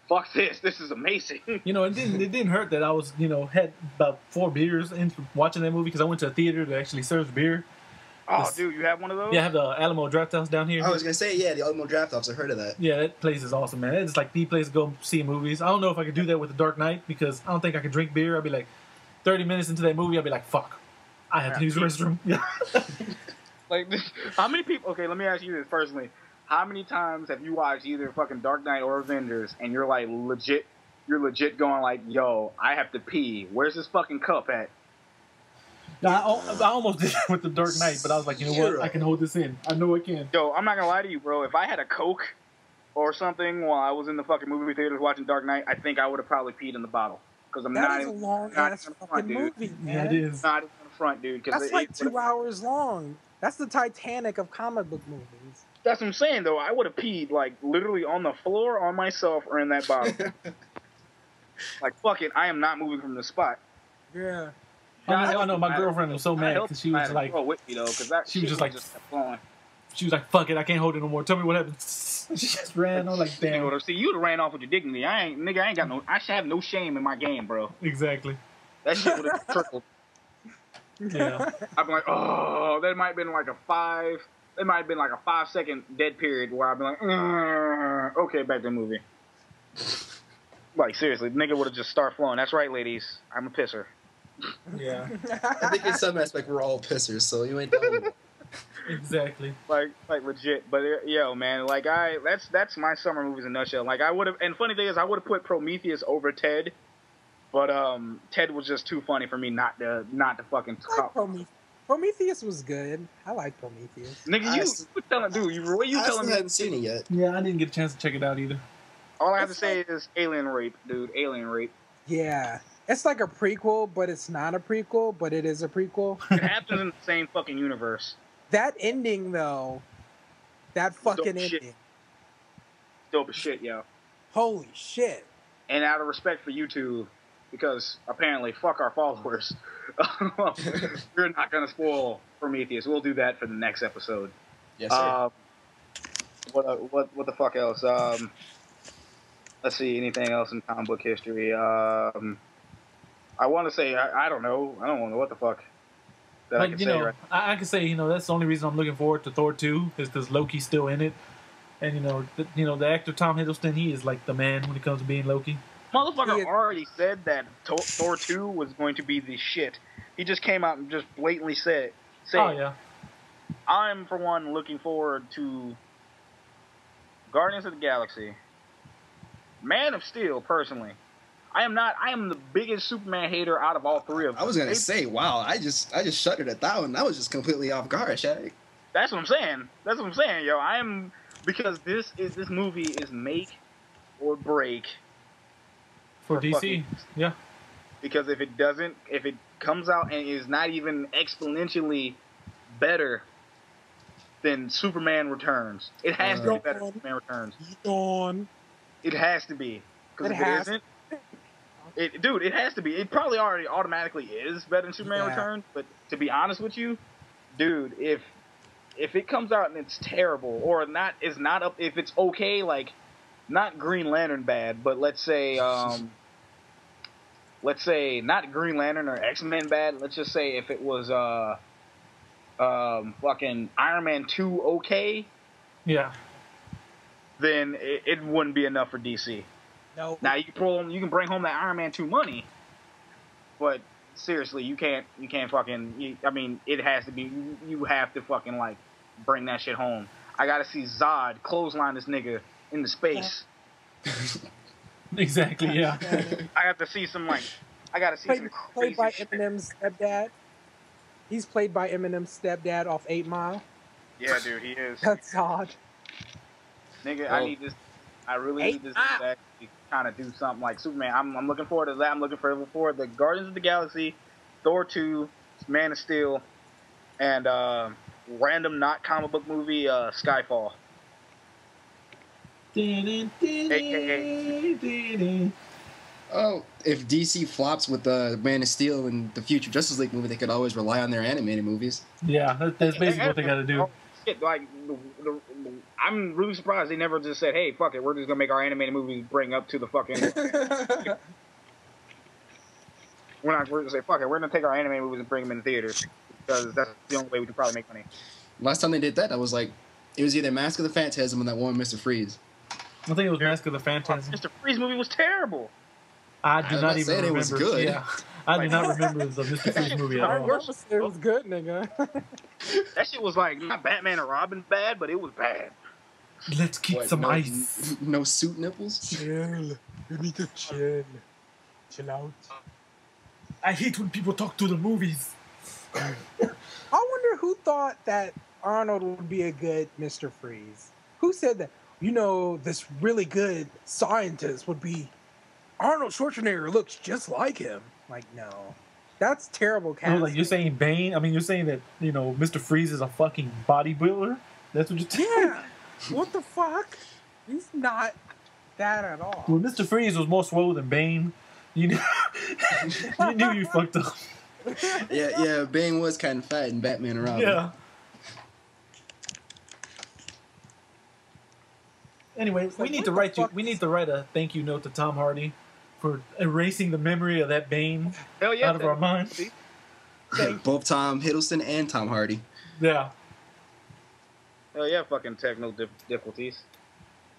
fuck this. This is amazing. You know, it didn't hurt that I was, had about 4 beers into watching that movie because I went to a theater that actually serves beer. Oh, dude, you have one of those? Yeah, I have the Alamo Draft House down here. I was gonna say, yeah, the Alamo Draft House. I heard of that. Yeah, that place is awesome, man. It's like the place to go see movies. I don't know if I could do that with The Dark Knight because I don't think I could drink beer. I'd be like 30 minutes into that movie, I'd be like, fuck, I have to use the restroom. Yeah. Like, how many people? Okay, let me ask you this personally. How many times have you watched either fucking Dark Knight or Avengers, and you're like legit going like, yo, I have to pee. Where's this fucking cup at? I almost did it with The Dark Knight, but I was like, you know what? I can hold this in. I know I can. Yo, I'm not gonna lie to you, bro. If I had a Coke or something while I was in the fucking movie theaters watching Dark Knight, I think I would have probably peed in the bottle. Because I'm that is a long ass fucking movie, man. Yeah, it is. Not even in the front, dude. That's like 2 hours long. That's the Titanic of comic book movies. That's what I'm saying, though. I would have peed, like, literally on the floor, on myself, or in that bottle. Like, fuck it. I am not moving from the spot. Yeah. I know. My girlfriend was so mad because she was like, with me, though, because that she was just like, kept flowing. She was like, fuck it, I can't hold it no more. Tell me what happened. She just ran. I was like, damn. See, you ran off with your dignity. I ain't got no. I should have no shame in my game, bro. Exactly. That shit would have trickled. Yeah. I'd be like, oh, that might have been like a 5-second dead period where I'd be like, okay, back to the movie. Like, seriously, the nigga would have just started flowing. That's right, ladies. I'm a pisser. Yeah. I think in some aspect we're all pissers, so you ain't done. Exactly. Like legit. But yo, man, like that's my summer movies in a nutshell. Like I would have, and funny thing is, I would have put Prometheus over Ted, but Ted was just too funny for me not to fucking. Prometheus was good. I like Prometheus. Nigga, you telling, dude, you telling me? I haven't seen it yet. Yeah, I didn't get a chance to check it out either. All I have to say is alien rape, dude. Alien rape. Yeah. It's like a prequel, but it's not a prequel, but it is a prequel. It happens in the same fucking universe. That ending, though, that fucking ending. Dope as shit, yo. Holy shit. And out of respect for YouTube, because apparently, fuck our followers, we're not going to spoil Prometheus. We'll do that for the next episode. Yes, sir. What the fuck else? Let's see, anything else in comic book history? I want to say, I don't know. I don't know what the fuck. I can say, that's the only reason I'm looking forward to Thor 2 is because Loki's still in it. And, the actor Tom Hiddleston, he is like the man when it comes to being Loki. Motherfucker already said that Thor 2 was going to be the shit. He just came out and just blatantly said Oh, yeah. I'm, for one, looking forward to Guardians of the Galaxy. Man of Steel, personally. I am the biggest Superman hater out of all three of them. I was gonna say, wow, I just shuddered at that one. That was just completely off guard, Shaq. That's what I'm saying. Yo. Because this movie is make or break for DC. Yeah. Because if it comes out and is not even exponentially better than Superman Returns, it has to be better than Superman Returns. It has to be. Because if it isn't, it has to be. It probably already automatically is better than Superman Returns, but to be honest with you, dude, if it comes out and it's terrible, or if it's okay, like, not Green Lantern bad, but let's say not Green Lantern or X-Men bad, let's just say if it was, fucking Iron Man 2 okay, Yeah. then it wouldn't be enough for DC. No. Now you can bring home that Iron Man 2 money, but seriously, you can't fucking. I mean, it has to be. You have to fucking like bring that shit home. I gotta see Zod clothesline this nigga into space. Exactly. Yeah. I have to see some like. I gotta see some Played crazy by shit. Eminem's stepdad. He's played by Eminem's stepdad off 8 Mile. Yeah, dude, he is. That's odd. Nigga, Oh. I need this. I really need this to actually kind of do something like Superman. I'm looking forward to that. I'm looking forward to the Guardians of the Galaxy, Thor 2, Man of Steel, and random not comic book movie Skyfall. AKA. Oh, if DC flops with the Man of Steel and the future Justice League movie, they could always rely on their animated movies. Yeah, that's basically what they got to do. Shit, like, I'm really surprised they never just said, "Hey, fuck it, we're just gonna make our animated movies bring up to the fucking." We're gonna say, "Fuck it, we're gonna take our animated movies and bring them in theaters because that's the only way we can probably make money." Last time they did that, I was like, it was either Mask of the Phantasm or that one Mr. Freeze. I think it was Mask of the Phantasm. Mr. Freeze movie was terrible. I do not even remember. It was good. Yeah, I do not remember the Mr. Freeze movie at all. It was good, nigga. That shit was like not Batman and Robin bad, but it was bad. Let's keep some ice. No suit nipples? Chill. You need to chill. Chill out. I hate when people talk to the movies. I wonder who thought that Arnold would be a good Mr. Freeze. Who said that? You know, this really good scientist would be Arnold Schwarzenegger looks just like him. Like, no. That's terrible casting. Oh, like you're saying Bane? I mean, you're saying that, you know, Mr. Freeze is a fucking bodybuilder? That's what you're saying? Yeah. What the fuck? He's not that at all. Well, Mr. Freeze was more swole than Bane. You knew you fucked up. Yeah, Bane was kind of fat in Batman and Robin. Yeah. Anyway, we need to write a thank you note to Tom Hardy for erasing the memory of that Bane Hell yeah, out of our minds. Both Tom Hiddleston and Tom Hardy. Yeah. Hell yeah, fucking technical difficulties.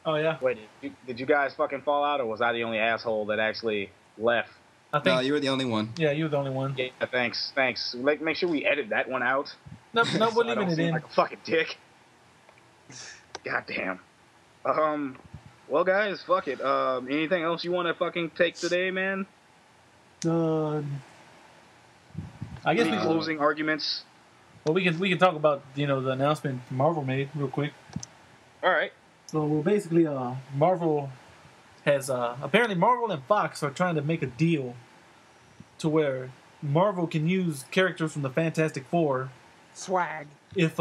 Oh yeah. Wait, did you guys fucking fall out, or was I the only asshole that actually left? I think. No, you were the only one. Yeah, you were the only one. Yeah, thanks. Like, make sure we edit that one out. No, So we're I don't leaving it seem in. like a fucking dick. God damn. Well, guys, fuck it. Anything else you want to fucking take today, man? I guess Any we closing arguments? Well, we can talk about, you know, the announcement Marvel made real quick. All right. So, well, basically, Marvel has apparently Marvel and Fox are trying to make a deal to where Marvel can use characters from the Fantastic Four Swag. if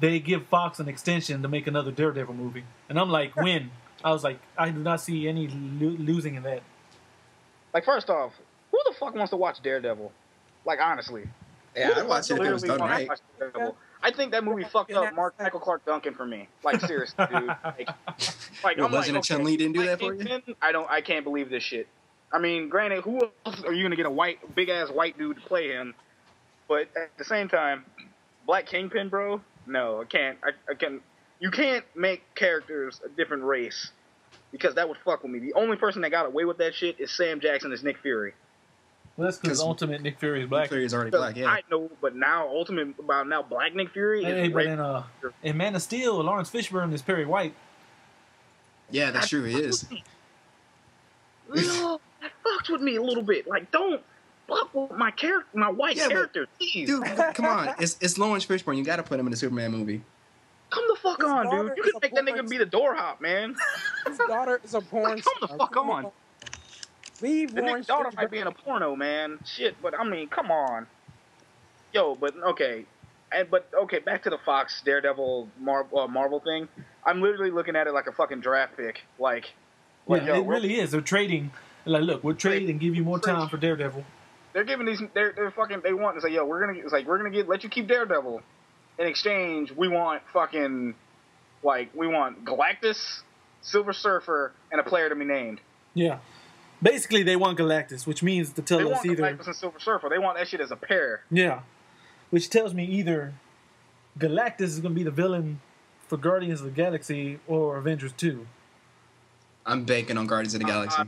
they give Fox an extension to make another Daredevil movie. And I'm like, when? I was like, I do not see any losing in that. Like, first off, who the fuck wants to watch Daredevil? Like, honestly. Yeah, I'd watch it if it was done right. I think that movie fucked up Michael Clark Duncan for me. Like, seriously, dude. Like, I'm Legend of Chun-Li didn't do that for you? I can't believe this shit. I mean, granted, who else are you gonna get a big ass white dude to play him? But at the same time, Black Kingpin, bro. No, I can't. I can. You can't make characters a different race because that would fuck with me. The only person that got away with that shit is Sam Jackson as Nick Fury. Well, that's because Ultimate Nick Fury is black. Nick Fury is already black, yeah. I know, but now Black Nick Fury Hey, is but in Man of Steel, Lawrence Fishburne is Perry White. Yeah, that's true, he is. No, that fucks with me a little bit. Like, don't fuck with my white character, please. Dude, come on. It's Lawrence Fishburne. You gotta put him in a Superman movie. Come the fuck on, dude. You can make that nigga be the door hop, man. His daughter is a porn Like, come the fuck on. Leave The Lawrence nigga's daughter Fishburne. might be in a porno, man. Shit, but I mean, come on. Yo, but okay. Back to the Fox Daredevil Marvel thing. I'm literally looking at it like a fucking draft pick. Like Yeah, yo, it really is. They're trading. Like, look, we'll trade and give you more time for Daredevil. They're giving these. They're fucking. They want to say, yo, we're gonna let you keep Daredevil. In exchange, we want fucking, we want Galactus, Silver Surfer, and a player to be named. Yeah. Basically, they want Galactus, which means to tell They us want either. Galactus and Silver Surfer. They want that shit as a pair. Yeah. which tells me either Galactus is going to be the villain for Guardians of the Galaxy or Avengers 2. I'm banking on Guardians of the Galaxy.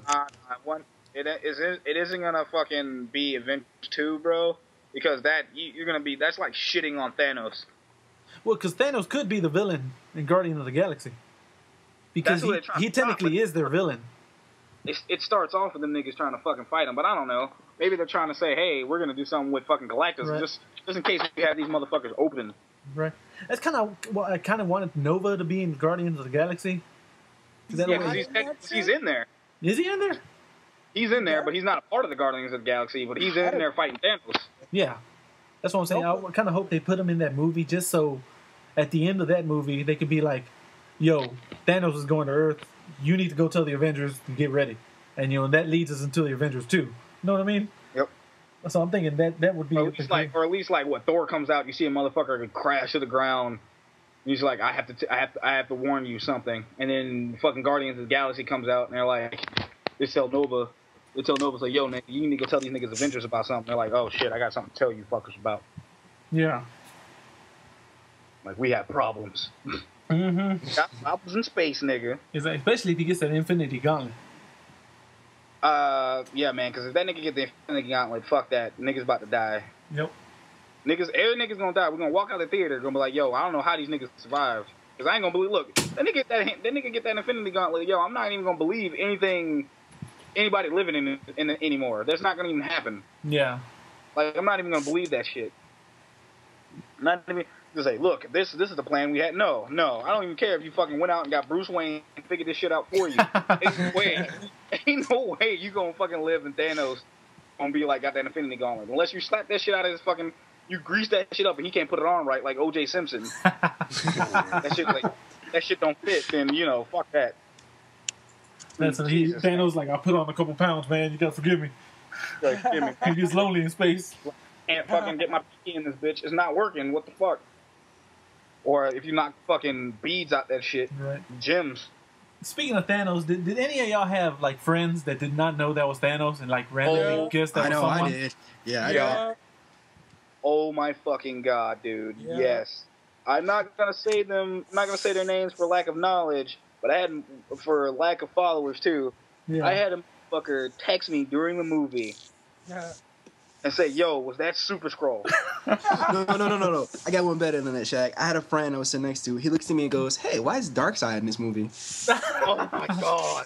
It isn't gonna fucking be Avengers 2, bro, because you're gonna be, that's like shitting on Thanos. Well, because Thanos could be the villain in Guardians of the Galaxy. Because he technically is their villain. It starts off with them niggas trying to fucking fight him, but I don't know. Maybe they're trying to say, hey, we're gonna do something with fucking Galactus, Right. just in case we have these motherfuckers open. Right. That's kind of what I kind of wanted Nova to be in Guardians of the Galaxy. Yeah, because he's in there. Is he in there? He's in there, but he's not a part of the Guardians of the Galaxy, but he's in there fighting Thanos. Yeah. That's what I'm saying. I kind of hope they put him in that movie just so at the end of that movie they could be like, yo, Thanos is going to Earth. You need to go tell the Avengers to get ready. And, that leads us into the Avengers 2. You know what I mean? Yep. So I'm thinking that would be... Or at least what Thor comes out, you see a motherfucker crash to the ground. And he's like, I have to warn you something. And then fucking Guardians of the Galaxy comes out, and they're like, they tell Nova's like, yo, nigga, you need to go tell these niggas Avengers about something. They're like, oh shit, I got something to tell you fuckers about. Yeah. Like, we have problems. Mm-hmm. Got problems in space, nigga. Especially if he gets that Infinity Gauntlet. Yeah, man, because if that nigga get the Infinity Gauntlet, fuck that. Nigga's about to die. Yep. Every nigga's gonna die. We're gonna walk out of the theater, gonna be like, yo, I don't know how these niggas survived. Because I ain't gonna believe, look, that nigga get that Infinity Gauntlet, yo, I'm not even gonna believe anybody living in it anymore. That's not gonna even happen. Yeah. Like, I'm not even gonna believe that shit. Not even to say, look, this is the plan we had. No, I don't even care if you fucking went out and got Bruce Wayne and figured this shit out for you. Ain't no way you gonna fucking live and Thanos gonna be like, got that Infinity Gauntlet. Unless you slap that shit out of his fucking, you grease that shit up and he can't put it on right like O.J. Simpson. that shit don't fit, then, fuck that. Thanos like, I put on a couple pounds, man. You gotta forgive me. He gets lonely in space. Can't fucking get my pee in this bitch. It's not working. What the fuck? Or if you knock fucking beads out that shit, right? Gems. Speaking of Thanos, did any of y'all have like friends that did not know that was Thanos and like randomly guessed that was someone? I did. Yeah, I did. Oh my fucking god, dude! Yeah. Yes, I'm not gonna say their names for lack of knowledge, but I had for lack of followers too. Yeah. I had a motherfucker text me during the movie. Yeah. And say, yo, was that Super Skrull? No. I got one better than that, Shaq. I had a friend I was sitting next to. He looks at me and goes, hey, why is Darkseid in this movie? Oh, my God.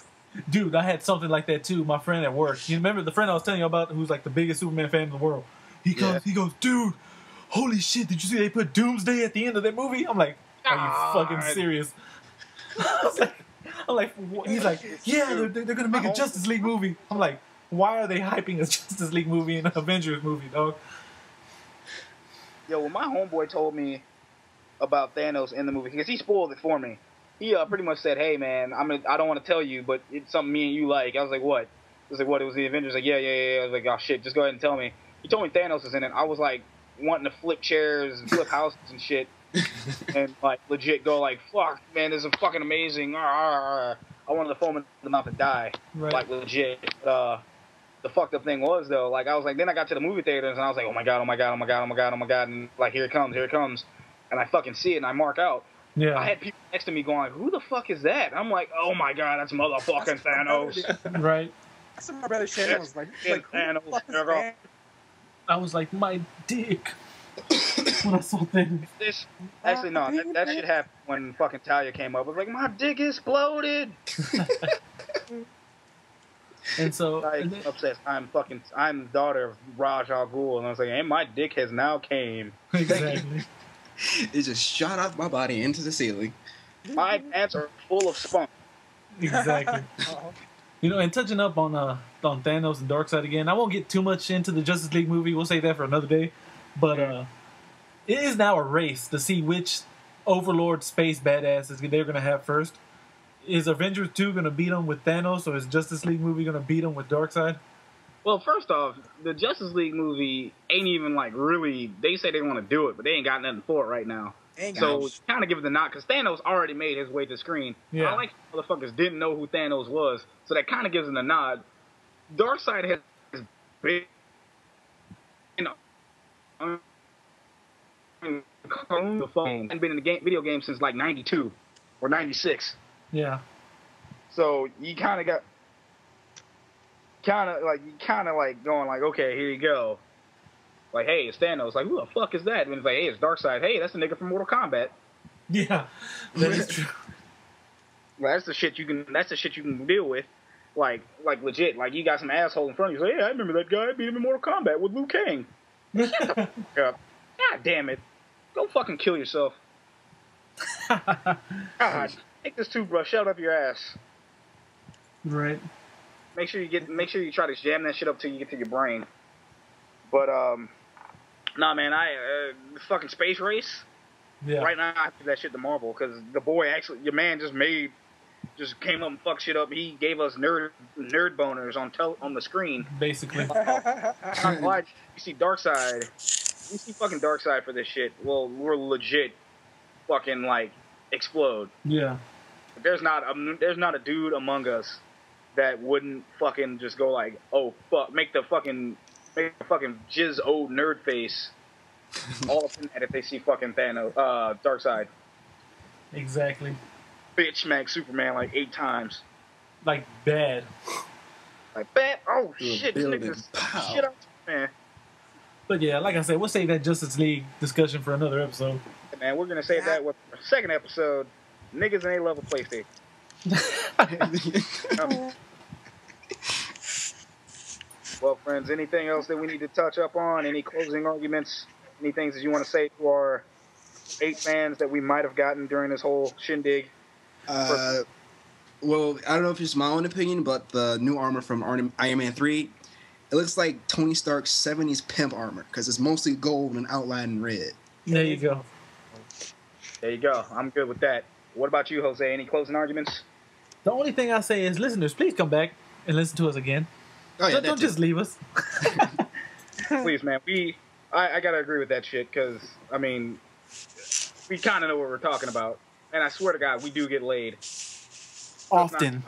Dude, I had something like that, too. My friend at work. You remember the friend I was telling you about who's like the biggest Superman fan in the world? He goes, dude, holy shit, did you see they put Doomsday at the end of that movie? I'm like, are you fucking serious? I'm like, he's like, yeah, they're going to make a Justice League movie. I'm like, why are they hyping a Justice League movie and an Avengers movie, dog? Yo, when my homeboy told me about Thanos in the movie, because he spoiled it for me, he pretty much said, hey, man, I don't want to tell you, but it's something me and you like. I was like, what? He was like, what? It was the Avengers? Like, yeah. I was like, oh, shit, just go ahead and tell me. He told me Thanos is in it. I was like, wanting to flip chairs and flip houses and shit. And, like, legit go like, fuck, man, this is fucking amazing. I wanted to foam in the mouth and die. Right. Like, legit. The fucked up thing was, though, like, I was like, then I got to the movie theaters, and I was like, oh my god, and, like, here it comes, and I fucking see it, and I mark out. Yeah. I had people next to me going, who the fuck is that? I'm like, oh my god, that's motherfucking Thanos. Right. That's my brother Shannon was like Thanos. I was like, my dick. When I saw things. Actually, no, that shit happened when fucking Talia came up. I was like, my dick exploded. And so, obsessed. I'm the daughter of Raj Al Ghul, and I was like, and my dick has now came. Exactly. It just shot off my body into the ceiling. My pants are full of spunk. Exactly. And touching up on Thanos and Darkseid again, I won't get too much into the Justice League movie. We'll save that for another day. But it is now a race to see which Overlord space badasses they're going to have first. Is Avengers 2 going to beat them with Thanos, or is Justice League movie going to beat them with Darkseid? Well, first off, the Justice League movie ain't even, like, really... They say they want to do it, but they ain't got nothing for it right now. So, kind of give it the nod, because Thanos already made his way to the screen. Yeah. I like motherfuckers didn't know who Thanos was, so that kind of gives them the nod. Darkseid has been... clone the phone. Hadn't been in the video game since like '92 or '96. Yeah. So you kind of going like, okay, here you go. Like, hey, it's Thanos. Like, who the fuck is that? And it's like, hey, it's Darkseid. Hey, that's the nigga from Mortal Kombat. Yeah, that is true. Well, that's the shit you can deal with. Like legit. Like, you got some asshole in front of you. Say, hey, I remember that guy. I beat him in Mortal Kombat with Liu Kang. Shut the fuck up. God damn it. Go fucking kill yourself. God, take this toothbrush, shove it up your ass. Right. Make sure you try to jam that shit up till you get to your brain. But nah, man, fucking Space Race. Yeah. Right now, I give that shit to Marvel because the boy your man just came up and fucked shit up. He gave us nerd boners on the screen. Basically. I'm glad you see Darkseid. You see fucking Darkseid for this shit. Well, we're legit fucking like explode. Yeah. There's not a dude among us that wouldn't fucking just go like, oh fuck, make the fucking jizz old nerd face all up in that if they see fucking Thanos, Darkseid. Exactly. Bitch smack Superman like 8 times. Like bad. Like bad. Oh shit, this nigga's shit up, man. But yeah, like I said, we'll save that Justice League discussion for another episode. Man, we're gonna save that with our second episode. Niggas ain't love a PlayStation. Well, friends, anything else that we need to touch up on? Any closing arguments? Any things that you want to say to our 8 fans that we might have gotten during this whole shindig? Well, I don't know if it's my own opinion, but the new armor from Iron Man 3, it looks like Tony Stark's 70s pimp armor because it's mostly gold and outlined in red. There you go. There you go. I'm good with that. What about you, Jose? Any closing arguments? The only thing I say is, listeners, please come back and listen to us again. Oh, yeah, Don't just leave us. Please, man. I gotta agree with that shit because, I mean, we kind of know what we're talking about. And I swear to God, we do get laid. Often.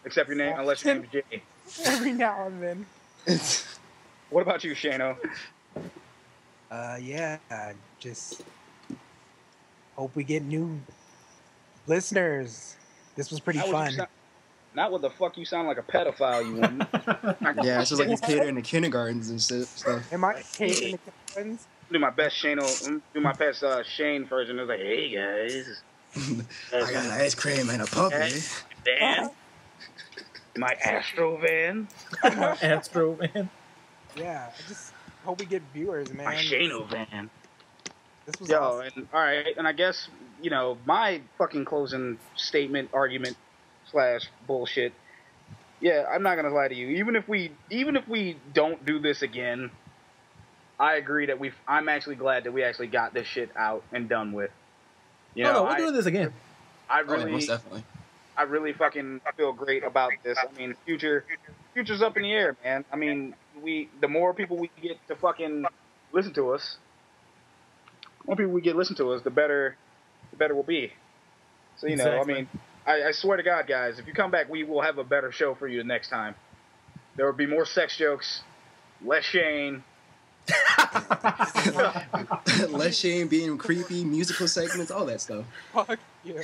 Except your name, unless your name's Jay. Every now and then. What about you, Shano? Yeah, just hope we get new listeners. This was pretty fun. Not what the fuck you sound like a pedophile, you want. Yeah, it's just like you cater in the kindergartens and stuff. Am I catering in the kindergartens? Do my best Shane version. It was like, hey guys. I got ice cream and a puppy. Van. My Astro van. Astro van. Yeah, I just hope we get viewers, man. My Shano van. This was Yo, awesome. and all right, and I guess, you know, my fucking closing statement, argument / bullshit. Yeah, I'm not gonna lie to you. Even if we don't do this again, I agree that I'm actually glad that we actually got this shit out and done with. You know, we're doing this again. Most definitely. I really fucking feel great about this. I mean, future's up in the air, man. I mean, the more people we get to fucking listen to us, the better we'll be. So, you know, Exactly. I mean, I swear to God, guys, if you come back, we will have a better show for you next time. There will be more sex jokes, less Shane. Less Shane being creepy, musical segments, all that stuff. Fuck you.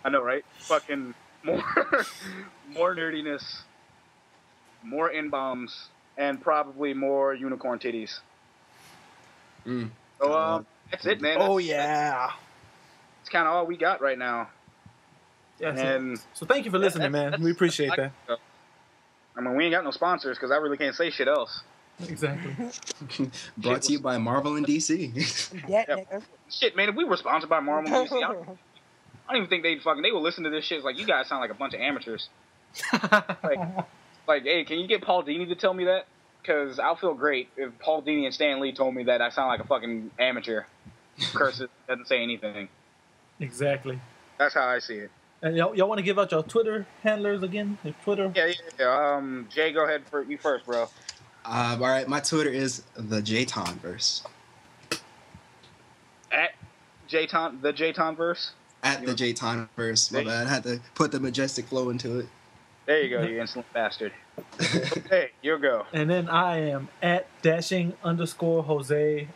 I know, right? Fucking more nerdiness, more N-bombs, and probably more unicorn titties. So, that's it, man. Yeah. It's kind of all we got right now. Yeah, And so thank you for listening, man. We appreciate that. I mean, we ain't got no sponsors because I really can't say shit else. Exactly. Brought to you by Marvel and DC. Yeah, Yep. nigga. Shit, man, if we were sponsored by Marvel and DC, I don't even think they will listen to this shit. It's like, you guys sound like a bunch of amateurs. Like, hey, can you get Paul Dini to tell me that? Because I'll feel great if Paul Dini and Stan Lee told me that I sound like a fucking amateur. Curses, doesn't say anything. Exactly. That's how I see it. And y'all want to give out your Twitter handlers again? Your Twitter? Yeah. Jay, go ahead for you first, bro. All right, my Twitter is the Jtonverse. At the Jtonverse. At the Jtonverse. My bad. I had to put the majestic flow into it. There you go, you insolent bastard. Hey, you go. And then I am at _Jose_S.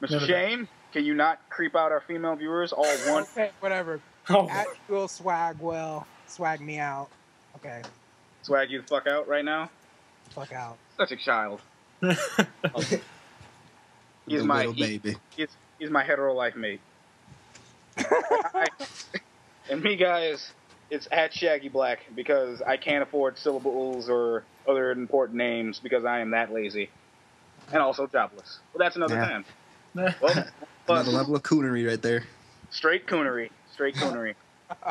Mr. Shane, can you not creep out our female viewers all one? Okay, whatever. Oh. At Will Swagwell, swag me out. Okay, Swag you the fuck out right now? fuck out. Such a child. He's The my little baby. He's my hetero life mate. And me, guys, it's at Shaggy Black because I can't afford syllables or other important names because I am that lazy. And also jobless. Well, that's another time. Well, Another level of coonery right there. straight coonery. Straight coonery.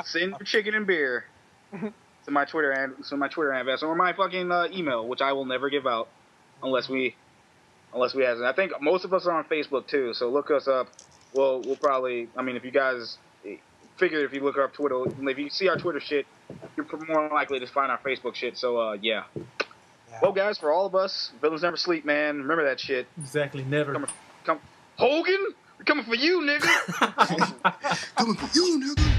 Send your chicken and beer to my Twitter address or my fucking email, which I will never give out unless we have it. I think most of us are on Facebook too, so look us up. We'll probably. I mean, if you guys figure if you look up Twitter, if you see our Twitter shit, you're more likely to find our Facebook shit. So yeah. Well, guys, for all of us, villains never sleep, man. Remember that shit. Exactly, never. Come, Hogan, we're coming for you, nigga. Coming for you, nigga.